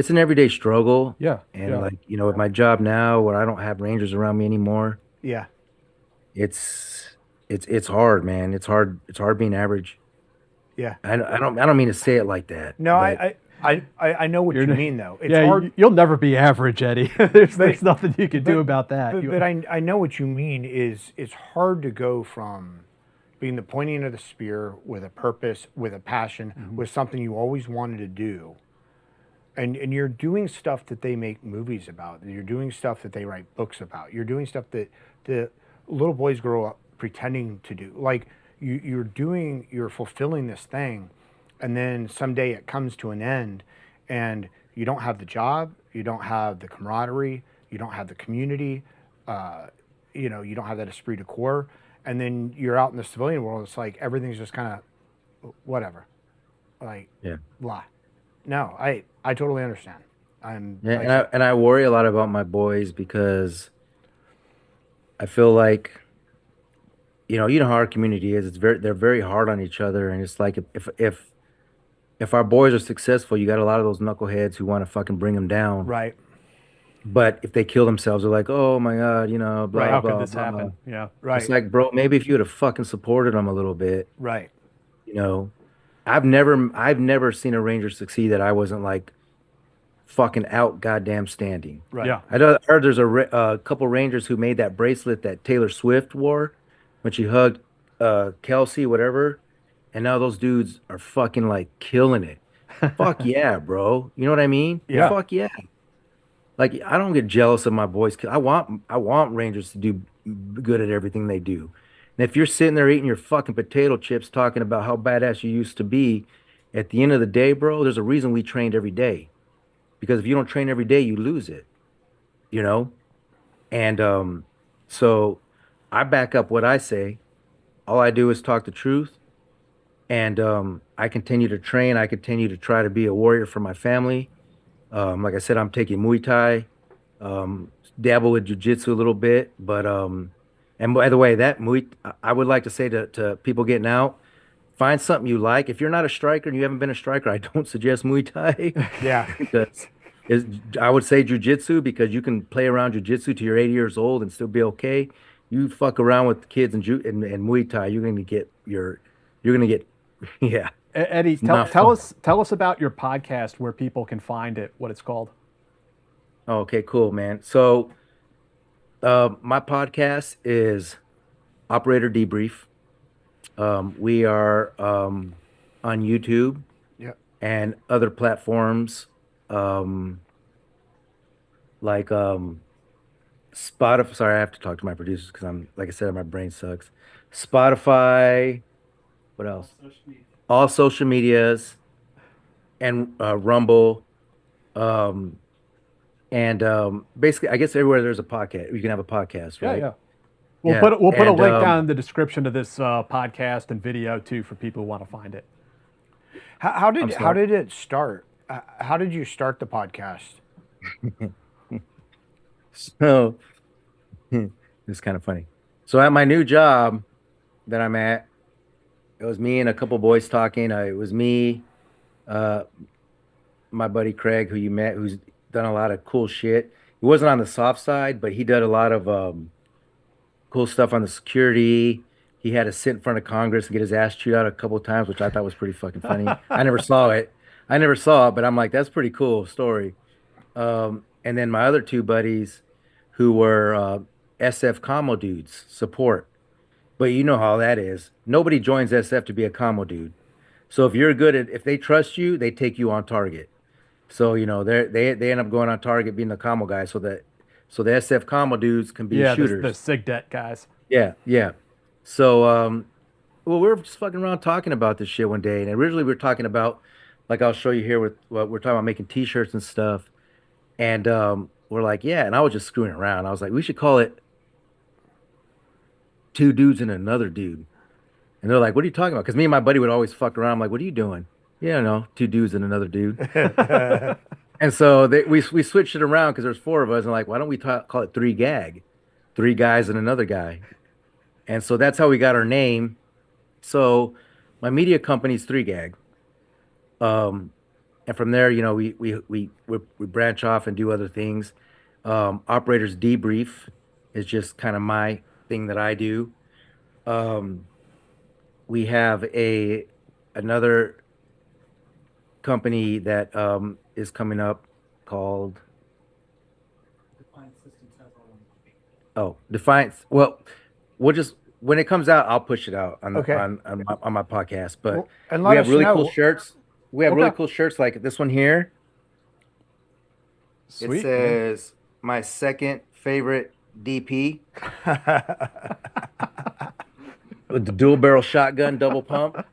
an everyday struggle. Yeah. And Yeah. like, you know, with my job now where I don't have Rangers around me anymore, Yeah. it's hard, man. It's hard being average. Yeah. I don't mean to say it like that. No, but I know what you mean though. It's Yeah, hard. you'll never be average, Eddie. There's nothing you can do about that. But I know what you mean is it's hard to go from being the pointy end of the spear with a purpose, with a passion, with something you always wanted to do. And you're doing stuff that they make movies about. You're doing stuff that they write books about. You're doing stuff that the little boys grow up pretending to do. Like you're fulfilling this thing, and then someday it comes to an end, and you don't have the job, you don't have the camaraderie, you don't have the community, you know, you don't have that esprit de corps, and then you're out in the civilian world. It's like everything's just kind of whatever, like yeah. blah. No, I totally understand. Yeah, and I worry a lot about my boys because I feel like, you know how our community is. They're very hard on each other, and it's like if our boys are successful, you got a lot of those knuckleheads who want to fucking bring them down. Right. But if they kill themselves, they're like, oh my God, you know, blah, Right. How blah, could this blah. happen? Yeah. Right. It's like, bro, maybe if you would have fucking supported them a little bit, Right. you know, I've never seen a Ranger succeed that I wasn't like fucking out goddamn standing. Right. Yeah. Heard there's a couple Rangers who made that bracelet that Taylor Swift wore when she hugged Kelsey, whatever, and now those dudes are fucking like killing it. Fuck yeah, bro. You know what I mean? Yeah. Fuck yeah. Like I don't get jealous of my boys. 'Cause I want Rangers to do good at everything they do. And if you're sitting there eating your fucking potato chips, talking about how badass you used to be, at the end of the day, bro, there's a reason we trained every day. Because if you don't train every day, you lose it. You know. And so I back up what I say. All I do is talk the truth, and I continue to train. I continue to try to be a warrior for my family. Like I said, I'm taking Muay Thai, dabble with jujitsu a little bit, but and by the way, I would like to say to people getting out, find something you like. If you're not a striker and you haven't been a striker, I don't suggest Muay Thai. Yeah. because I would say jujitsu because you can play around jujitsu till you're 80 years old and still be okay. You fuck around with kids and Muay Thai, you're gonna get yeah. Eddie, not tell us about your podcast, where people can find it, what it's called. Okay, cool, man. So, my podcast is Operator Debrief. We are on YouTube Yep. and other platforms, like Spotify. Sorry, I have to talk to my producers because like I said, my brain sucks. Spotify. What else? All social medias and Rumble. Um, And basically, I guess everywhere there's a podcast, you can have a podcast, right? Yeah. We'll Yeah, put a and, link down in the description to this podcast and video too for people who want to find it. How did sorry? it start? How did you start the podcast? So it's kind of funny. So at my new job that I'm at, it was me and a couple boys talking. It was me, uh, my buddy Craig, who you met, who's done a lot of cool shit. He wasn't on the soft side, but he did a lot of cool stuff on the security. He had to sit in front of Congress and get his ass chewed out a couple of times, which I thought was pretty fucking funny. I never saw it. But I'm like, that's pretty cool story. And then my other two buddies, who were SF commo dudes, support. But you know how that is. Nobody joins SF to be a commo dude. So if they trust you, they take you on target. So they end up going on target being the commo guy, so the SF commo dudes can be shooters. The SIGDET guys. Yeah, yeah. So, well, we were just fucking around talking about this shit one day, and originally we were talking about, like I'll show you here with what we're talking about making T-shirts and stuff, and we're like, yeah, and I was just screwing around. I was like, we should call it Two Dudes and Another Dude, and they're like, what are you talking about? Because me and my buddy would always fuck around. I'm like, what are you doing? Yeah, no, two dudes and another dude. And so we switched it around because there's four of us, and like, why don't we call it Three Gag, three guys and another guy. And so that's how we got our name. So my media company's Three Gag. And from there, we branch off and do other things. Operators Debrief is just kind of my thing that I do. We have another company that is coming up called Defiance. Well, we'll just when it comes out, I'll push it out on Okay. on my podcast. But Well, and we let have us really know. cool shirts. We have really Okay. cool shirts like this one here. Sweet. It says my second favorite DP with the dual barrel shotgun, double pump.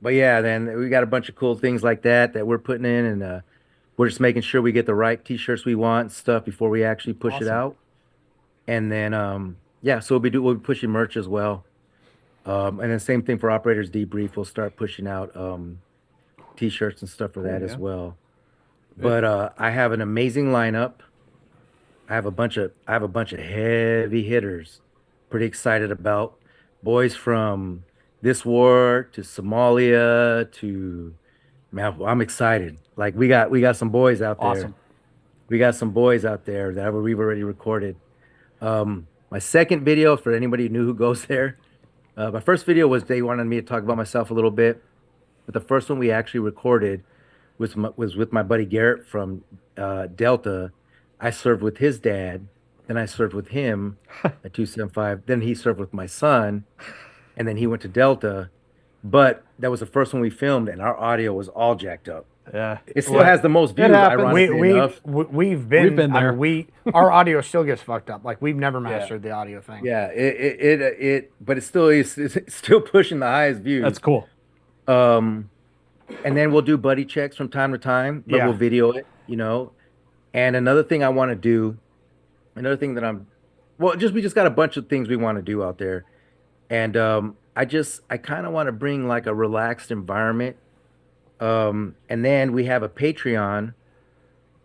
But yeah, then we got a bunch of cool things like that we're putting in, and we're just making sure we get the right T-shirts we want and stuff before we actually push it Awesome. out. And then yeah, so we'll be pushing merch as well. And then same thing for Operators Debrief. We'll start pushing out T-shirts and stuff for that as man. well. But I have an amazing lineup. I have a bunch of heavy hitters. Pretty excited about boys from this war to Somalia to man. I'm excited. Like we got some boys out there. Awesome. We got some boys out there that we've already recorded. My second video, for anybody who knew who goes there, my first video was they wanted me to talk about myself a little bit, but the first one we actually recorded was with my buddy Garrett from Delta. I served with his dad. Then I served with him at 275. Then he served with my son, and then he went to Delta. But that was the first one we filmed, and our audio was all jacked up. Yeah. It still has the most views, happens. ironically enough. We've been there. I mean, our audio still gets fucked up. Like we've never mastered the audio thing. Yeah, but it's still pushing the highest views. That's cool. And then we'll do buddy checks from time to time, but we'll video it, you know. And another thing I want to do, we just got a bunch of things we want to do out there. And I kind of want to bring like a relaxed environment. And then we have a Patreon,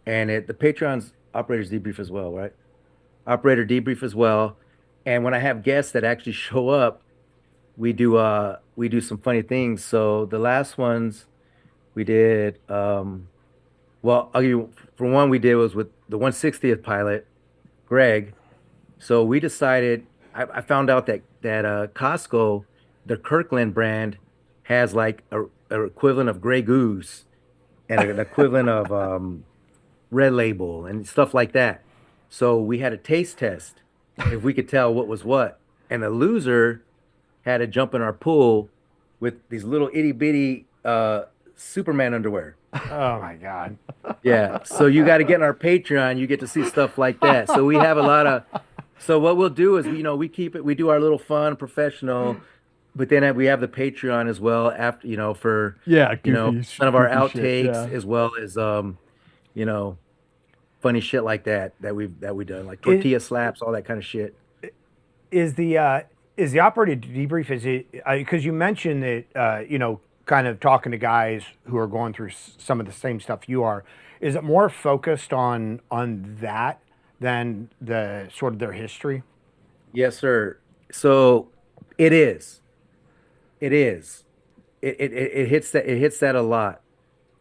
and the Patreon's Operators Debrief as well, right? Operator Debrief as well. And when I have guests that actually show up, we do some funny things. So the last ones we did, I'll give you, for one we did was with the 160th pilot, Greg. So we decided, I found out that Costco, the Kirkland brand, has like a equivalent of Grey Goose and an equivalent of Red Label and stuff like that. So we had a taste test if we could tell what was what. And the loser had to jump in our pool with these little itty bitty Superman underwear. Oh my God. Yeah. So you got to get in our Patreon. You get to see stuff like that. So we have a lot of. So what we'll do is, we keep it. We do our little fun, professional. But then we have the Patreon as well after, for, goofy, some of our goofy outtakes shit, as well as, funny shit like that we've done, like tortilla slaps, all that kind of shit. Is the operator debrief, is it, because you mentioned that, kind of talking to guys who are going through some of the same stuff you are, is it more focused on that than the sort of their history? Yes, sir. So it is. It is. It hits that a lot,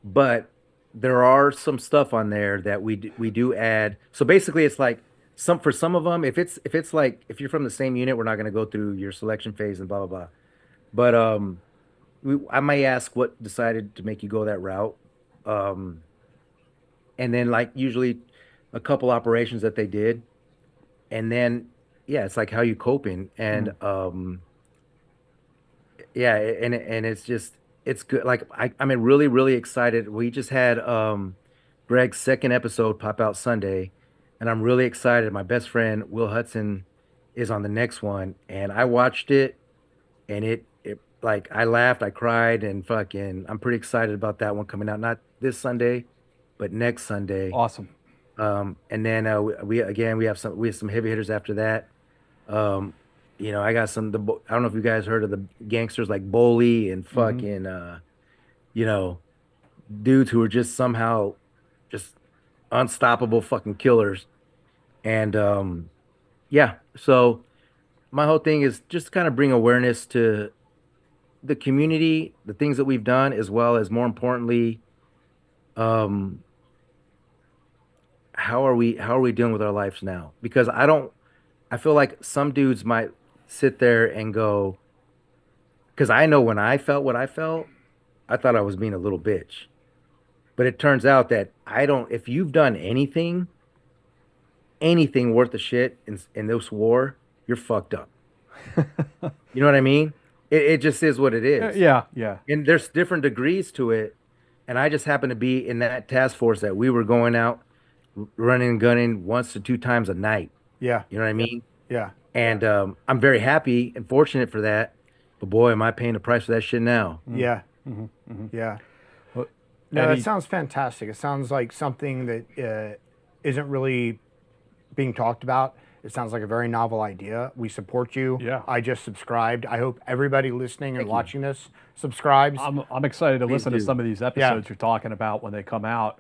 but there are some stuff on there that we do add. So basically, it's like for some of them, if it's like if you're from the same unit, we're not going to go through your selection phase and blah blah blah. But I may ask what decided to make you go that route, and then like usually a couple operations that they did, and then it's like how you coping and and it's good. Like I'm really, really excited. We just had Greg's second episode pop out Sunday, and I'm really excited. My best friend Will Hudson is on the next one, and I watched it, and it like I laughed, I cried, and fucking I'm pretty excited about that one coming out. Not this Sunday, but next Sunday. Awesome. And then we have some heavy hitters after that. I got I don't know if you guys heard of the gangsters like Boley and fucking, dudes who are just somehow just unstoppable fucking killers. And, so my whole thing is just kind of bring awareness to the community, the things that we've done, as well as more importantly, how are we dealing with our lives now? Because I feel like some dudes might sit there and go, because I know when I felt what I felt, I thought I was being a little bitch. But it turns out that if you've done anything worth a shit in this war, you're fucked up. You know what I mean? It just is what it is. Yeah. And there's different degrees to it. And I just happened to be in that task force that we were going out, running and gunning once to 2 times a night. Yeah. You know what I mean? Yeah. And I'm very happy and fortunate for that. But boy, am I paying the price for that shit now. Yeah. Yeah. Well, No, that sounds fantastic. It sounds like something that isn't really being talked about. It sounds like a very novel idea. We support you. Yeah. I just subscribed. I hope everybody listening and watching this subscribes. I'm excited to listen to some of these episodes you're talking about when they come out.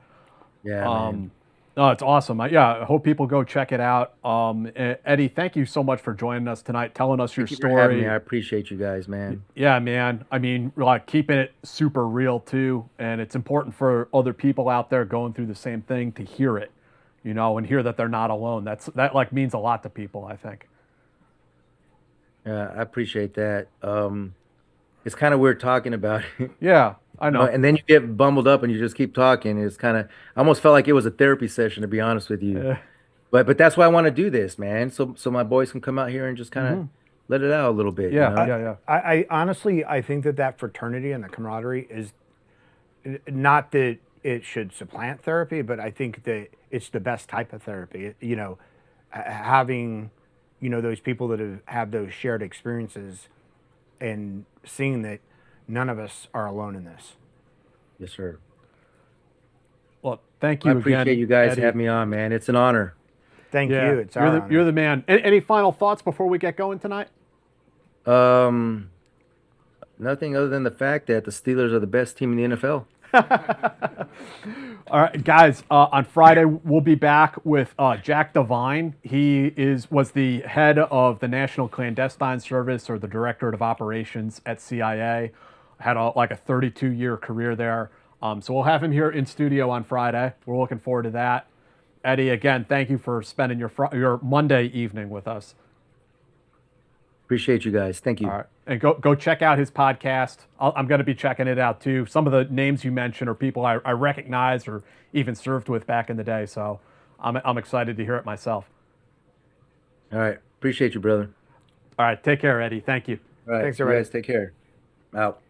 Yeah. Man. No, it's awesome. I hope people go check it out. Eddie, thank you so much for joining us tonight, telling us your Thank you for having story. me. I appreciate you guys, man. Yeah, man. I mean, like keeping it super real too, and it's important for other people out there going through the same thing to hear it, and hear that they're not alone. That like means a lot to people, I think. Yeah, I appreciate that. It's kind of weird talking about it. Yeah, I know. And then you get bumbled up and you just keep talking. It's kind of, I almost felt like it was a therapy session, to be honest with you. Yeah. but that's why I want to do this, man. So my boys can come out here and just kind of let it out a little bit. Yeah, you know? yeah. I honestly, I think that fraternity and the camaraderie is not that it should supplant therapy, but I think that it's the best type of therapy. You know, having, you know, those people that have those shared experiences and seeing that none of us are alone in this. Yes, sir. Well, thank you I appreciate again, you guys Eddie. having me on, man. It's an honor. Thank you. It's our honor. You're the man. Any final thoughts before we get going tonight? Nothing other than the fact that the Steelers are the best team in the NFL. All right, guys. On Friday, we'll be back with Jack Devine. He was the head of the National Clandestine Service, or the Directorate of Operations at CIA. Had like a 32-year career there. So we'll have him here in studio on Friday. We're looking forward to that. Eddie, again, thank you for spending your Monday evening with us. Appreciate you guys. Thank you. All right. And go check out his podcast. I'm going to be checking it out too. Some of the names you mentioned are people I recognize or even served with back in the day. So I'm excited to hear it myself. All right. Appreciate you, brother. All right. Take care, Eddie. Thank you. All right. Thanks, you everybody. guys take care. Out.